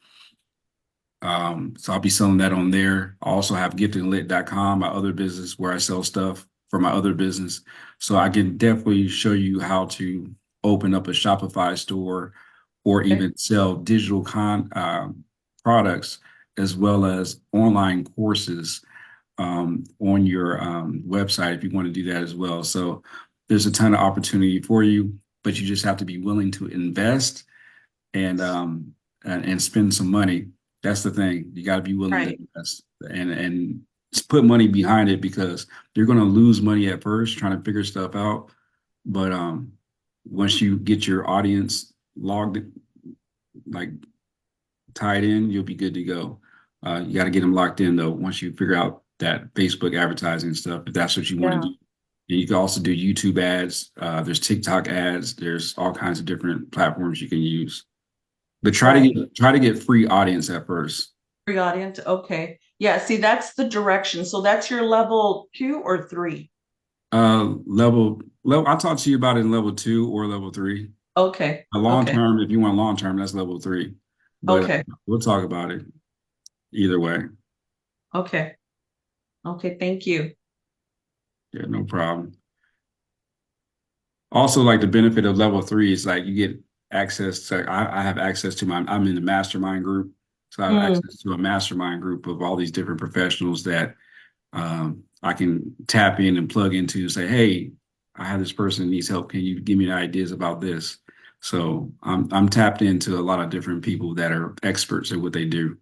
So I'll be selling that on there. I also have giftedlit.com, my other business where I sell stuff for my other business. So I can definitely show you how to open up a Shopify store or okay. even sell digital products as well as online courses on your website if you want to do that as well. So there's a ton of opportunity for you, but you just have to be willing to invest and spend some money. That's the thing. You got to be willing to Right. invest and put money behind it because you're going to lose money at first trying to figure stuff out. But once you get your audience logged, like tied in, you'll be good to go. You got to get them locked in though. Once you figure out that Facebook advertising stuff, if that's what you want to Yeah. do. And you can also do YouTube ads. There's TikTok ads. There's all kinds of different platforms you can use. But Right. try to get free audience at first. Free audience. Okay. Yeah. See, that's the direction. So that's your level 2 or 3. Level I'll talk to you about it in level 2 or level 3. Okay. A long Okay. term, if you want long term, that's level 3. But Okay. we'll talk about it either way. Okay. Okay. Thank you. Yeah, no problem. Also, like the benefit of level 3 is like you get access to, I have access to I'm in the mastermind group. So I have Mm, access to a mastermind group of all these different professionals that I can tap in and plug into and say, hey, I have this person that needs help. Can you give me ideas about this? So I'm tapped into a lot of different people that are experts at what they do.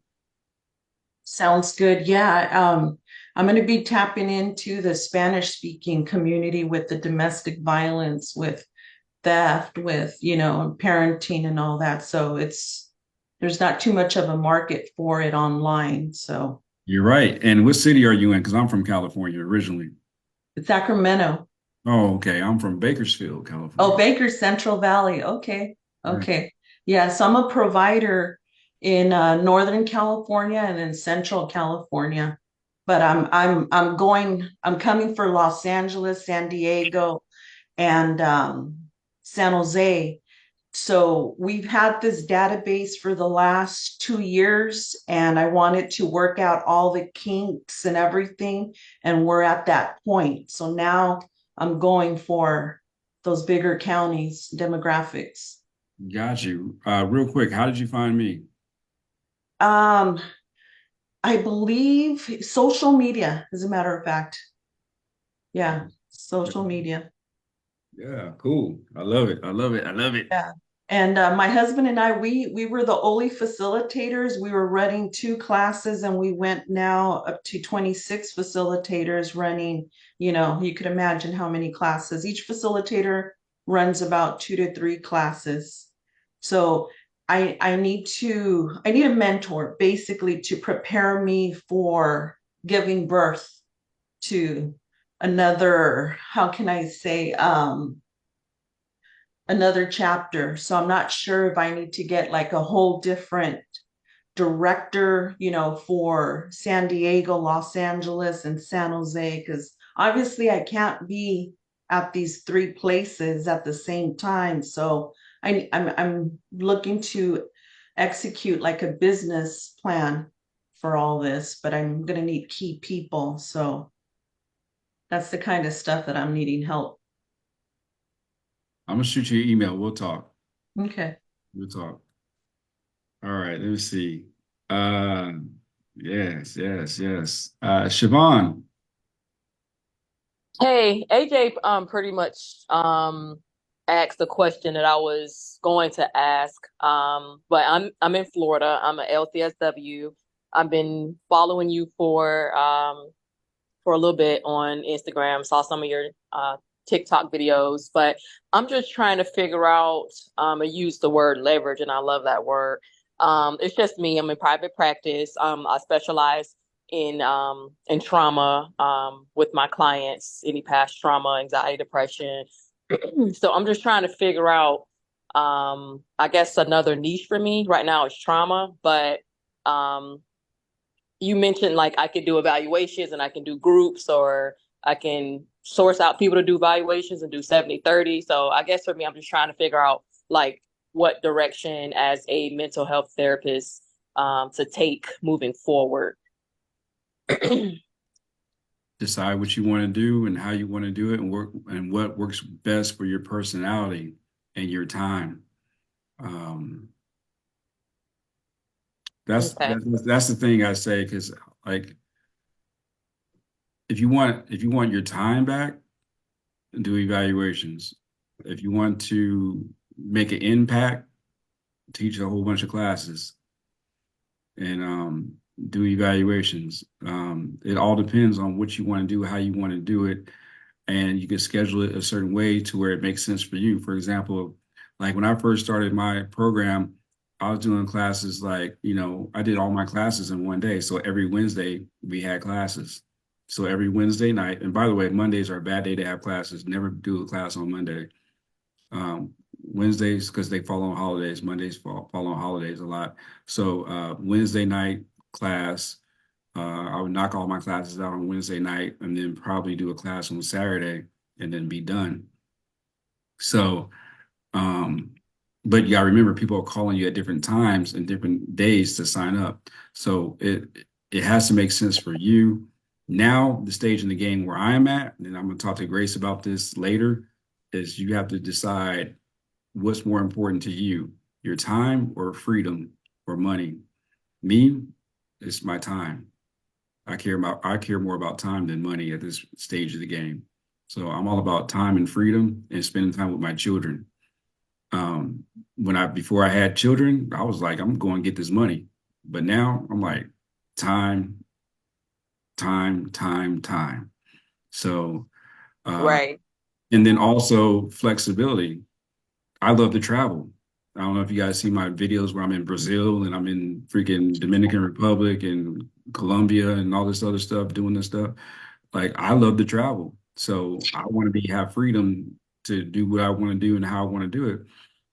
Sounds good. Yeah. I'm going to be tapping into the Spanish speaking community with the domestic violence, with theft, with, parenting and all that. So there's not too much of a market for it online. So You're right. And what city are you in? Because I'm from California originally. Sacramento. Oh, okay. I'm from Bakersfield, Oh, California. Baker Central Valley. Okay. Right. Okay. Yeah. So I'm a provider in Northern California and in Central California. But I'm coming for Los Angeles, San Diego, and San Jose. So we've had this database for the last 2 years, and I wanted to work out all the kinks and everything, and we're at that point. So now I'm going for those bigger counties demographics. Got you. Real quick, how did you find me? Um, I believe social media, as a matter of fact. Yeah, social media. Yeah, cool. I love it. I love it. I love it. Yeah. And my husband and I, we were the only facilitators. We were running 2 classes, and we went now up to 26 facilitators running. You could imagine how many classes. Each facilitator runs about 2 to 3 classes. So I need a mentor basically to prepare me for giving birth to another, how can I say, another chapter. So I'm not sure if I need to get like a whole different director, for San Diego, Los Angeles, and San Jose, because obviously I can't be at these 3 places at the same time. So I'm looking to execute like a business plan for all this, but I'm gonna need key people. So that's the kind of stuff that I'm needing help. I'm gonna shoot you an email. We'll talk. Okay. We'll talk. All right, let me see. Yes, yes, yes. Siobhan. Hey, AJ pretty much asked the question that I was going to ask. But I'm in Florida. I'm a LCSW. I've been following you for a little bit on Instagram, saw some of your TikTok videos, but I'm just trying to figure out, I use the word leverage and I love that word. It's just me, I'm in private practice. I specialize in trauma with my clients, any past trauma, anxiety, depression. So I'm just trying to figure out, I guess another niche for me right now is trauma, but um, you mentioned like I could do evaluations and I can do groups, or I can source out people to do evaluations and do 70/30. So I guess for me, I'm just trying to figure out like what direction as a mental health therapist to take moving forward. Decide what you want to do and how you want to do it, and work and what works best for your personality and your time. Um, that's Okay. that's the thing I say, because like if you want your time back, do evaluations. If you want to make an impact, teach a whole bunch of classes and do evaluations. It all depends on what you want to do, how you want to do it, and you can schedule it a certain way to where it makes sense for you. For example, like when I first started my program, I was doing classes like, I did all my classes in one day. So every Wednesday we had classes. So every Wednesday night, and by the way, Mondays are a bad day to have classes. Never do a class on Monday. Wednesdays, because they fall on holidays. Mondays fall on holidays a lot. So Wednesday night class, I would knock all my classes out on Wednesday night and then probably do a class on Saturday and then be done. So, but you gotta remember, people are calling you at different times and different days to sign up. So it has to make sense for you. Now, the stage in the game where I'm at, and I'm gonna talk to Grace about this later, is you have to decide what's more important to you, your time or freedom or money. Me, it's my time. I care more about time than money at this stage of the game. So I'm all about time and freedom and spending time with my children. Before I had children, I was like, I'm going to get this money. But now I'm like, time, time. So, Right. and then also flexibility. I love to travel. I don't know if you guys see my videos where I'm in Brazil and I'm in freaking Dominican Republic and Colombia and all this other stuff, doing this stuff. Like I love to travel. So I want to have freedom to do what I want to do and how I want to do it.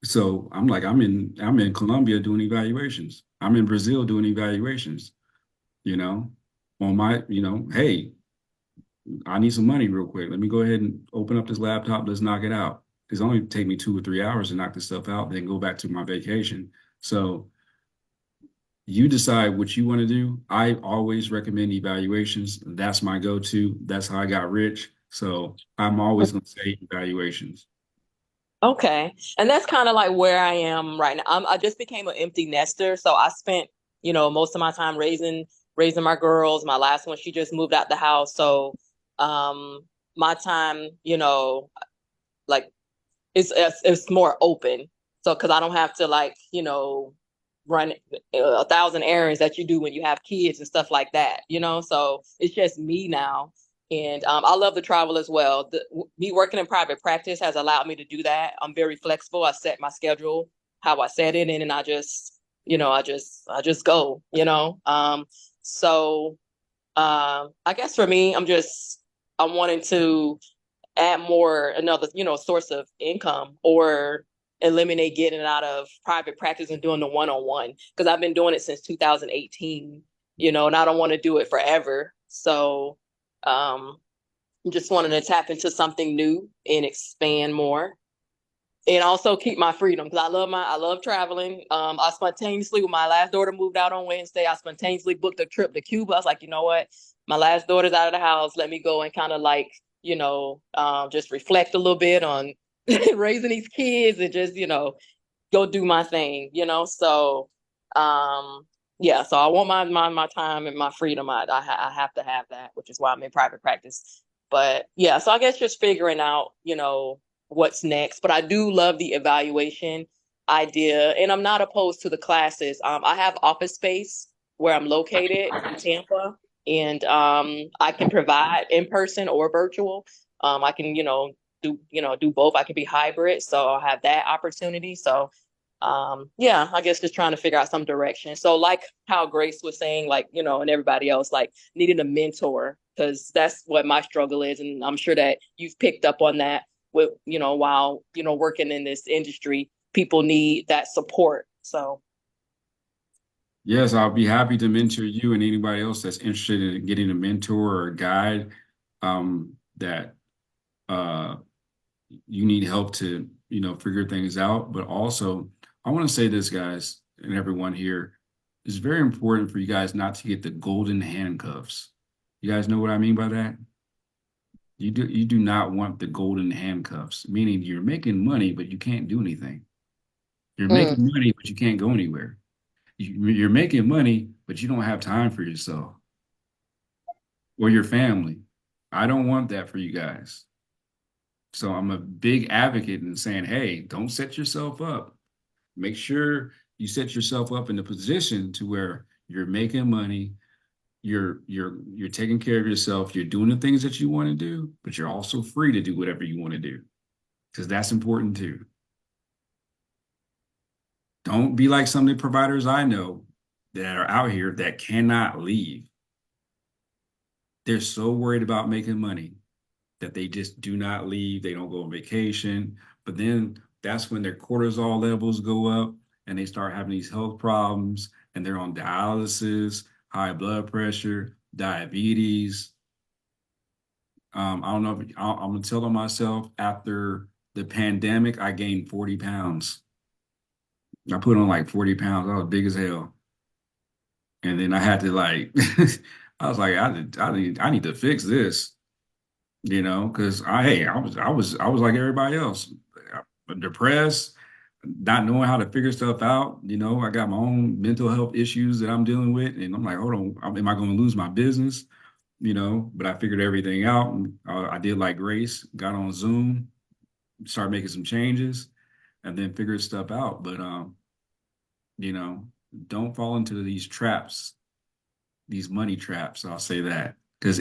So I'm like, I'm in Colombia doing evaluations. I'm in Brazil doing evaluations, you know, on my, hey, I need some money real quick. Let me go ahead and open up this laptop. Let's knock it out. It's only take me 2 or 3 hours to knock this stuff out, then go back to my vacation. So you decide what you want to do. I always recommend evaluations. That's my go-to. That's how I got rich. So I'm always going to say evaluations. Okay. And that's kind of like where I am right now. I just became an empty nester. So I spent, most of my time raising my girls. My last one, she just moved out the house. So my time, like it's more open. So because I don't have to run 1,000 errands that you do when you have kids and stuff like that, So it's just me now. And I love to travel as well. Me working in private practice has allowed me to do that. I'm very flexible. I set my schedule how I set it, and then I just, I just go, So I guess for me, I'm wanting to add another, source of income or eliminate getting out of private practice and doing the one-on-one because I've been doing it since 2018, and I don't want to do it forever. So I'm just wanting to tap into something new and expand more and also keep my freedom because I love traveling. I spontaneously, when my last daughter moved out on Wednesday, I spontaneously booked a trip to Cuba. I was like, you know what? My last daughter's out of the house. Let me go and kind of just reflect a little bit on raising these kids and just, go do my thing, So, yeah, so I want my time and my freedom. I have to have that, which is why I'm in private practice. But yeah, so I guess just figuring out, what's next. But I do love the evaluation idea, and I'm not opposed to the classes. I have office space where I'm located in Tampa, and I can provide in person or virtual. I can, do both. I can be hybrid, so I have that opportunity. So yeah, I guess just trying to figure out some direction. So like how Grace was saying, and everybody else, like needing a mentor, because that's what my struggle is. And I'm sure that you've picked up on that with, while, working in this industry, people need that support. So Yes, I'll be happy to mentor you and anybody else that's interested in getting a mentor or a guide that you need help to, figure things out. But also, I want to say this, guys, and everyone here, it's very important for you guys not to get the golden handcuffs. You guys know what I mean by that? You do not want the golden handcuffs, meaning you're making money, but you can't do anything. You're making money, but you can't go anywhere. You're making money, but you don't have time for yourself or your family. I don't want that for you guys. So I'm a big advocate in saying, hey, don't set yourself up. Make sure you set yourself up in a position to where you're making money, you're taking care of yourself, you're doing the things that you want to do, but you're also free to do whatever you want to do because that's important too. Don't be like some of the providers I know that are out here that cannot leave. They're so worried about making money that they just do not leave. They don't go on vacation. But then that's when their cortisol levels go up and they start having these health problems and they're on dialysis, high blood pressure, diabetes. I don't know if I'm gonna tell myself after the pandemic, I gained 40 pounds. I put on like 40 pounds. I was big as hell. And then I had to I was like, I need to fix this, because I was like everybody else, depressed, not knowing how to figure stuff out. I got my own mental health issues that I'm dealing with, and I'm like, hold on, am I going to lose my business? But I figured everything out. And I did like Grace, got on Zoom, started making some changes, and then figure stuff out. But don't fall into these traps, these money traps. I'll say that because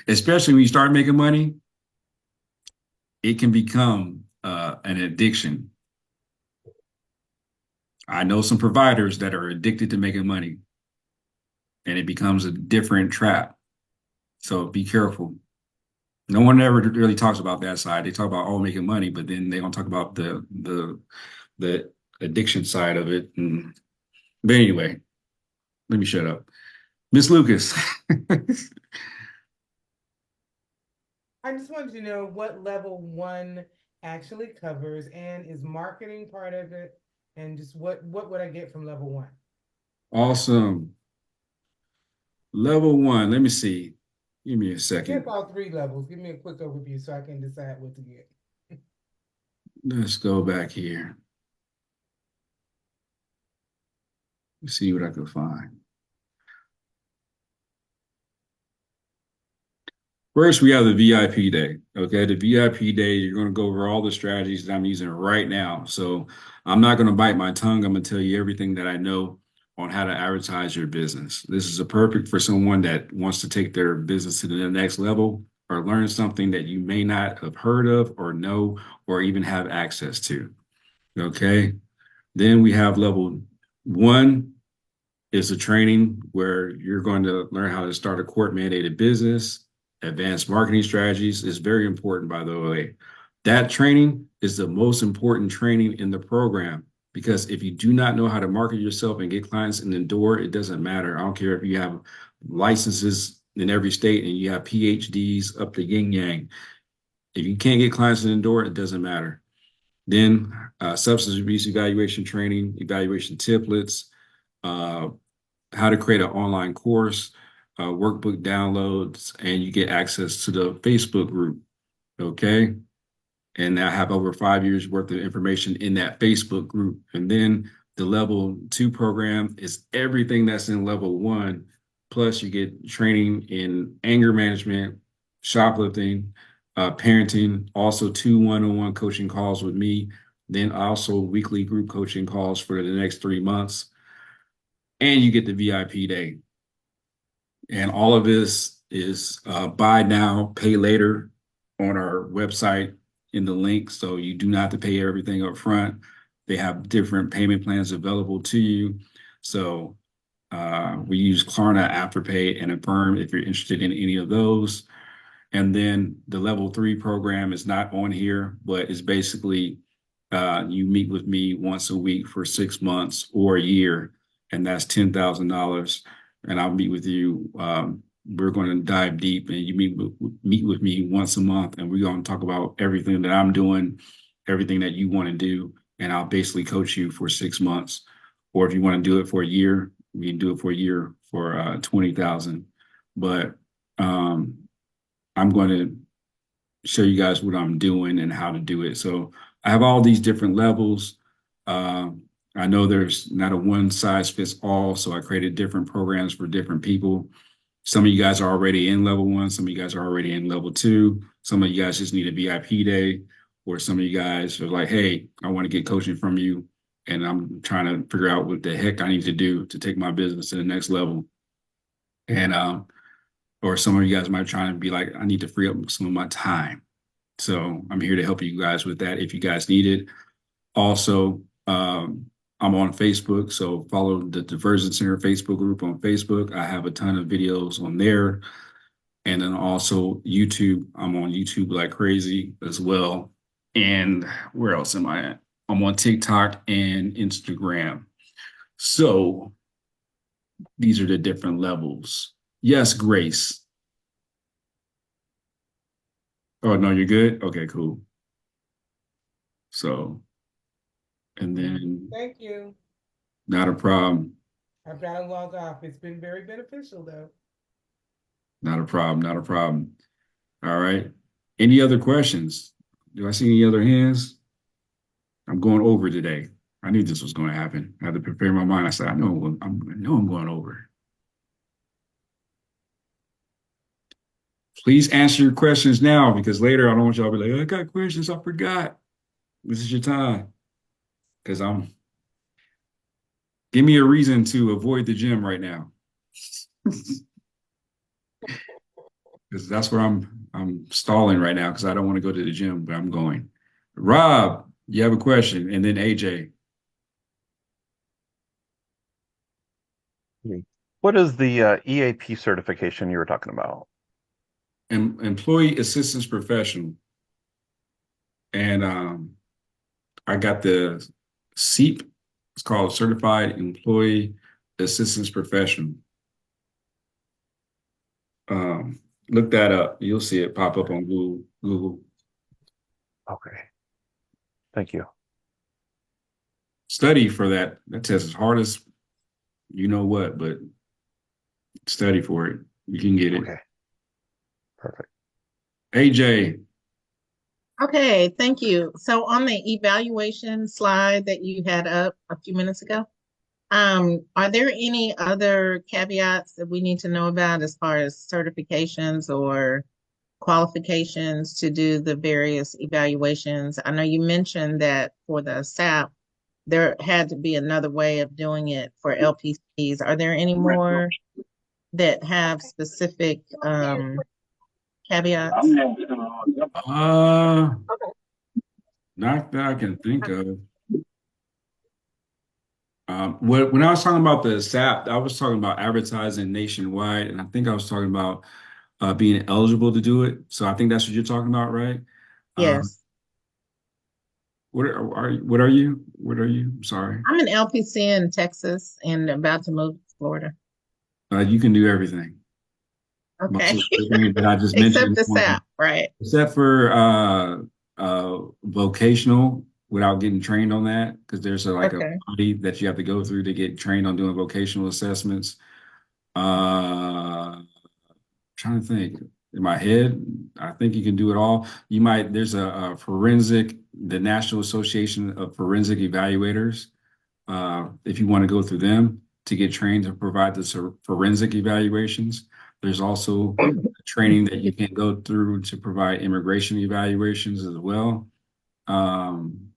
especially when you start making money, it can become an addiction. I know some providers that are addicted to making money, and it becomes a different trap. So be careful. No one ever really talks about that side. They talk about making money, but then they don't talk about the addiction side of it. But anyway, let me shut up. Miss Lucas. I just wanted to know what level one actually covers, and is marketing part of it, and just what would I get from level one? Awesome. Level one. Let me see. Give me a I second. guess all three levels. Give me a quick overview so I can decide what to get. Let's go back here. Let's see what I can find. First, we have the VIP day. Okay, the VIP day, you're going to go over all the strategies that I'm using right now. So I'm not going to bite my tongue. I'm going to tell you everything that I know on how to advertise your business. This is a perfect for someone that wants to take their business to the next level or learn something that you may not have heard of or know or even have access to. Okay. Then we have level one is a training where you're going to learn how to start a court mandated business. Advanced marketing strategies is very important, by the way. That training is the most important training in the program, because if you do not know how to market yourself and get clients in the door, it doesn't matter. I don't care if you have licenses in every state and you have PhDs up the yin yang. If you can't get clients in the door, it doesn't matter. Then substance abuse evaluation training, evaluation templates, how to create an online course, workbook downloads, and you get access to the Facebook group. Okay. And I have over 5 years worth of information in that Facebook group. And then the level two program is everything that's in level one. Plus, you get training in anger management, shoplifting, parenting, also 2 one-on-one coaching calls with me, then also weekly group coaching calls for the next 3 months. And you get the VIP day. And all of this is buy now, pay later on our website in the link. So you do not have to pay everything up front. They have different payment plans available to you. So we use Klarna, Afterpay, and Affirm if you're interested in any of those. And then the level 3 program is not on here, but it's basically you meet with me once a week for 6 months or a year, and that's $10,000. And I'll meet with you. We're going to dive deep, and you meet with me once a month, and we're going to talk about everything that I'm doing, everything that you want to do, and I'll basically coach you for 6 months. Or if you want to do it for a year, we can do it for a year for 20,000. But I'm going to show you guys what I'm doing and how to do it. So I have all these different levels. I know there's not a one size fits all, so I created different programs for different people. Some of you guys are already in level one. Some of you guys are already in level two. Some of you guys just need a VIP day, or some of you guys are like, hey, I want to get coaching from you, and I'm trying to figure out what the heck I need to do to take my business to the next level. And or some of you guys might try to be like, I need to free up some of my time. So I'm here to help you guys with that if you guys need it. Also, I'm on Facebook, so follow the Diversion Center Facebook group on Facebook. I have a ton of videos on there. And then also YouTube. I'm on YouTube like crazy as well. And where else am I at? I'm on TikTok and Instagram. So these are the different levels. Yes, Grace. Oh, no, you're good? Okay, cool. So, and then Thank you. not a problem. I've got to log off. It's been very beneficial, though. Not a problem. Not a problem. All right. Any other questions? Do I see any other hands? I'm going over today. I knew this was going to happen. I had to prepare my mind. I said, I know I'm going over. Please answer your questions now, because later I don't want y'all to be like, I got questions, I forgot. This is your time. because give me a reason to avoid the gym right now. Because that's where I'm stalling right now because I don't want to go to the gym, but I'm going. Rob, you have a question, and then AJ. What is the EAP certification you were talking about? Employee Assistance Professional, and I got the CEP. It's called Certified Employee Assistance Professional. Look that up. You'll see it pop up on Google. Okay. Thank you. Study for that. That test is hard as you know what, but study for it. You can get it. Okay. Perfect. AJ. Okay, thank you. So on the evaluation slide that you had up a few minutes ago, are there any other caveats that we need to know about as far as certifications or qualifications to do the various evaluations? I know you mentioned that for the SAP, there had to be another way of doing it for LPCs. Are there any more that have specific caveats? Not that I can think of. When I was talking about the SAP, I was talking about advertising nationwide, and I think I was talking about being eligible to do it. So I think that's what you're talking about, right? Yes. What are you? What are you? What are you? I'm sorry. I'm an LPC in Texas and about to move to Florida. You can do everything. Okay. Most of the things that I just Except mentioned, the SAP, right? except for vocational, without getting trained on that, because there's a Okay. body that you have to go through to get trained on doing vocational assessments. Trying to think in my head, I think you can do it all. You might, there's a forensic, the National Association of Forensic Evaluators. If you want to go through them to get trained to provide the forensic evaluations. There's also training that you can go through to provide immigration evaluations as well. I'm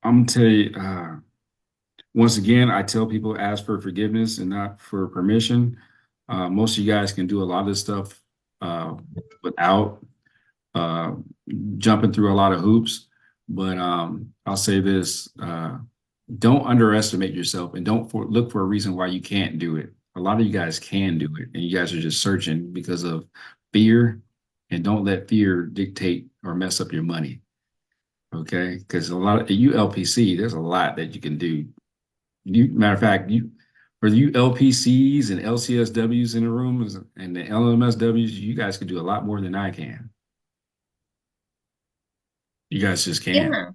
gonna tell you, once again, I tell people ask for forgiveness and not for permission. Most of you guys can do a lot of this stuff without jumping through a lot of hoops. But I'll say this, don't underestimate yourself and don't look for a reason why you can't do it. A lot of you guys can do it, and you guys are just searching because of fear, and don't let fear dictate or mess up your money. Okay, because a lot of you LPC, there's a lot that you can do. Matter of fact, for you LPCs and LCSWs in the rooms and the LMSWs, you guys can do a lot more than I can. You guys just can. Yeah.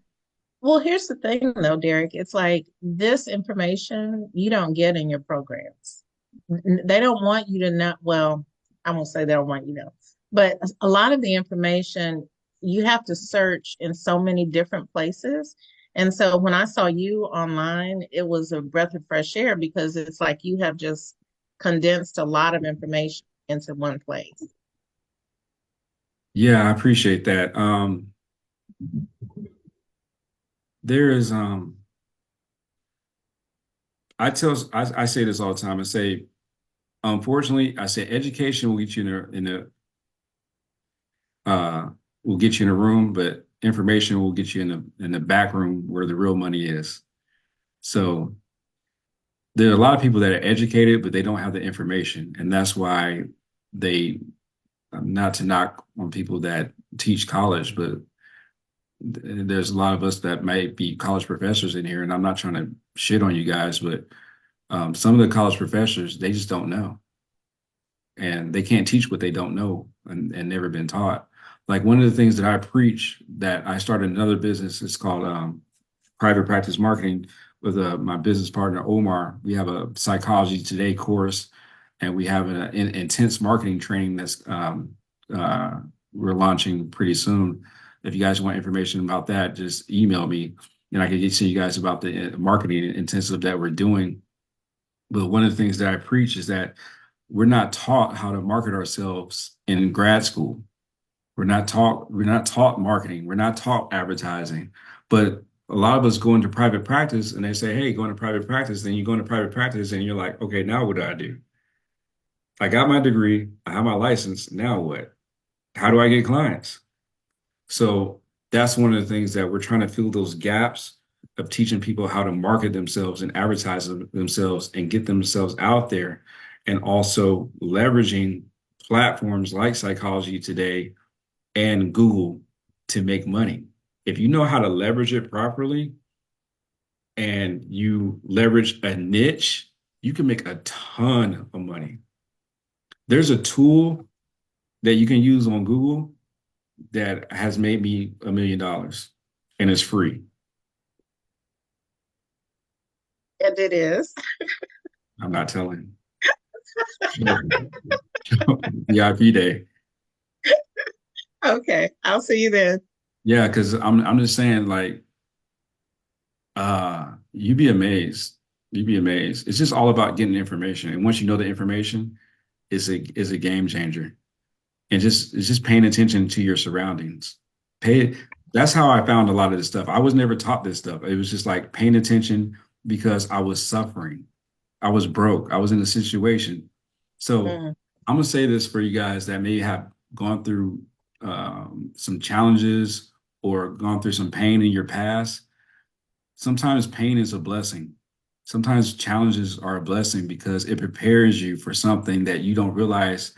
Well, here's the thing though, Derek. It's like this information you don't get in your programs. They don't want you to know. Well, I won't say they don't want you to know, but a lot of the information you have to search in so many different places. And so when I saw you online, it was a breath of fresh air because it's like you have just condensed a lot of information into one place. Yeah, I appreciate that. There is I say this all the time. I say, unfortunately, I say education will get you will get you in a room, but information will get you in the back room where the real money is. So there are a lot of people that are educated, but they don't have the information, and that's why they, not to knock on people that teach college, but there's a lot of us that might be college professors in here, and I'm not trying to shit on you guys, but some of the college professors, they just don't know. And they can't teach what they don't know and never been taught. Like one of the things that I preach, that I started another business, it's called Private Practice Marketing with my business partner, Omar. We have a Psychology Today course, and we have an intense marketing training that's we're launching pretty soon. If you guys want information about that, just email me and I can get to you guys about the marketing intensive that we're doing. But one of the things that I preach is that we're not taught how to market ourselves in grad school. We're not taught marketing. We're not taught advertising. But a lot of us go into private practice and they say, hey, go into private practice. Then you go into private practice and you're like, okay, now what do I do? I got my degree, I have my license. Now what? How do I get clients? So that's one of the things that we're trying to fill those gaps of teaching people how to market themselves and advertise themselves and get themselves out there, and also leveraging platforms like Psychology Today and Google to make money. If you know how to leverage it properly and you leverage a niche, you can make a ton of money. There's a tool that you can use on Google that has made me $1 million and it's free. And it is. I'm not telling. VIP day. Okay, I'll see you then. Yeah, because I'm just saying, like, you'd be amazed. You'd be amazed. It's just all about getting information. And once you know the information, it's a game changer. And it's just paying attention to your surroundings. That's how I found a lot of this stuff. I was never taught this stuff. It was just like paying attention because I was suffering. I was broke. I was in a situation. So I'm gonna say this for you guys that may have gone through some challenges or gone through some pain in your past. Sometimes pain is a blessing. Sometimes challenges are a blessing because it prepares you for something that you don't realize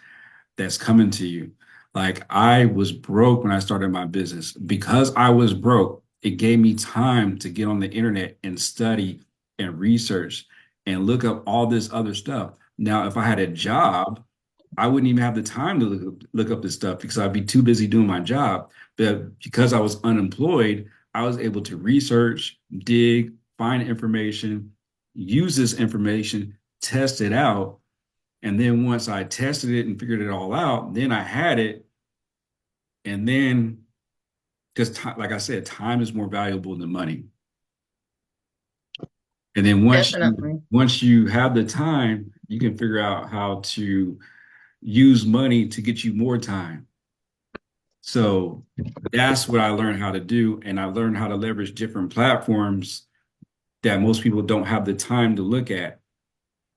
that's coming to you. Like I was broke when I started my business. Because I was broke, it gave me time to get on the internet and study and research and look up all this other stuff. Now, if I had a job, I wouldn't even have the time to look up this stuff because I'd be too busy doing my job. But because I was unemployed, I was able to research, dig, find information, use this information, test it out. And then once I tested it and figured it all out, then I had it. And then, because like I said, time is more valuable than money. And then once you have the time, you can figure out how to use money to get you more time. So that's what I learned how to do. And I learned how to leverage different platforms that most people don't have the time to look at.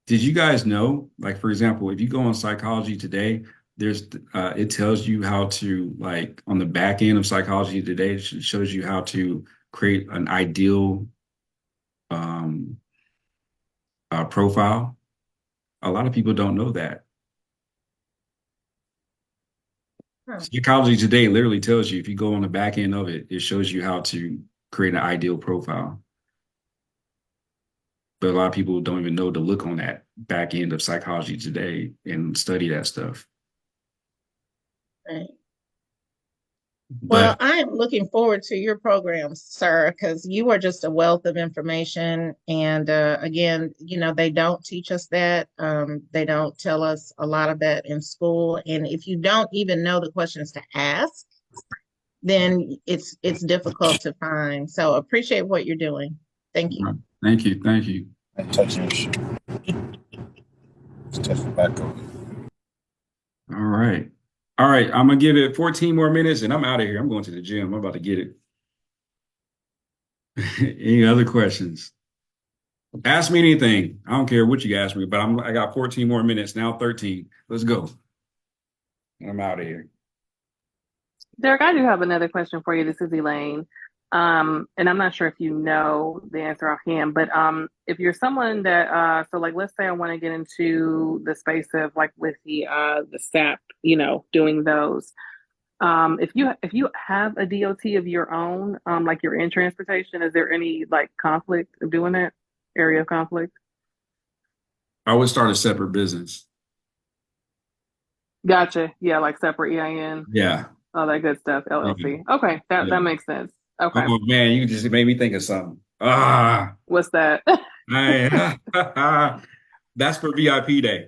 Did you guys know, like, for example, if you go on Psychology Today, there's it tells you how to, like, on the back end of Psychology Today, it shows you how to create an ideal profile. A lot of people don't know that. Psychology Today literally tells you, if you go on the back end of it, it shows you how to create an ideal profile. But a lot of people don't even know to look on that back end of Psychology Today and study that stuff. Right. Well, But I am looking forward to your programs, sir, because you are just a wealth of information. And again, they don't teach us that. They don't tell us a lot of that in school. And if you don't even know the questions to ask, then it's difficult to find. So appreciate what you're doing. Thank you. Thank you. Thank you. All right. All right. I'm going to give it 14 more minutes and I'm out of here. I'm going to the gym. I'm about to get it. Any other questions? Ask me anything. I don't care what you ask me, but I got 14 more minutes, now 13. Let's go. I'm out of here. Derek, I do have another question for you. This is Elaine. And I'm not sure if you know the answer offhand, but if you're someone that so like let's say I want to get into the space of like with the SAP, doing those. If you have a DOT of your own, like you're in transportation, is there any like conflict of doing that? Area of conflict? I would start a separate business. Gotcha. Yeah, like separate EIN. Yeah. All that good stuff. LLC. Okay, that makes sense. Okay. Oh man, you just made me think of something. What's that? That's for VIP day.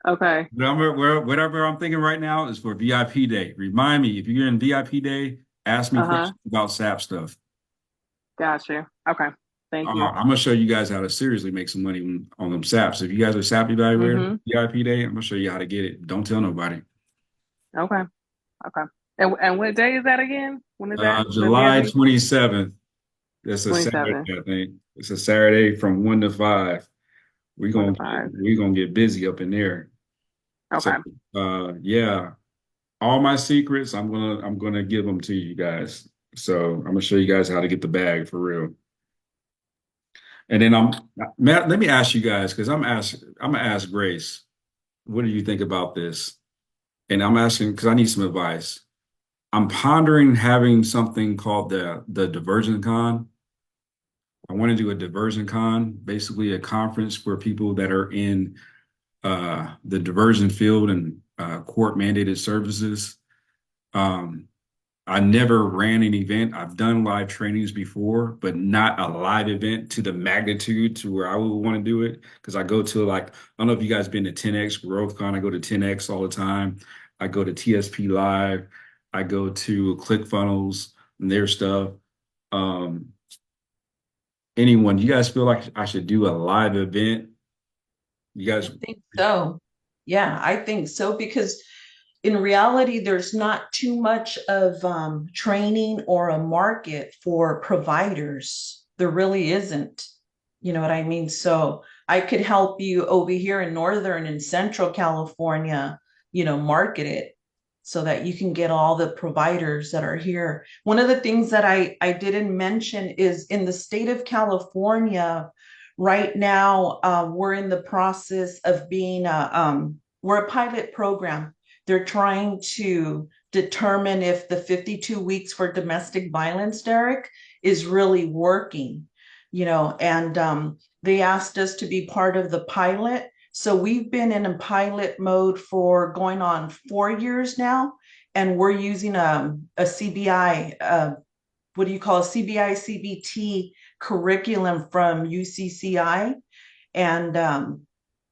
Okay. Whatever I'm thinking right now is for VIP day. Remind me, if you're in VIP day, ask me questions about SAP stuff. Gotcha. Okay. Thank you. I'm gonna show you guys how to seriously make some money on them SAPs. If you guys are SAP evaluator, VIP day, I'm gonna show you how to get it. Don't tell nobody. Okay. Okay. And what day is that again? When is that? The July VIB? 27th. That's a Saturday, 27. I think. It's a Saturday from 1 to 5. We're 1 to gonna 5. we're gonna get busy up in there. So Okay. yeah, all my secrets, I'm gonna give them to you guys. So I'm gonna show you guys how to get the bag for real. And then Matt, let me ask you guys, because I'm gonna ask Grace, what do you think about this? And I'm asking because I need some advice. I'm pondering having something called the Diversion Con. I want to do a diversion con, basically a conference for people that are in the diversion field and court mandated services. Um, I never ran an event. I've done live trainings before, but not a live event to the magnitude to where I would want to do it. Because I go to I don't know if you guys been to 10X GrowthCon. I go to 10X all the time. I go to TSP Live. I go to ClickFunnels and their stuff. Um, anyone, you guys feel like I should do a live event? You guys, Think so. Yeah, I think so because in reality, there's not too much of training or a market for providers. There really isn't. You know what I mean? So I could help you over here in Northern and Central California, market it so that you can get all the providers that are here. One of the things that I didn't mention is in the state of California, right now, we're in the process of being we're a pilot program. They're trying to determine if the 52 weeks for domestic violence, Derek, is really working, and they asked us to be part of the pilot. So we've been in a pilot mode for going on 4 years now, and we're using a CBI, what do you call a CBI CBT curriculum from UCCI, and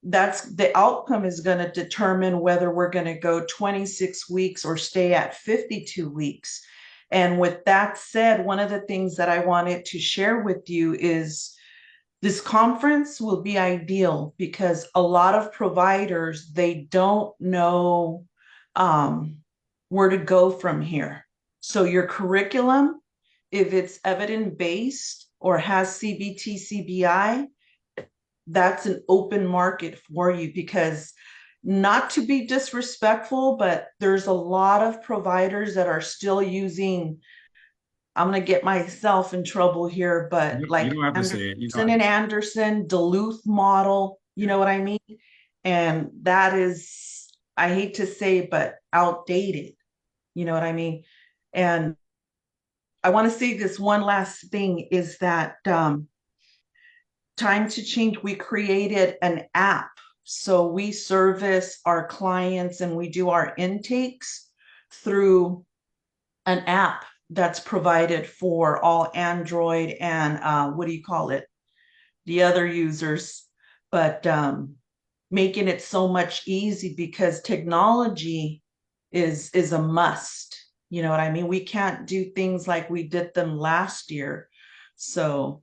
that's the outcome is going to determine whether we're going to go 26 weeks or stay at 52 weeks. And with that said, one of the things that I wanted to share with you is this conference will be ideal because a lot of providers, they don't know where to go from here. So your curriculum, if it's evidence-based or has CBT, CBI, that's an open market for you because not to be disrespectful, but there's a lot of providers that are still using, I'm going to get myself in trouble here, but you like don't have to say it. You don't Anderson have and to. Anderson, Duluth model, you know what I mean? And that is, I hate to say, but outdated, you know what I mean? And I want to say this one last thing is that Time to Change, we created an app. So we service our clients and we do our intakes through an app that's provided for all Android and what do you call it? The other users, but making it so much easy because technology is a must. You know what I mean? We can't do things like we did them last year. So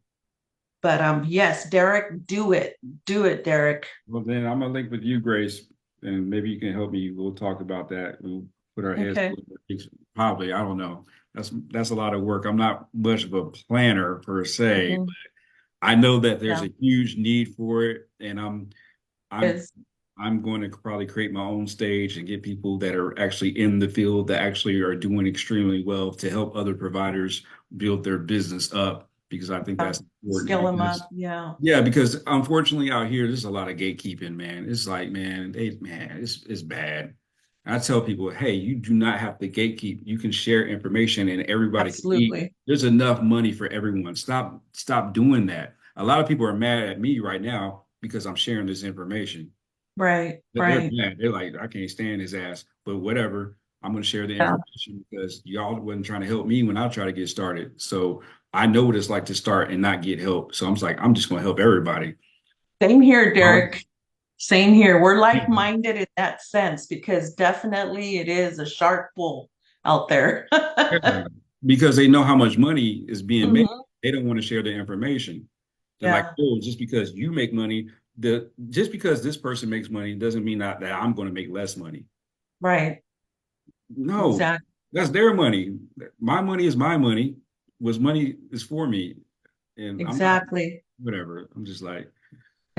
but yes, Derek, do it, Derek. Well, then I'm gonna link with you, Grace, and maybe you can help me. We'll talk about that. We'll put our heads Okay. probably. I don't know. That's a lot of work. I'm not much of a planner per se, Mhm. but I know that there's Yeah. a huge need for it, and I'm Yes. I'm going to probably create my own stage and get people that are actually in the field that actually are doing extremely well to help other providers build their business up because I think that's important Skill them because up. Yeah. yeah, because unfortunately out here there's a lot of gatekeeping, man. It's like, man, it's bad. I tell people, hey, you do not have to gatekeep. You can share information and everybody can eat. Absolutely. There's enough money for everyone. Stop doing that. A lot of people are mad at me right now because I'm sharing this information. Right. They're Right. mad. They're like, I can't stand his ass. But whatever. I'm going to share the Yeah. information because y'all wasn't trying to help me when I try to get started. So I know what it's like to start and not get help. So I'm just like, I'm just going to help everybody. Same here, Um, Derek. Same here. We're like-minded in that sense because definitely it is a shark pool out there. yeah. Because they know how much money is being made. Mhm. They don't want to share the information. They're like, Yeah. oh, just because you make money, just because this person makes money doesn't mean that I'm going to make less money. Right. No, Exactly. that's their money. My money is my money. What's money is for me. And I'm not, Exactly. whatever. I'm just like,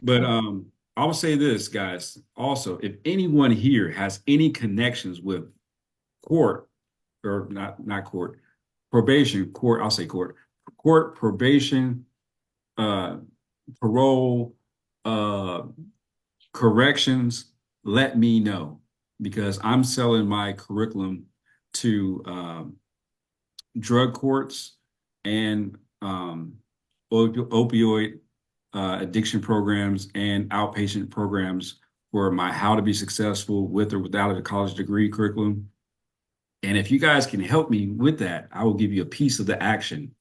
but I will say this, guys. Also, if anyone here has any connections with court or not court, probation, court, I'll say court, probation, uh, parole, uh, corrections, let me know because I'm selling my curriculum to drug courts and opioid addiction programs and outpatient programs for my How to Be Successful with or without a college degree curriculum. And if you guys can help me with that, I will give you a piece of the action,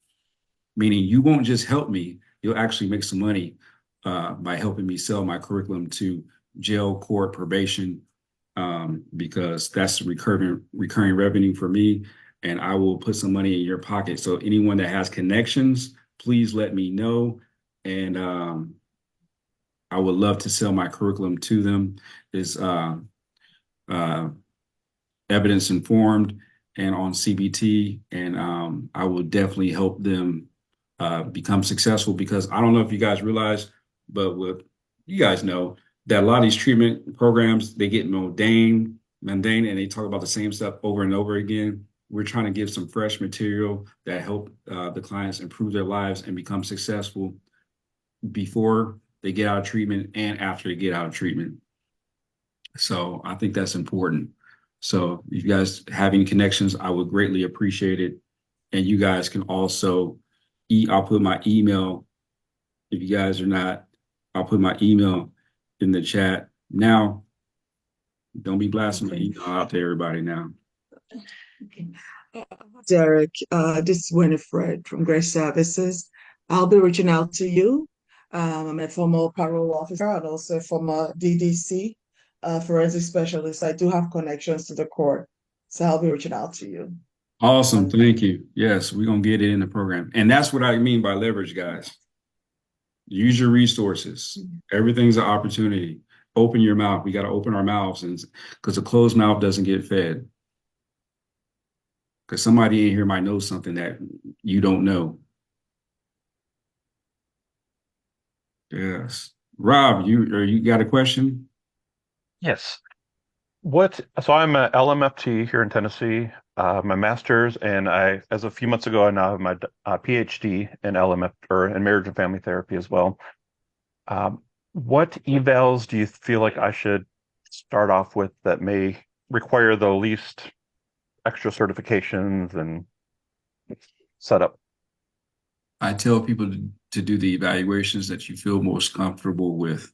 meaning you won't just help me, you'll actually make some money by helping me sell my curriculum to jail, court, probation, because that's recurring revenue for me, and I will put some money in your pocket. So anyone that has connections, please let me know, and I would love to sell my curriculum to them. Is uh, evidence informed and on CBT, and I will definitely help them become successful because I don't know if you guys realize, but with you guys know that a lot of these treatment programs they get mundane, and they talk about the same stuff over and over again. We're trying to give some fresh material that help the clients improve their lives and become successful before they get out of treatment and after they get out of treatment. So I think that's important. So if you guys have any connections, I would greatly appreciate it. And you guys can also I'll put my email. If you guys are not, I'll put my email in the chat. Now, don't be blasting my email out to everybody now. Derek, this is Winifred from Grace Services. I'll be reaching out to you. I'm a former parole officer and also a former DDC, forensic specialist. I do have connections to the court, so I'll be reaching out to you. Awesome. Thank you. Yes, we're going to get it in the program. And that's what I mean by leverage, guys. Use your resources. Everything's an opportunity. Open your mouth. We got to open our mouths, and because a closed mouth doesn't get fed. Because somebody in here might know something that you don't know. Yes. Rob, you got a question? Yes. So I'm a LMFT here in Tennessee, my master's, and as a few months ago, I now have my PhD in LMF or in marriage and family therapy as well. What evals do you feel like I should start off with that may require the least extra certifications and setup? I tell people to do the evaluations that you feel most comfortable with.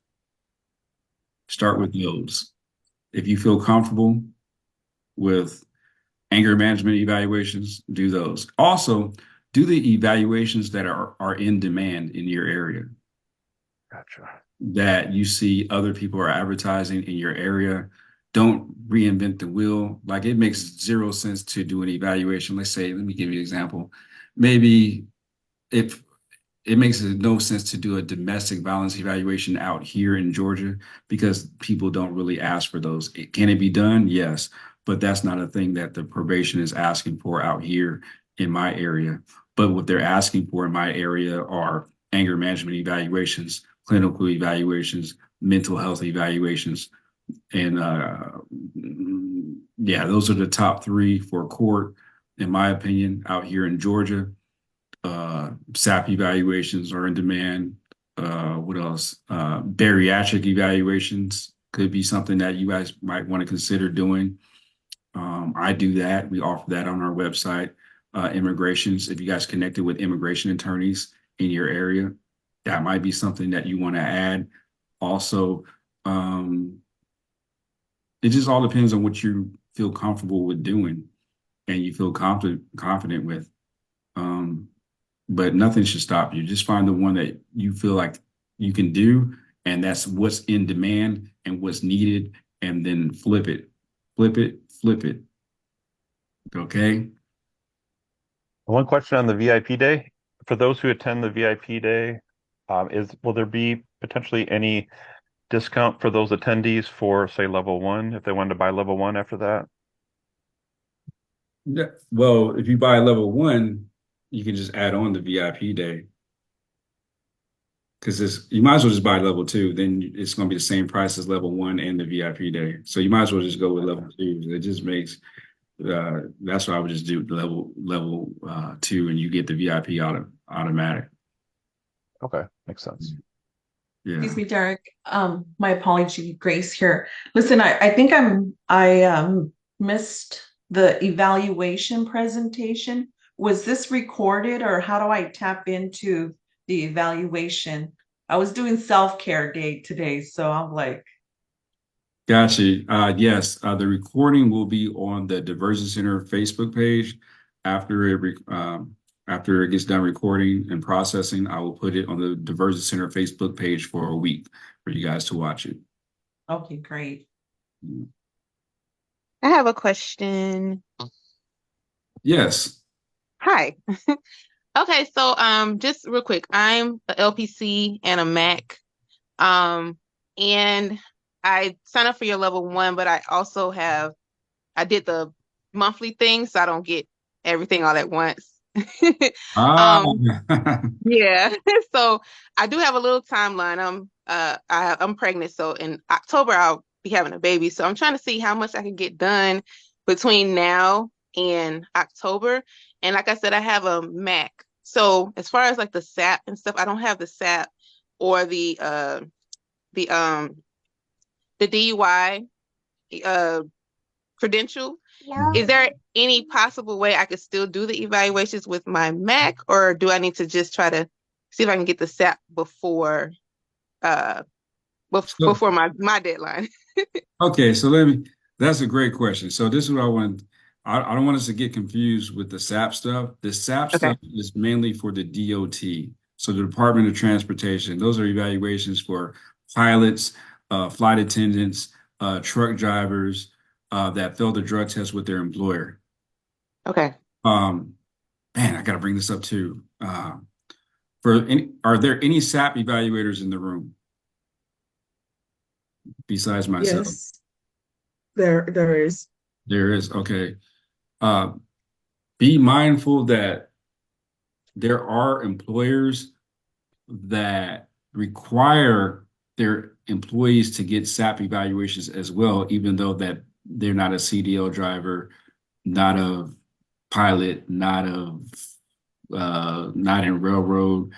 Start with those. If you feel comfortable with anger management evaluations, do those. Also, do the evaluations that are in demand in your area. Gotcha. That you see other people are advertising in your area. Don't reinvent the wheel. Like it makes zero sense to do an evaluation. Let's say, let me give you an example. Maybe if it makes no sense to do a domestic violence evaluation out here in Georgia because people don't really ask for those. Can it be done? Yes, but that's not a thing that the probation is asking for out here in my area. But what they're asking for in my area are anger management evaluations, clinical evaluations, mental health evaluations. And yeah, those are the top three for court, in my opinion, out here in Georgia. SAP evaluations are in demand. What else? Bariatric evaluations could be something that you guys might want to consider doing. I do that. We offer that on our website. Immigrations, if you guys connected with immigration attorneys in your area, that might be something that you want to add. Also, it just all depends on what you feel comfortable with doing and you feel confident with. But nothing should stop you. Just find the one that you feel like you can do, and that's what's in demand and what's needed, and then flip it, flip it, flip it. Okay. One question on the VIP day. For those who attend the VIP day, will there be potentially any discount for those attendees for, say, level one, if they wanted to buy level one after that? Well, if you buy level one, you can just add on the VIP day. Because you might as well just buy level two, then it's going to be the same price as level one and the VIP day. So you might as well just go with level two. It just makes that's why I would just do level two, and you get the VIP automatic. Okay, makes sense. Yeah. Excuse me, Derek. My apology, Grace here. Listen, I think I missed the evaluation presentation. Was this recorded, or how do I tap into the evaluation? I was doing self-care day today, so I'm like, Gotcha. Yes, the recording will be on the Diversion Center Facebook page. After it gets done recording and processing, I will put it on the Diversion Center Facebook page for a week for you guys to watch it. okay, great. I have a question. Yes. Hi. Okay, so just real quick, I'm a LPC and a Mac. And I signed up for your level one, but I did the monthly thing, so I don't get everything all at once. Ah, Yeah. So I do have a little timeline. I'm pregnant, so in October I'll be having a baby. So I'm trying to see how much I can get done between now and October. And like I said, I have a Mac. So as far as like the SAP and stuff, I don't have the SAP or the DUI credential. Is there any possible way I could still do the evaluations with my Mac, or do I need to just try to see if I can get the SAP before before my deadline? okay, so that's a great question. So this is what I want. I don't want us to get confused with the SAP stuff. The SAP Okay. stuff is mainly for the DOT. So the Department of Transportation. Those are evaluations for pilots, flight attendants, truck drivers that failed the drug test with their employer. Okay. Man, I got to bring this up too. Are there any SAP evaluators in the room besides myself? Yes, there is. There is. Okay. Be mindful that there are employers that require their employees to get SAP evaluations as well, even though that they're not a CDL driver, not a pilot, not in railroad.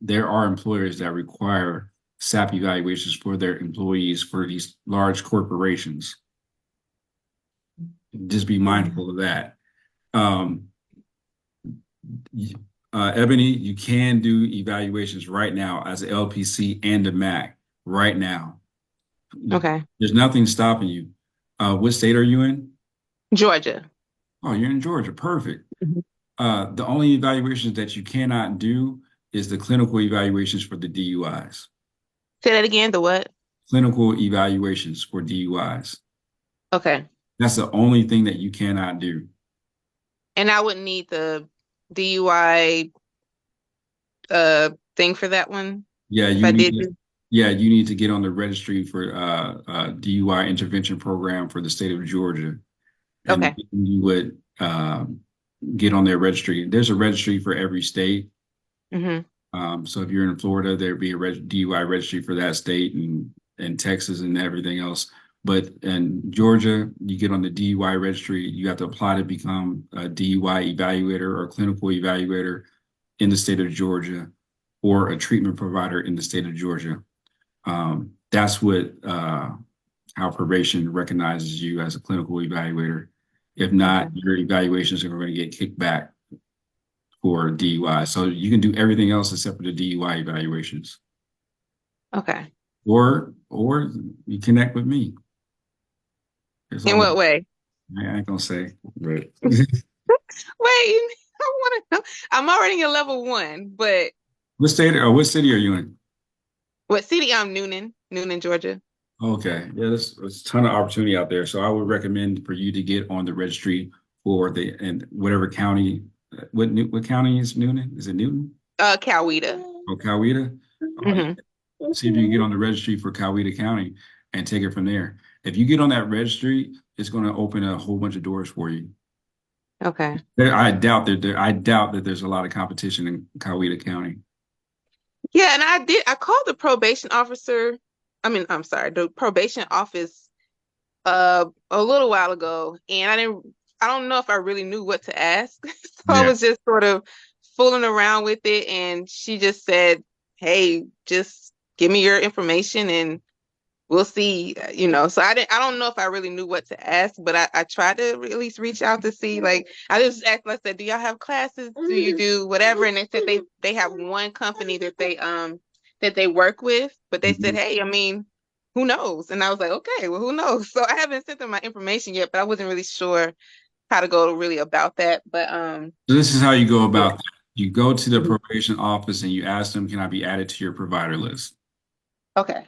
There are employers that require SAP evaluations for their employees for these large corporations. Just be mindful of that. Ebony, you can do evaluations right now as an LPC and a Mac right now. Okay. There's nothing stopping you. What state are you in? Georgia. Oh, you're in Georgia. Perfect. Mhm. The only evaluations that you cannot do is the clinical evaluations for the DUIs. Say that again. The what? Clinical evaluations for DUIs. Okay. That's the only thing that you cannot do. And I wouldn't need the DUI thing for that one. Yeah, If you I need did to, do. yeah, you need to get on the registry for DUI intervention program for the state of Georgia. And Okay. you would get on their registry. There's a registry for every state. So if you're in Florida, there'd be a DUI registry for that state, and Texas and everything else. But in Georgia, you get on the DUI registry, you have to apply to become a DUI evaluator or clinical evaluator in the state of Georgia, or a treatment provider in the state of Georgia. That's what how probation recognizes you as a clinical evaluator. If not, your evaluations are going to get kicked back for DUI. So you can do everything else except for the DUI evaluations. Okay. Or you connect with me. In what way? I ain't gonna say, but Wait, I want to know. I'm already in level one, but what city are you in? what city? I'm Noonan, Georgia. Okay, yeah, there's a ton of opportunity out there. So I would recommend for you to get on the registry for and whatever county. What county is Noonan? Is it Newton? Coweta. Oh, Coweta. Mhm. See if you can get on the registry for Coweta County and take it from there. If you get on that registry, it's going to open a whole bunch of doors for you. Okay. I doubt that there's a lot of competition in Coweta County. Yeah, and I called the probation officer. I'm sorry, the probation office a little while ago, and I don't know if I really knew what to ask. So I Yeah. was just sort of fooling around with it, and she just said, "Hey, just give me your information and we'll see." So I don't know if I really knew what to ask, but I tried to at least reach out to see. Like, I just asked, I said, "Do y'all have classes? Do you do whatever?" And they said they have one company that they work with, but they said, "Hey, who knows?" And I was like, "Okay, well, who knows?" So I haven't sent them my information yet, but I wasn't really sure how to go really about that. But So this is how you go yeah. about that. You go to the Mhm. probation office and you ask them, can I be added to your provider list? Okay.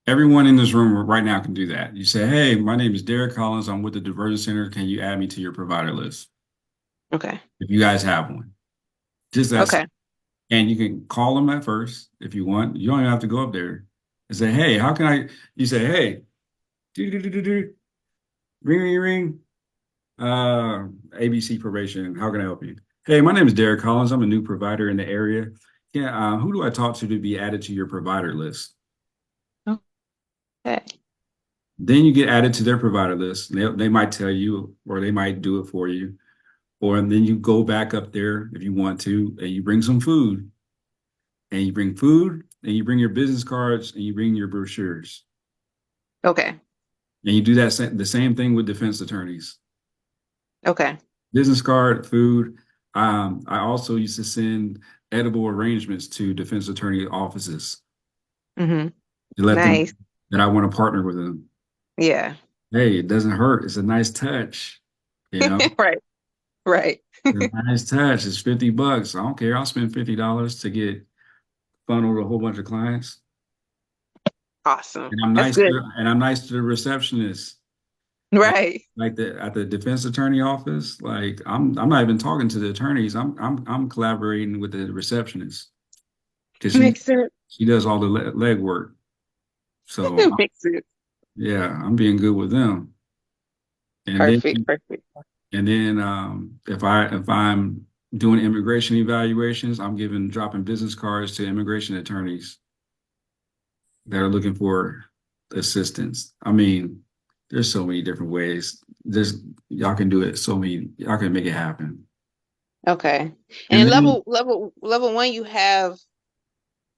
Everyone in this room right now can do that. You say, hey, my name is Derek Collins. I'm with the Diversion Center. Can you add me to your provider list? Okay. If you guys have one. Just that. Okay. And you can call them at first if you want. You don't even have to go up there and say, hey, how can I? You say, hey, ring, ring, ring. ABC probation. How can I help you? Hey, my name is Derek Collins. I'm a new provider in the area. Yeah, who do I talk to be added to your provider list? Okay. Then you get added to their provider list. They might tell you, or they might do it for you. Or then you go back up there if you want to, and you bring some food. And you bring food, and you bring your business cards, and you bring your brochures. Okay. And you do the same thing with defense attorneys. Okay. Business card, food. I also used to send edible arrangements to defense attorney offices Mm-hmm. to let them Nice. that I want to partner with them. Yeah. Hey, it doesn't hurt. It's a nice touch. Right. Right. It's a nice touch. It's $50. I don't care. I'll spend $50 to get funneled a whole bunch of clients. Awesome. And I'm That's nice good. to the receptionist. Right. Like at the defense attorney office, like I'm not even talking to the attorneys. I'm collaborating with the receptionist because Makes sense. she does all the leg work. So Makes sense. yeah, I'm being good with them. And then Perfect. Perfect. if I'm doing immigration evaluations, I'm dropping business cards to immigration attorneys that are looking for assistance. I mean, there's so many different ways. Y'all can do it. Y'all can make it happen. Okay. And And then level one, you have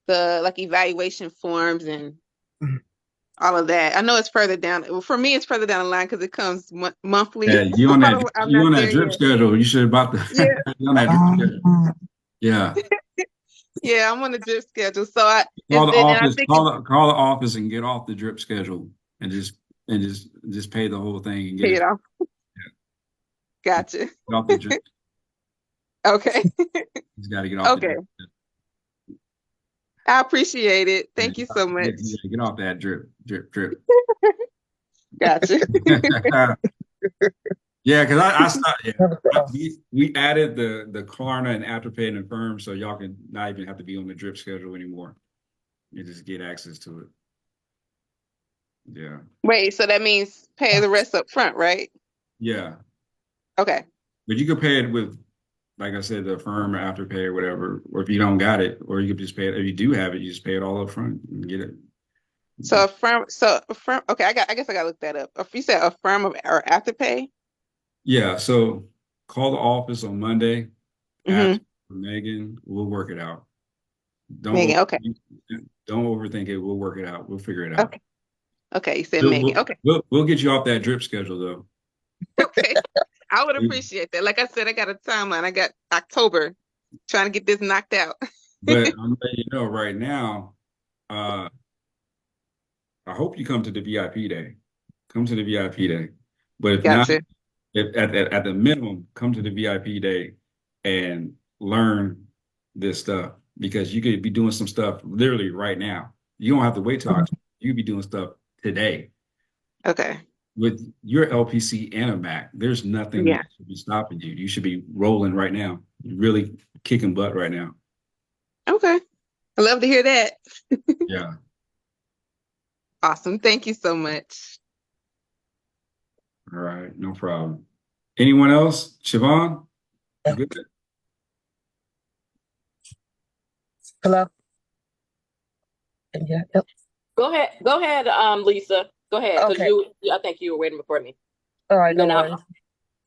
the like evaluation forms and all of that. I know it's further down. Well, for me, it's further down the line because it comes monthly. yeah, So I'm you not on that there drip yet. schedule. You should about to Yeah. you on that drip schedule. Yeah. Yeah, I'm on the drip schedule. So I Call and the then I office, think call the office and get off the drip schedule and just pay the whole thing and get you it. know. Yeah. Gotcha. Get off the drip. Okay. He's got to get off the Okay. drip. I appreciate it. Yeah, Thank you so much. get off that drip. Gotcha. Yeah, because I stopped. Yeah, we added the Klarna and Afterpay and Affirm, so y'all can not even have to be on the drip schedule anymore. You just get access to it. Yeah, Wait, so that means pay the rest up front, right? yeah. Okay. But you could pay it with, like I said, the Affirm or Afterpay or whatever. Or if you don't got it, or you could just pay it. If you do have it, you just pay it all up front and get it. So affirm. Okay, I guess I gotta look that up. If you said affirm or afterpay. Yeah. So call the office on Monday. Ask Mm-hmm. for Megan. We'll work it out. Don't Megan. Okay. don't overthink it. We'll work it out. We'll figure it out. Okay. Okay. You said We'll, Megan. we'll, Okay. we'll get you off that drip schedule though. Okay. I would appreciate that. Like I said, I got a timeline. I got October trying to get this knocked out. But I'm letting you know right now, I hope you come to the VIP day. Come to the VIP day. But if not, Gotcha. at the minimum, come to the VIP day and learn this stuff because you could be doing some stuff literally right now. You don't have to wait till October. You could be doing stuff today. Okay. With your LPC and a Mac, there's nothing Yeah. that should be stopping you. You should be rolling right now. You're really kicking butt right now. Okay. I love to hear that. Yeah. Awesome. Thank you so much. All right, no problem. Anyone else? Siobhan? You good? Hello? Yeah. Yep. Go ahead, Lisa. Go ahead, because Okay. I think you were waiting before me. All right. And No then worries.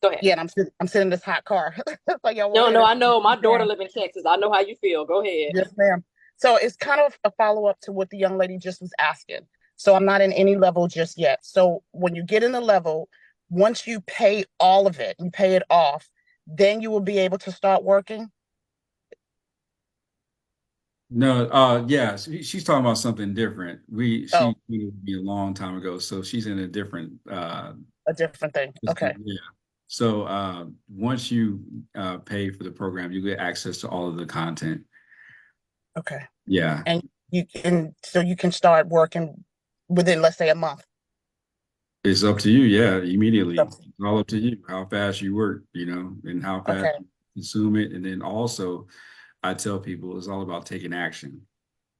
go ahead. Yeah, and I'm sitting in this hot car. So y'all No, won't no, hear I know my this. daughter live in Texas. I know how you feel. Go ahead. Yes, ma'am. So it's kind of a follow-up to what the young lady just was asking. So I'm not in any level just yet. So when you get in the level, once you pay all of it, you pay it off, then you will be able to start working. No, yeah, she's talking about something different. Oh, She treated me a long time ago, so she's in a different a different thing. Okay. yeah. So once you pay for the program, you get access to all of the content. Okay. Yeah. And you can start working within, let's say, a month. It's up to you, yeah, immediately. So, It's all up to you, how fast you work, and how fast okay. you consume it. And then also, I tell people it's all about taking action.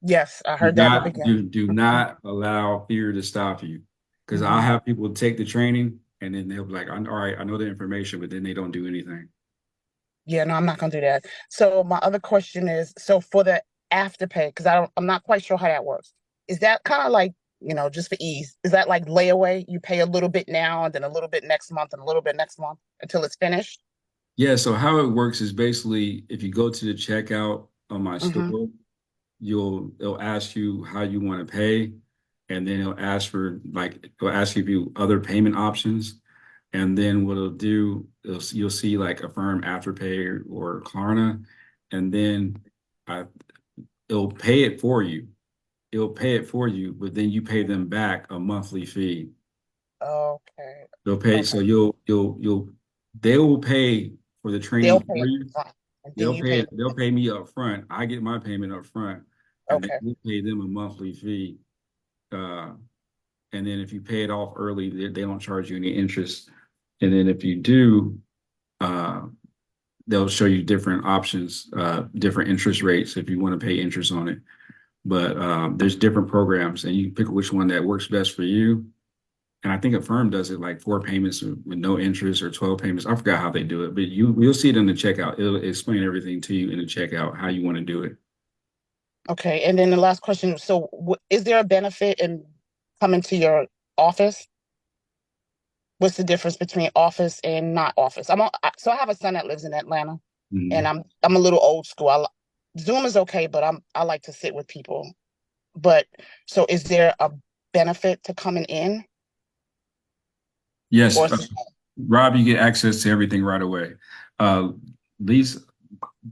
Yes, I Do heard that in the not beginning. do not allow fear to stop you. Because I'll Mhm. have people take the training and then they'll be like, all right, I know the information, but then they don't do anything. Yeah, no, I'm not gonna do that. So my other question is, so for the afterpay, because I'm not quite sure how that works. Is that kind of like, just for ease, is that like layaway? You pay a little bit now and then a little bit next month and a little bit next month until it's finished? Yeah, so how it works is basically if you go to the checkout on my Mm-hmm. store, it'll ask you how you want to pay, and then it'll ask you other payment options, and then what it'll do you'll see like Affirm Afterpay or Klarna, and then uh, it'll pay it for you. It'll pay it for you, but then you pay them back a monthly fee. Okay. They'll pay, Okay. so they will pay for the They'll training pay for up you. front and then you pay. They'll pay me up front. I get my payment up front, and then Okay. we pay them a monthly fee. Uh, and then if you pay it off early, they don't charge you any interest. And then if you do, uh, they'll show you different options, different interest rates if you want to pay interest on it. But there's different programs, and you can pick which one that works best for you. And I think Affirm does it like 4 payments with no interest or 12 payments. I forgot how they do it, but you'll see it in the checkout. It'll explain everything to you in the checkout, how you want to do it. Okay. And then the last question, so is there a benefit in coming to your office? What's the difference between office and not office? So I have a son that lives in Atlanta, and Mhm. I'm a little old school. Zoom is okay, but I like to sit with people. But so is there a benefit to coming in Yes, or Rob, you get access to everything right away. These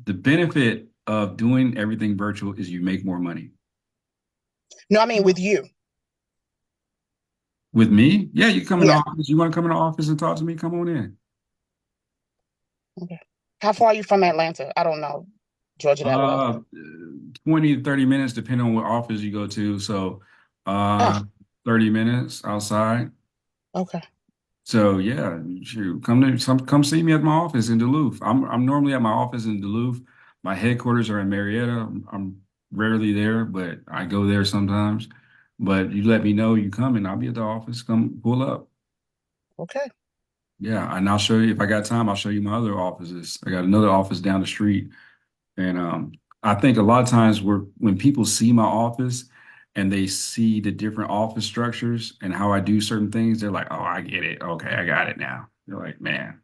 the benefit of doing everything virtual is you make more money. no, I mean with you. With me, yeah, you come in the Yeah. office. You want to come in the office and talk to me? Come on in. Okay. How far are you from Atlanta? I don't know Georgia that well. Uh, 20 to 30 minutes, depending on what office you go to. So, Oh, 30 minutes outside. okay. So yeah, shoot, come see me at my office in Duluth. I'm normally at my office in Duluth. My headquarters are in Marietta. I'm rarely there, but I go there sometimes. But you let me know you come and I'll be at the office. Come pull up. Okay. Yeah, and I'll show you if I got time, I'll show you my other offices. I got another office down the street. And I think a lot of times when people see my office and they see the different office structures and how I do certain things, they're like, "Oh, I get it. Okay, I got it now." They're like, "Man,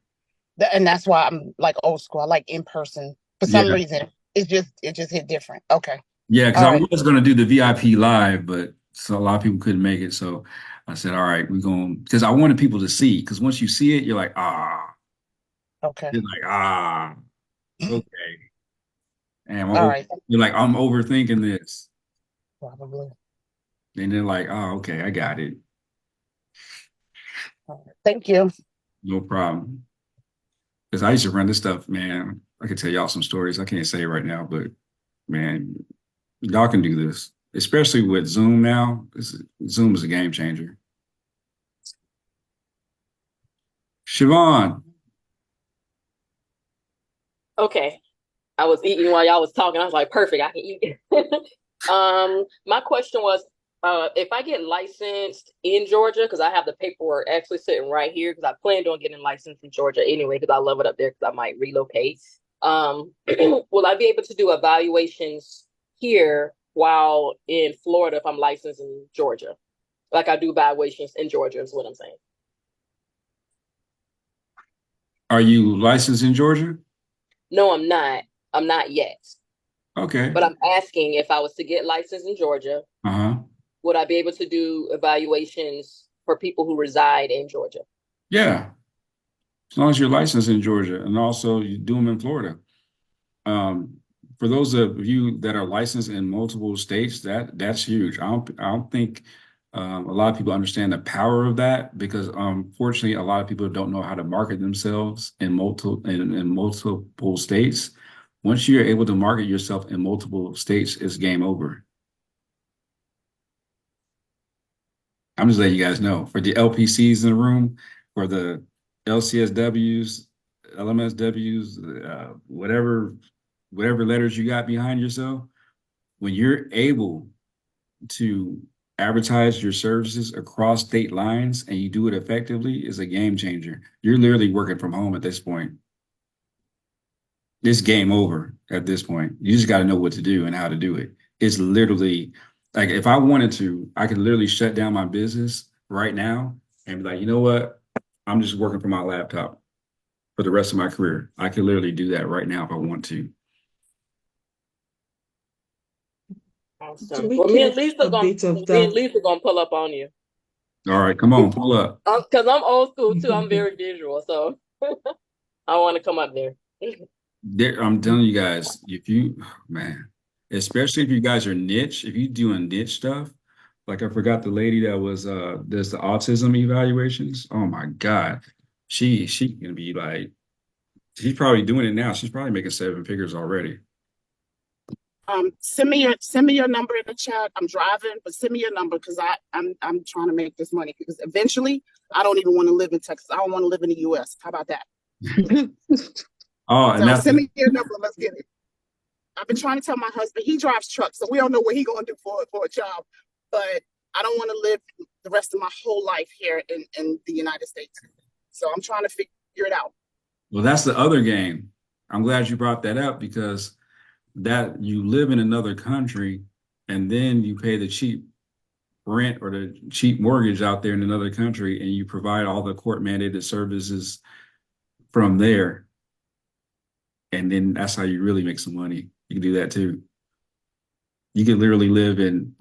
And that's why I'm like old school. I like in person. For some yeah, reason, it just hit different. Okay. yeah." Because All I right. was going to do the VIP live, but so a lot of people couldn't make it. So I said, "All right, we're going," because I wanted people to see. Because once you see it, you're like, "Ah," Okay. you're like, "Ah, okay," and All right. you're like, "I'm overthinking this," Probably. and they're like, "Oh, okay, I got it. All right. Thank you. No problem." Because I used to run this stuff, man. I could tell y'all some stories. I can't say it right now, but man, y'all can do this, especially with Zoom now. Zoom is a game changer. Siobhan, Okay. I was eating while y'all was talking. I was like, perfect, I can eat. My question was, If I get licensed in Georgia, because I have the paperwork actually sitting right here, because I planned on getting licensed in Georgia anyway, because I love it up there, because I might relocate. Will I be able to do evaluations here while in Florida if I'm licensed in Georgia? Like I do evaluations in Georgia is what I'm saying. Are you licensed in Georgia? No, I'm not. I'm not yet. Okay. But I'm asking if I was to get licensed in Georgia, Uh-huh. would I be able to do evaluations for people who reside in Georgia? Yeah. As long as you're licensed in Georgia, and also you do them in Florida. For those of you that are licensed in multiple states, that's huge. I don't think a lot of people understand the power of that, because fortunately a lot of people don't know how to market themselves in multiple states. Once you're able to market yourself in multiple states, it's game over. I'm just letting you guys know, for the LPCs in the room, for the LCSWs, LMSWs, whatever letters you got behind yourself, when you're able to advertise your services across state lines and you do it effectively, is a game changer. You're literally working from home at this point. It's game over at this point. You just got to know what to do and how to do it. It's literally like, if I wanted to, I could literally shut down my business right now and be like, you know what? I'm just working from my laptop for the rest of my career. I could literally do that right now if I want to. Awesome. we Well, me and get Lisa a gonna bit of me that? and Lisa gonna pull up on you. All right, come on, pull up. Because I'm old school too. I'm very visual, so I want to come up there. I'm telling you guys, man, especially if you guys are niche, if you doing niche stuff, like I forgot the lady that was does the autism evaluations. Oh my God. She gonna be like, she's probably doing it now. She's probably making 7 figures already. Send me your number in the chat. I'm driving, but send me your number because I'm trying to make this money, because eventually I don't even want to live in Texas. I don't want to live in the US. How about that? Oh, and So that's send me your number. Let's get it. I've been trying to tell my husband, he drives trucks, so we don't know what he's gonna do for a job. But I don't want to live the rest of my whole life here in the United States. So I'm trying to figure it out. well, that's the other game. I'm glad you brought that up, because that you live in another country and then you pay the cheap rent or the cheap mortgage out there in another country, and you provide all the court mandated services from there. And then that's how you really make some money. You can do that too. You can literally live in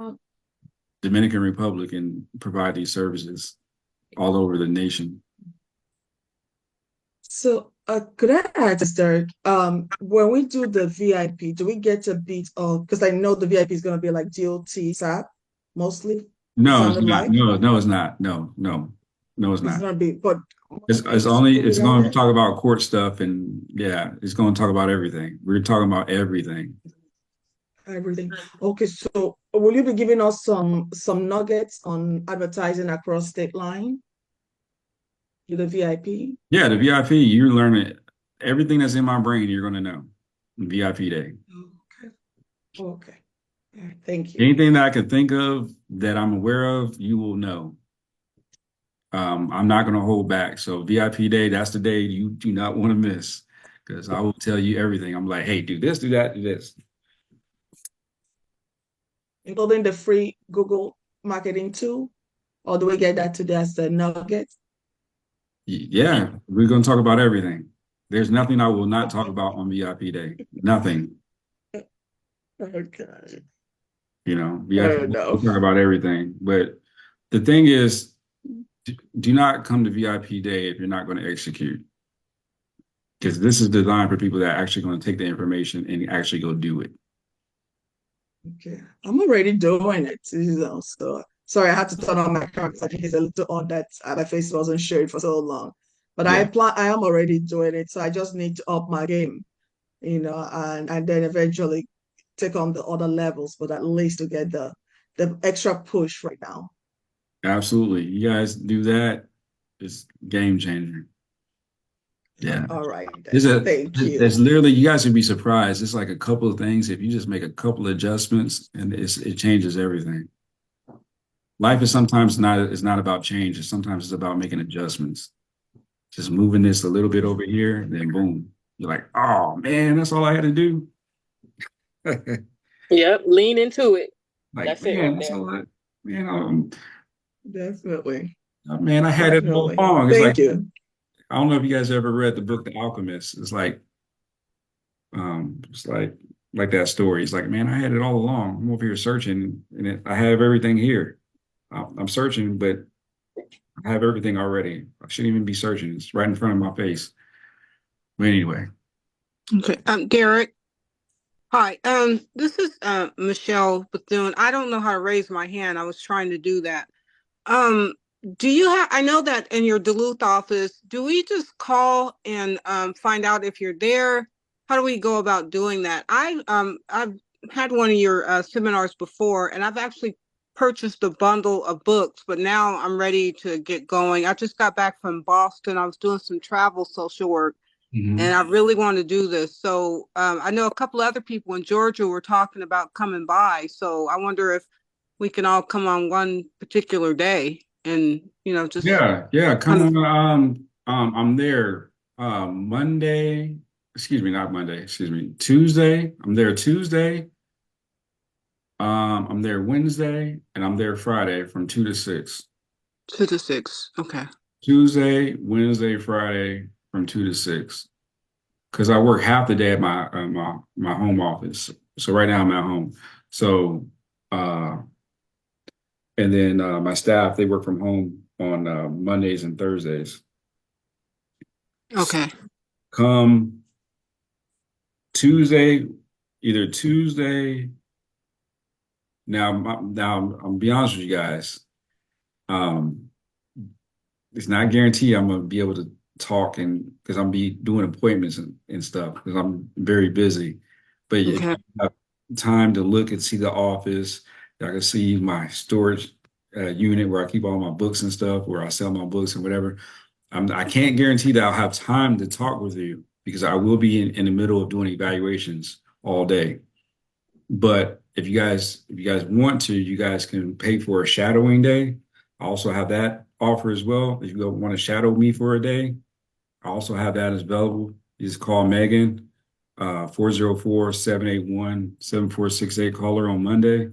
Dominican Republic and provide these services all over the nation. So, could I ask this, Derek? When we do the VIP, do we get a bit of, because I know the VIP is going to be like DOT, SAP, mostly? No, it's Sounded not. like No, it's not. No, it's it's not. going to be, but It's going to talk about court stuff, and yeah, it's going to talk about everything. We're talking about everything. everything. Okay, so will you be giving us some nuggets on advertising across state line to the VIP? Yeah, the VIP, you're learning everything that's in my brain. You're going to know. VIP day. Okay. Thank you. Anything that I can think of that I'm aware of, you will know. I'm not going to hold back. So VIP day, that's the day you do not want to miss, because I will tell you everything. I'm like, hey, do this, do that, do this. Including the free Google marketing tool, or do we get that today as the nugget? Yeah, we're going to talk about everything. There's nothing I will not talk about on VIP day. Nothing. Okay. VIP, we'll talk about everything. But the thing is, do not come to VIP day if you're not going to execute. Because this is designed for people that are actually going to take the information and actually go do it. Okay, I'm already doing it, so sorry, I had to turn on my camera because I think it's a little odd that my face wasn't shared for so long. But Yeah. I am already doing it, so I just need to up my game, and then eventually take on the other levels, but at least to get the extra push right now. Absolutely. You guys do that, it's game changer. Yeah. All right. Thank you. It's literally, you guys would be surprised. It's like a couple of things. If you just make a couple of adjustments, and it changes everything. life is sometimes not is not about change. Sometimes it's about making adjustments. Just moving this a little bit over here, and then boom, you're like, oh man, that's all I had to do. Yep, lean into it. Like, That's it man, right that's there. all I, man, Definitely. man, I had it all Definitely. along. It's like, Thank you. I don't know if you guys ever read the book The Alchemist. It's like that story. It's like, man, I had it all along. I'm over here searching, and I have everything here. I'm searching, but I have everything already. I shouldn't even be searching. It's right in front of my face. But anyway, Okay, Derek. Hi, this is Michelle Bethune. I don't know how to raise my hand. I was trying to do that. Um, do you have, I know that in your Duluth office, do we just call and find out if you're there? How do we go about doing that? I've had one of your seminars before, and I've actually purchased a bundle of books, but now I'm ready to get going. I just got back from Boston. I was doing some travel social work, and I really want to do this. So I know a couple other people in Georgia were talking about coming by. So I wonder if we can all come on one particular day and, just yeah, kind come of. on. I'm there Monday. Excuse me, not Monday. Excuse me, Tuesday. I'm there Tuesday. I'm there Wednesday, and I'm there Friday from 2 to 6. 2 to 6. Okay. Tuesday, Wednesday, Friday from 2 to 6. Because I work half the day at my home office. So right now I'm at home. So and then my staff, they work from home on Mondays and Thursdays. Okay. Come Tuesday, either Tuesday. Now I'm be honest with you guys. Um, it's not guaranteed I'm gonna be able to talk and because I'm be doing appointments and stuff because I'm very busy. But if Okay. you have time to look and see the office, I can see my storage unit where I keep all my books and stuff, where I sell my books and whatever. I can't guarantee that I'll have time to talk with you because I will be in the middle of doing evaluations all day. But if you guys want to, you guys can pay for a shadowing day. I also have that offer as well. If you want to shadow me for a day, I also have that as available. You just call Megan, 404-781-7468. Call her on Monday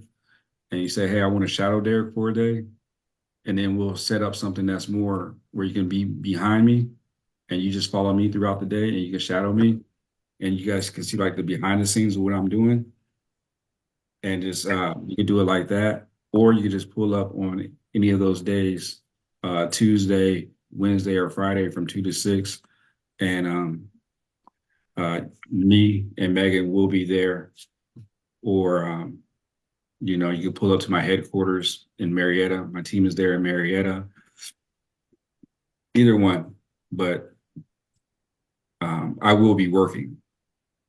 and you say, hey, I want to shadow Derek for a day. And then we'll set up something that's more where you can be behind me and you just follow me throughout the day and you can shadow me and you guys can see like the behind the scenes of what I'm doing. And just you can do it like that, or you can just pull up on any of those days, Tuesday, Wednesday, or Friday from 2 to 6, and me and Megan will be there. Or you can pull up to my headquarters in Marietta. My team is there in Marietta. Either one, but I will be working.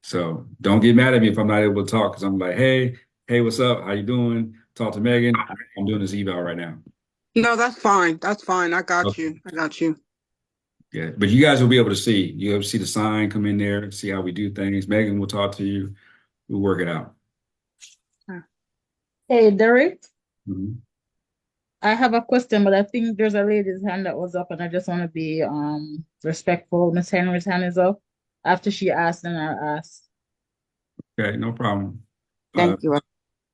So don't get mad at me if I'm not able to talk because I'm like, hey, what's up? How you doing? Talk to Megan. I'm doing this eval right now. No, that's fine. That's fine. I got Okay. you. I got you. Yeah, but you guys will be able to see. You'll see the sign come in there, see how we do things. Megan will talk to you. We'll work it out. Hey, Derek, Mhm. I have a question, but I think there's a lady's hand that was up, and I just want to be respectful. Miss Henry's hand is up. After she asked, then I asked. Okay, no problem. Thank you.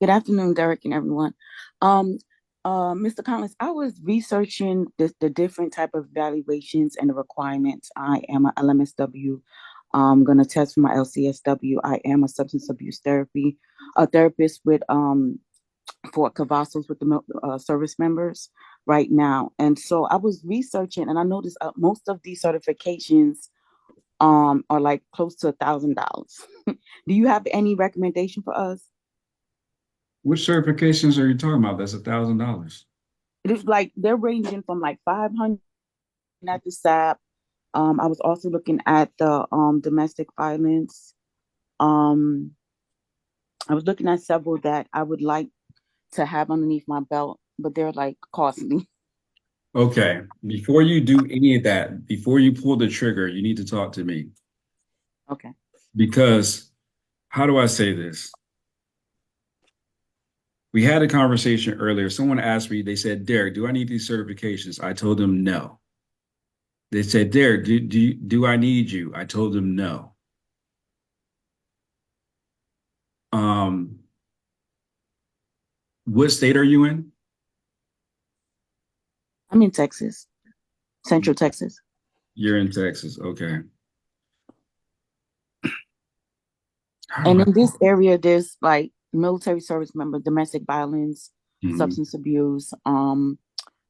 Good afternoon, Derek and everyone. Mr. Collins, I was researching the different type of evaluations and the requirements. I am a LMSW. I'm going to test for my LCSW. I am a substance abuse therapist with for Cavazos with the service members right now. And so I was researching, and I noticed most of these certifications are like close to $1,000. Do you have any recommendation for us? Which certifications are you talking about? That's $1,000. It's like they're ranging from like 500 at the SAP. I was also looking at the domestic violence. Um, I was looking at several that I would like to have underneath my belt, but they're like costly. Okay, before you do any of that, before you pull the trigger, you need to talk to me Okay. because how do I say this? We had a conversation earlier. Someone asked me, they said, Derek, do I need these certifications? I told them no. They said, Derek, do I need you? I told them no. Um, what state are you in? I'm in Texas, Central Texas. You're in Texas. Okay. And in this area, there's like military service member, domestic violence, Mhm. substance abuse,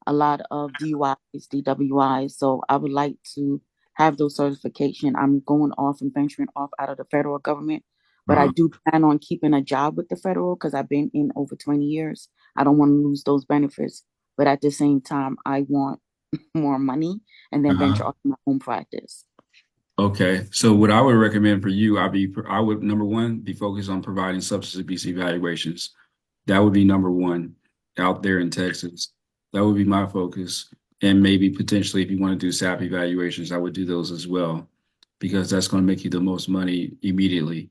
a lot of DUIs, DWIs. So I would like to have those certification. I'm going off and venturing off out of the federal government, but I do plan on keeping a job with the federal because I've been in over 20 years. I don't want to lose those benefits, but at the same time, I want more money and then venture off my own practice. Okay. So what I would recommend for you, I would number one, be focused on providing substance abuse evaluations. That would be number one out there in Texas. That would be my focus. And maybe potentially if you want to do SAP evaluations, I would do those as well, because that's going to make you the most money immediately.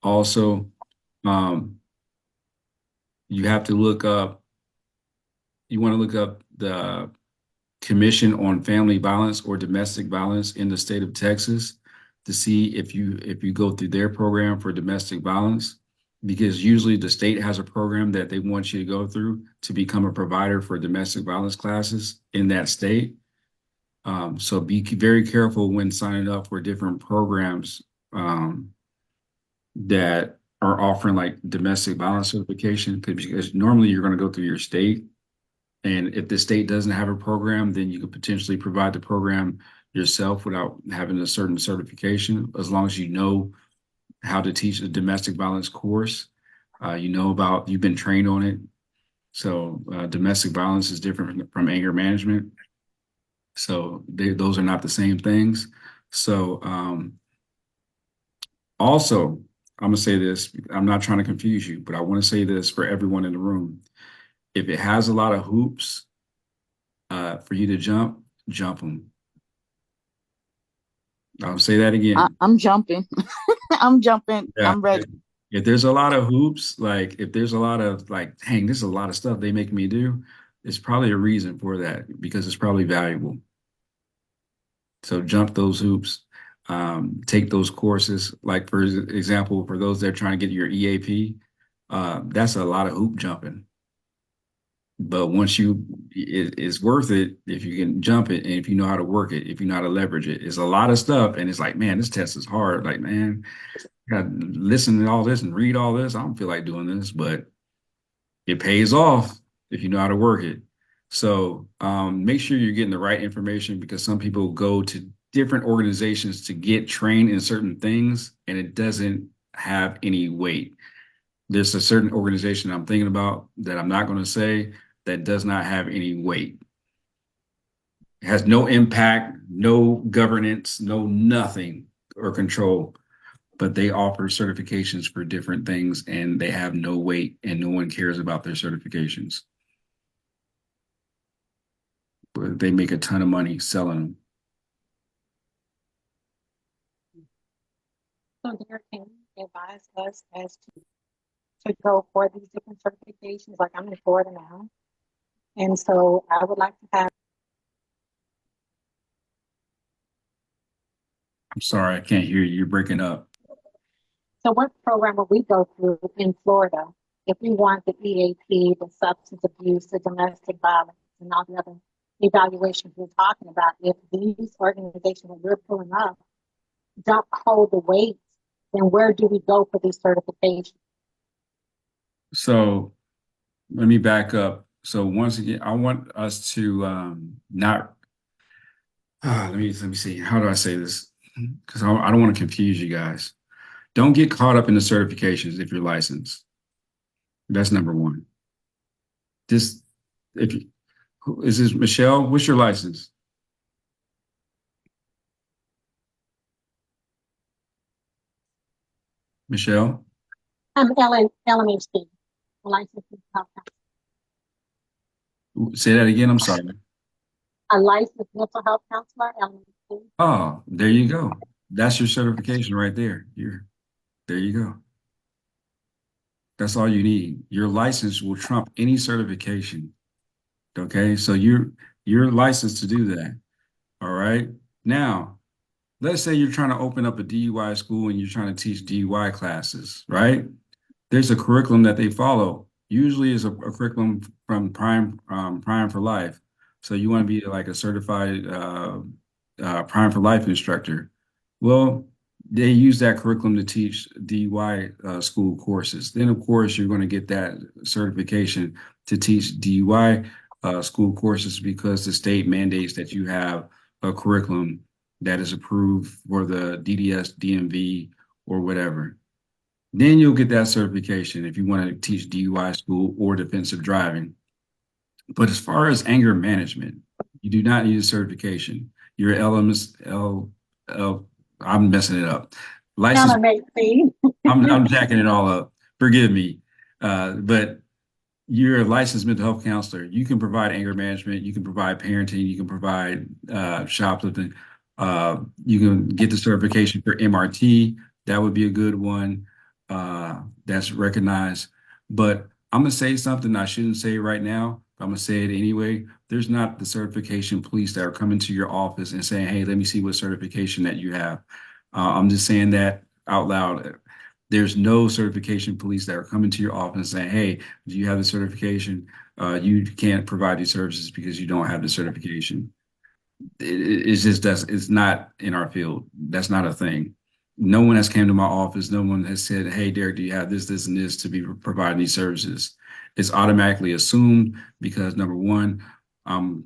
Also, you have to look up, you want to look up the Commission on Family Violence or Domestic Violence in the state of Texas to see if you go through their program for domestic violence, because usually the state has a program that they want you to go through to become a provider for domestic violence classes in that state. So be very careful when signing up for different programs that are offering like domestic violence certification, because normally you're going to go through your state. And if the state doesn't have a program, then you could potentially provide the program yourself without having a certain certification, as long as you know how to teach a domestic violence course. You've been trained on it. So domestic violence is different from anger management. So those are not the same things. So also, I'm going to say this. I'm not trying to confuse you, but I want to say this for everyone in the room. If it has a lot of hoops, for you to jump them. I'll say that again. I'm jumping. I'm jumping. Yeah. I'm ready. If there's a lot of hoops, like if there's a lot of like, dang, this is a lot of stuff they make me do, it's probably a reason for that, because it's probably valuable. So jump those hoops, take those courses. Like for example, for those that are trying to get your EAP, that's a lot of hoop jumping. But once it's worth it if you can jump it and if you know how to work it, if you know how to leverage it. It's a lot of stuff, and it's like, man, this test is hard. Like, man, I got to listen to all this and read all this. I don't feel like doing this, but it pays off if you know how to work it. So make sure you're getting the right information, because some people go to different organizations to get trained in certain things, and it doesn't have any weight. There's a certain organization I'm thinking about that I'm not going to say, that does not have any weight. It has no impact, no governance, no nothing or control, but they offer certifications for different things, and they have no weight, and no one cares about their certifications. But they make a ton of money selling them. So there can you advise us as to go for these different certifications? Like I'm in Florida now, and so I would like to have. I'm sorry, I can't hear you. You're breaking up. So what program would we go through in Florida if we want the EAP, the substance abuse, the domestic violence, and all the other evaluations we're talking about? If these organizations that we're pulling up don't hold the weight, then where do we go for these certifications? So let me back up. So once again, I want us to not. Let me see. How do I say this? Because I don't want to confuse you guys. Don't get caught up in the certifications if you're licensed. That's number one. Just if you, is this Michelle? What's your license? Michelle? I'm LMHC, licensed mental health counselor. Say that again. I'm sorry. A licensed mental health counselor, LMHC. Oh, there you go. That's your certification right there. There you go. That's all you need. Your license will trump any certification. Okay, so you're licensed to do that. All right. Now, let's say you're trying to open up a DUI school and you're trying to teach DUI classes, right? There's a curriculum that they follow. Usually is a curriculum from Prime for Life. So you want to be like a certified Prime for Life instructor. Well, they use that curriculum to teach DUI school courses. Then, of course, you're going to get that certification to teach DUI school courses because the state mandates that you have a curriculum that is approved for the DDS, DMV, or whatever. Then you'll get that certification if you want to teach DUI school or defensive driving. But as far as anger management, you do not need a certification. Your I'm messing it up. License. I'm jacking it all up. Forgive me. But you're a licensed mental health counselor. You can provide anger management. You can provide parenting. You can provide shoplifting. You can get the certification for MRT. That would be a good one that's recognized. But I'm going to say something I shouldn't say right now. I'm going to say it anyway. There's not the certification police that are coming to your office and saying, hey, let me see what certification that you have. I'm just saying that out loud. There's no certification police that are coming to your office saying, hey, do you have the certification? You can't provide these services because you don't have the certification. It's just it's not in our field. That's not a thing. No one has came to my office. No one has said, hey, Derek, do you have this, and this to be providing these services? It's automatically assumed because number one, I'm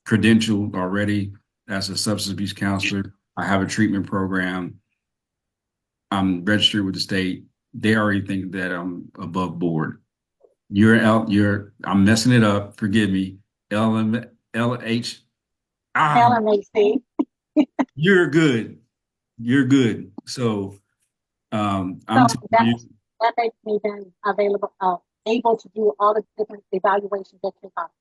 credentialed already as a substance abuse counselor. I have a treatment program. I'm registered with the state. They already think that I'm above board. I'm messing it up. Forgive me. LH. LMAC. You're good. You're good. So I'm telling you, that makes me then able to do all the different evaluations that you're talking.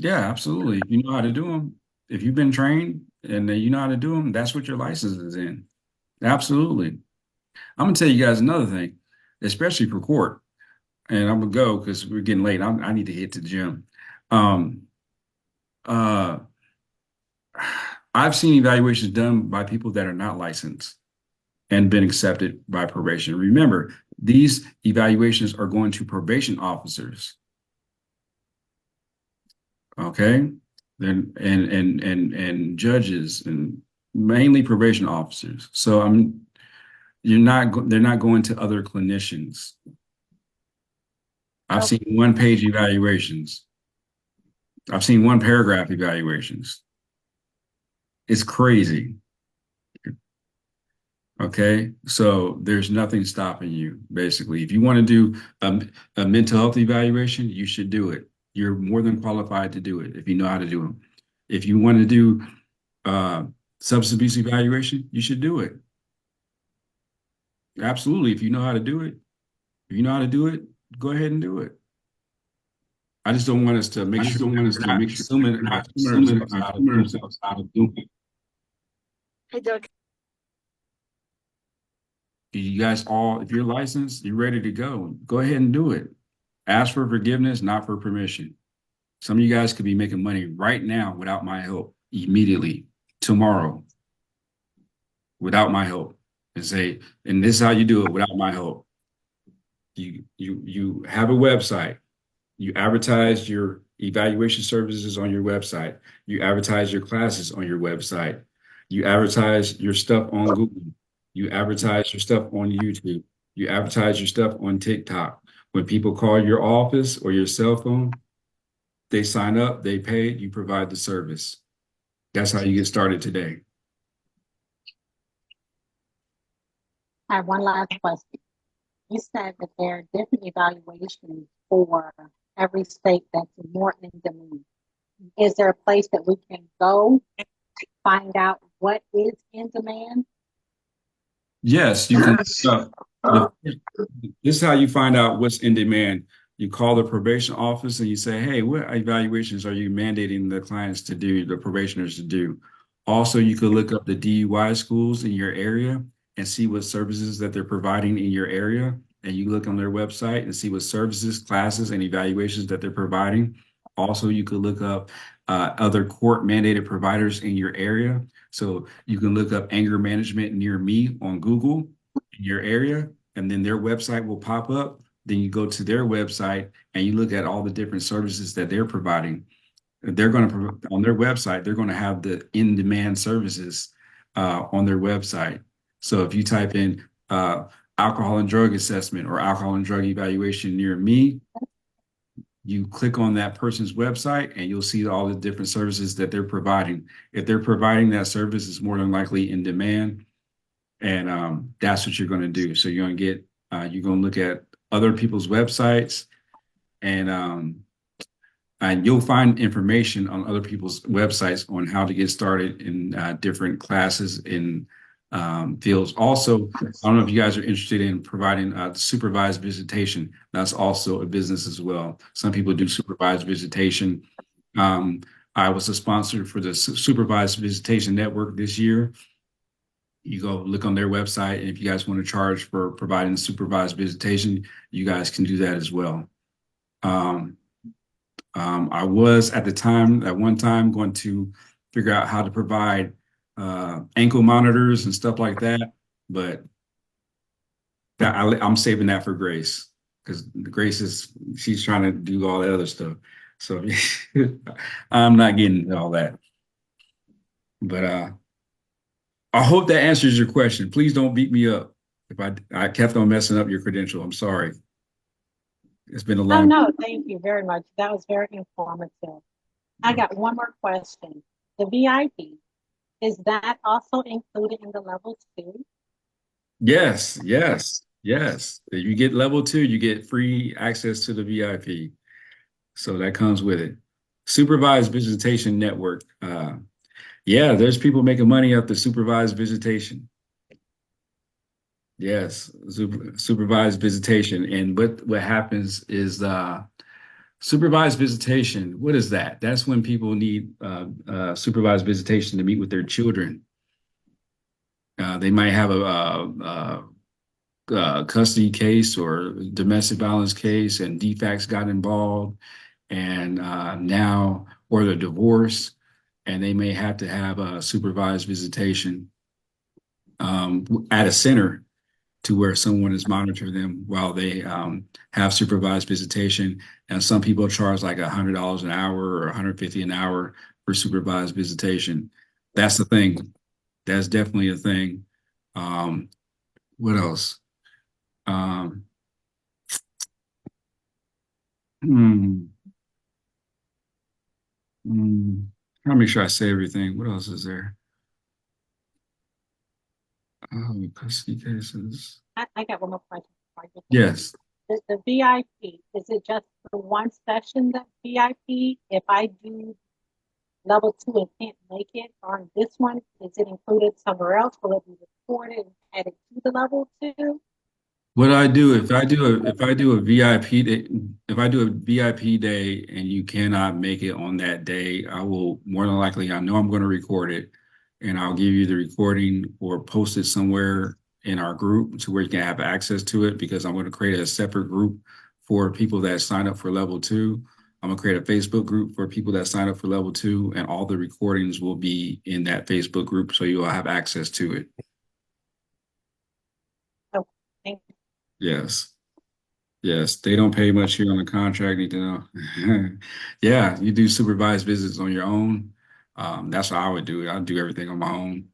yeah, absolutely. If you know how to do them, if you've been trained and you know how to do them, that's what your license is in. Absolutely. I'm gonna tell you guys another thing, especially for court, and I'm gonna go because we're getting late. I need to hit the gym. Um, uh, I've seen evaluations done by people that are not licensed and been accepted by probation. Remember, these evaluations are going to probation officers. Okay, then and judges and mainly probation officers. So they're not going to other clinicians. I've seen one-page evaluations. I've seen one paragraph evaluations. It's crazy. Okay, so there's nothing stopping you, basically. If you want to do a mental health evaluation, you should do it. You're more than qualified to do it if you know how to do them. If you want to do substance abuse evaluation, you should do it. Absolutely. If you know how to do it, go ahead and do it. I just don't want us to make sure assuming ourselves out of doing it. Hey, Doug. You guys all, if you're licensed, you're ready to go ahead and do it. Ask for forgiveness, not for permission. Some of you guys could be making money right now without my help, immediately, tomorrow, without my help. And say, and this is how you do it without my help. You have a website. You advertise your evaluation services on your website. You advertise your classes on your website. You advertise your stuff on Google. You advertise your stuff on YouTube. You advertise your stuff on TikTok. When people call your office or your cell phone, they sign up, they pay, you provide the service. That's how you get started today. I have one last question. You said that there are different evaluations for every state that's more in demand. Is there a place that we can go to find out what is in demand? Yes, you can. This is how you find out what's in demand. You call the probation office and you say, hey, what evaluations are you mandating the clients to do, the probationers to do? Also, you could look up the DUI schools in your area and see what services that they're providing in your area. and you look on their website and see what services, classes, and evaluations that they're providing. Also, you could look up other court mandated providers in your area. So you can look up anger management near me on Google in your area, and then their website will pop up. Then you go to their website and you look at all the different services that they're providing. They're going to, on their website, they're going to have the in-demand services on their website. So if you type in alcohol and drug assessment or alcohol and drug evaluation near me, you click on that person's website and you'll see all the different services that they're providing. If they're providing that service, it's more than likely in demand. And that's what you're going to do. So you're going to get, you're going to look at other people's websites, and you'll find information on other people's websites on how to get started in different classes in fields. Also, I don't know if you guys are interested in providing supervised visitation. That's also a business as well. Some people do supervised visitation. I was a sponsor for the Supervised Visitation Network this year. You go look on their website, and if you guys want to charge for providing supervised visitation, you guys can do that as well. I was at one time going to figure out how to provide ankle monitors and stuff like that, but I'm saving that for Grace, because Grace she's trying to do all that other stuff. So I'm not getting into all that. But I hope that answers your question. Please don't beat me up if I kept on messing up your credential. I'm sorry. It's been a Oh, long. no, thank you very much. That was very informative. I got one more question. The VIP, is that also included in the level 2? Yes, yes, yes. If you get level 2, you get free access to the VIP. So that comes with it. Supervised Visitation Network. Yeah, there's people making money off the supervised visitation. Yes, supervised visitation. And what happens is supervised visitation, what is that? That's when people need supervised visitation to meet with their children. They might have a custody case or domestic violence case, and DFACS got involved, and now, or the divorce, and they may have to have a supervised visitation at a center to where someone is monitoring them while they have supervised visitation. And some people charge like $100 an hour or $150 an hour for supervised visitation. That's the thing. That's definitely a thing. What else? Hmm. Trying to make sure I say everything. What else is there? Custody cases. I got one more question. Yes. The VIP, is it just the one session that VIP? If I do level 2 and can't make it on this one, is it included somewhere else? Will it be recorded and added to the level 2? What I do if I do a VIP day, if I do a VIP day and you cannot make it on that day, I will more than likely, I know I'm going to record it, and I'll give you the recording or post it somewhere in our group to where you can have access to it, because I'm going to create a separate group for people that sign up for level 2. I'm going to create a Facebook group for people that sign up for level 2, and all the recordings will be in that Facebook group, so you'll have access to it. Oh, thank you. Yes. Yes, they don't pay much here on the contract, need to know. Yeah, you do supervised visits on your own. That's how I would do it. I'd do everything on my own.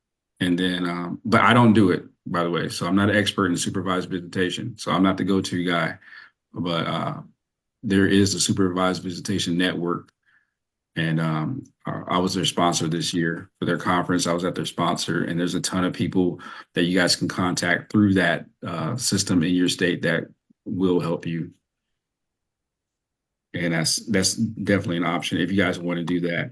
And then, but I don't do it, by the way. So I'm not an expert in supervised visitation. So I'm not the go-to guy. But there is a supervised visitation network. And I was their sponsor this year for their conference. I was at their sponsor, and there's a ton of people that you guys can contact through that system in your state that will help you. And that's definitely an option if you guys want to do that.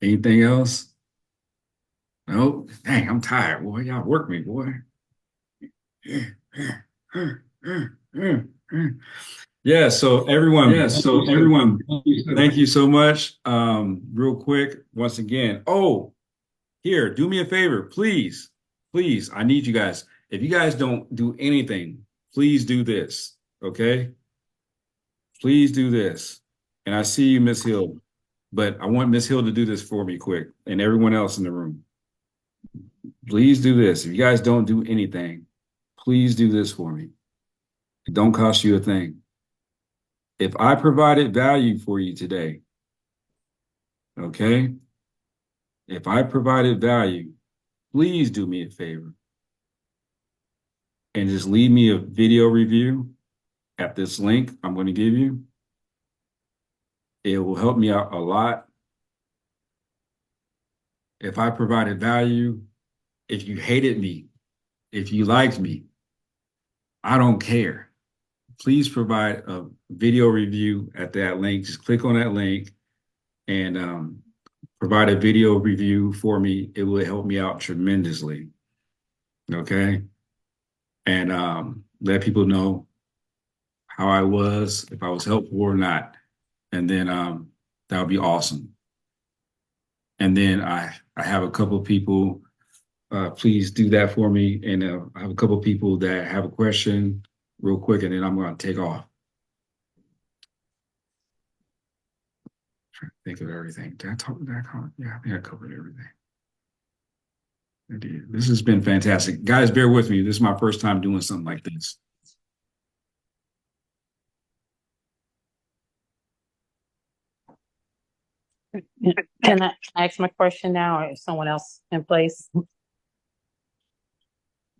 Anything else? No? Dang, I'm tired, boy. Y'all work me, boy. Yeah, so everyone, thank you so much. Real quick, once again. Oh, here, do me a favor, please. Please, I need you guys. If you guys don't do anything, please do this. Okay? Please do this. And I see you, Miss Hill, but I want Miss Hill to do this for me quick and everyone else in the room. Please do this. If you guys don't do anything, please do this for me. It don't cost you a thing. If I provided value for you today, okay? If I provided value, please do me a favor and just leave me a video review at this link I'm going to give you. It will help me out a lot. If I provided value, if you hated me, if you liked me, I don't care. Please provide a video review at that link. Just click on that link and provide a video review for me. It will help me out tremendously. Okay. And let people know how I was, if I was helpful or not. And then that would be awesome. And then I have a couple of people, please do that for me. And I have a couple of people that have a question real quick, and then I'm going to take off. Trying to think of everything. Did I talk about that? Yeah, I think I covered everything. I did. This has been fantastic. Guys, bear with me. This is my first time doing something like this. Can I ask my question now, or is someone else in place?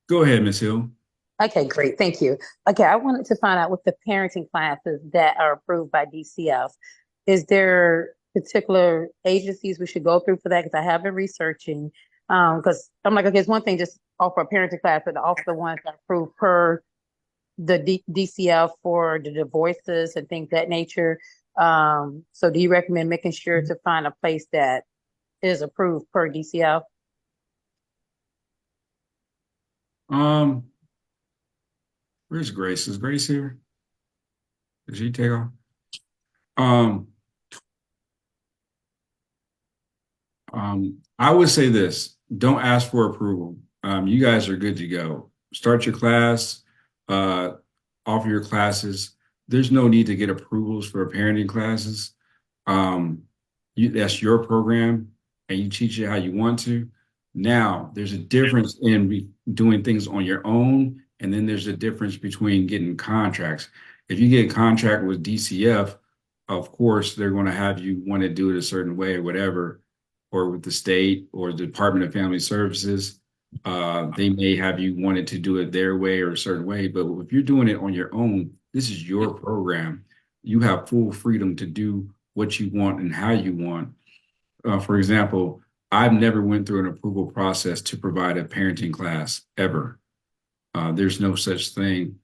Go ahead, Ms. Hill. Okay, great. Thank you. Okay, I wanted to find out with the parenting classes that are approved by DCF, is there particular agencies we should go through for that? Because I have been researching. Because I'm like, okay, it's one thing just offer a parenting class, but also the ones that are approved per the DCF for the divorces and things that nature. So do you recommend making sure to find a place that is approved per DCF? Where's Grace? Is Grace here? Did she take off? I would say this, don't ask for approval. You guys are good to go. Start your class, offer your classes. There's no need to get approvals for parenting classes. That's your program and you teach it how you want to. Now, there's a difference in doing things on your own, and then there's a difference between getting contracts. If you get a contract with DCF, of course, they're going to have you want to do it a certain way or whatever, or with the state or the Department of Family Services. They may have you wanted to do it their way or a certain way, but if you're doing it on your own, this is your program. You have full freedom to do what you want and how you want. For example, I've never went through an approval process to provide a parenting class ever. There's no such thing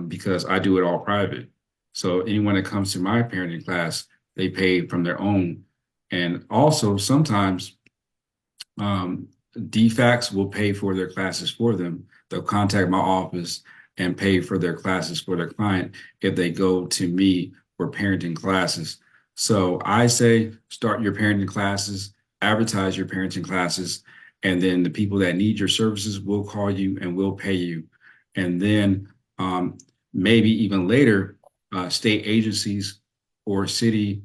because I do it all private. So anyone that comes to my parenting class, they pay from their own. And also sometimes DFACs will pay for their classes for them. They'll contact my office and pay for their classes for their client if they go to me for parenting classes. So I say start your parenting classes, advertise your parenting classes, and then the people that need your services will call you and will pay you. And then maybe even later, state agencies or city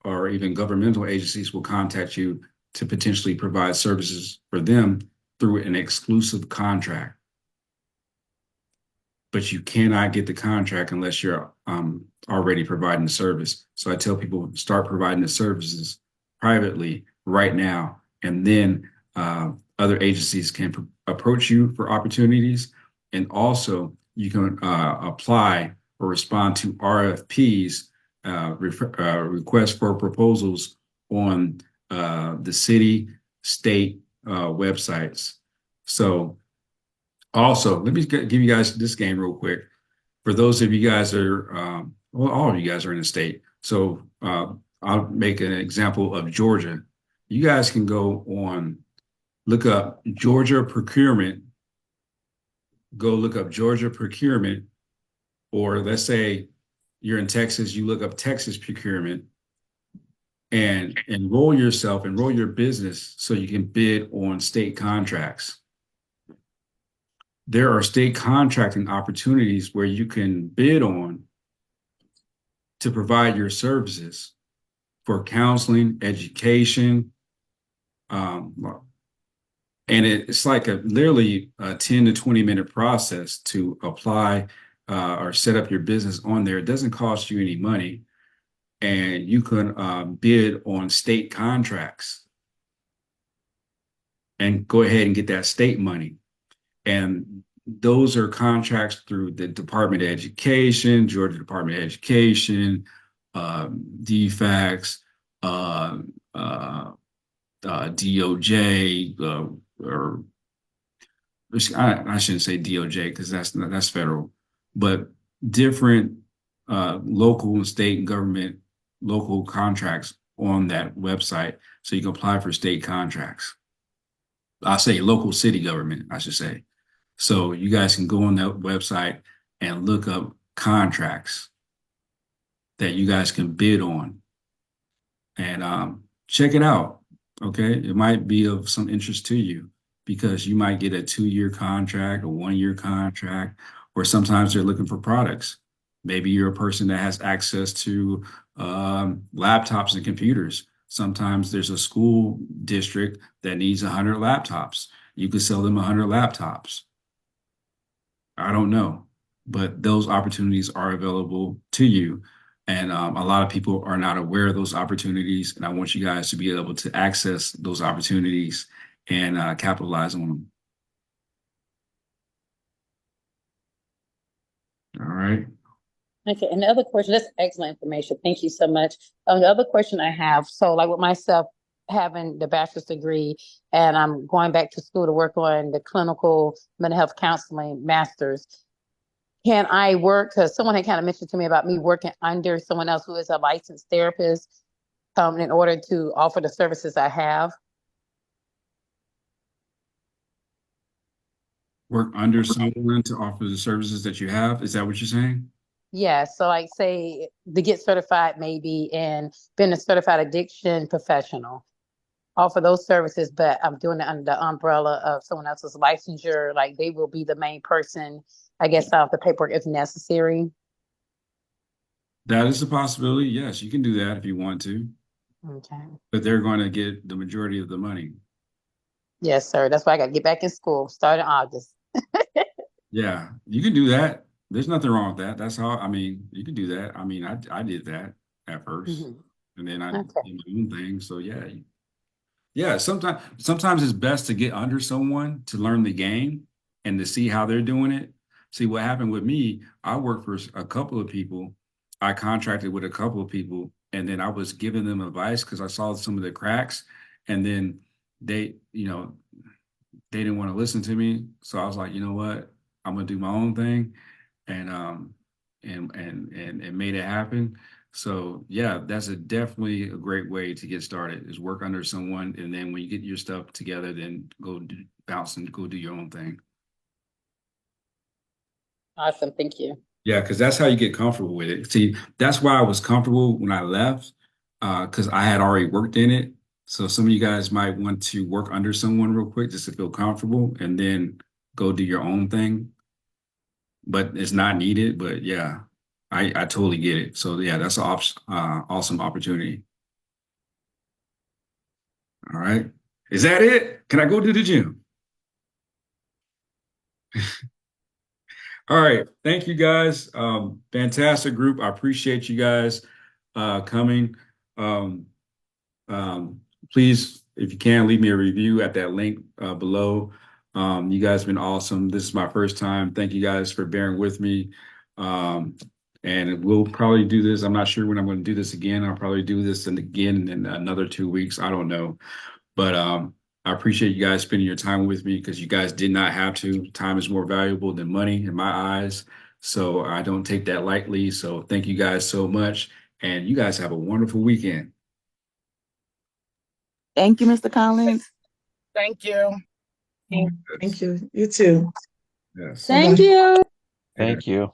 or even governmental agencies will contact you to potentially provide services for them through an exclusive contract. But you cannot get the contract unless you're already providing the service. So I tell people start providing the services privately right now, and then other agencies can approach you for opportunities. And also you can apply or respond to RFPs, requests for proposals on the city, state websites. So also, let me give you guys this game real quick. For those of you guys that are, well, all of you guys are in the state. So I'll make an example of Georgia. You guys can go on, look up Georgia procurement, go look up Georgia procurement, or let's say you're in Texas, you look up Texas procurement and enroll your business so you can bid on state contracts. There are state contracting opportunities where you can bid on to provide your services for counseling, education, and it's like literally a 10 to 20-minute process to apply or set up your business on there. It doesn't cost you any money, and you can bid on state contracts and go ahead and get that state money. And those are contracts through the Department of Education, Georgia Department of Education, DFACS, DOJ, or I shouldn't say DOJ because that's federal, but different local and state government local contracts on that website, so you can apply for state contracts. I'll say local city government, I should say. So you guys can go on that website and look up contracts that you guys can bid on and check it out. Okay, it might be of some interest to you because you might get a 2-year contract, a 1-year contract, or sometimes they're looking for products. Maybe you're a person that has access to laptops and computers. Sometimes there's a school district that needs 100 laptops. You could sell them 100 laptops. I don't know, but those opportunities are available to you. And a lot of people are not aware of those opportunities. And I want you guys to be able to access those opportunities and capitalize on them. All right. Okay, and the other question, that's excellent information. Thank you so much. The other question I have, so like with myself having the bachelor's degree and I'm going back to school to work on the clinical mental health counseling master's, can I work, because someone had kind of mentioned to me about me working under someone else who is a licensed therapist in order to offer the services I have? Work under someone to offer the services that you have? Is that what you're saying? Yeah, so like say to get certified maybe and being a certified addiction professional, offer those services, but I'm doing it under the umbrella of someone else's licensure. Like they will be the main person, I guess, out the paperwork if necessary. That is a possibility. Yes, you can do that if you want to, Okay. but they're going to get the majority of the money. Yes, sir. That's why I got to get back in school. Start in August. Yeah, you can do that. There's nothing wrong with that. That's how, I mean, you can do that. I mean, I did that at first, and then I did my own thing. So yeah, sometimes it's best to get under someone to learn the game and to see how they're doing it. See what happened with me, I worked for a couple of people. I contracted with a couple of people, and then I was giving them advice because I saw some of the cracks, and then they, they didn't want to listen to me. So I was like, you know what? I'm gonna do my own thing, and made it happen. So yeah, that's definitely a great way to get started, is work under someone, and then when you get your stuff together, then bounce and go do your own thing. Awesome, thank you. Yeah, because that's how you get comfortable with it. See, that's why I was comfortable when I left, because I had already worked in it. So some of you guys might want to work under someone real quick just to feel comfortable and then go do your own thing. But it's not needed. But yeah, I totally get it. So yeah, that's an awesome opportunity. All right. Is that it? Can I go to the gym? All right. Thank you guys. Fantastic group. I appreciate you guys coming. Please, if you can, leave me a review at that link below. You guys have been awesome. This is my first time. Thank you guys for bearing with me. And we'll probably do this. I'm not sure when I'm going to do this again. I'll probably do this again in another 2 weeks. I don't know. But I appreciate you guys spending your time with me, because you guys did not have to. Time is more valuable than money in my eyes. So I don't take that lightly. So thank you guys so much. And you guys have a wonderful weekend. Thank you, Mr. Collins. Thank you. Thank you. You too. Yes. Thank you. Thank you.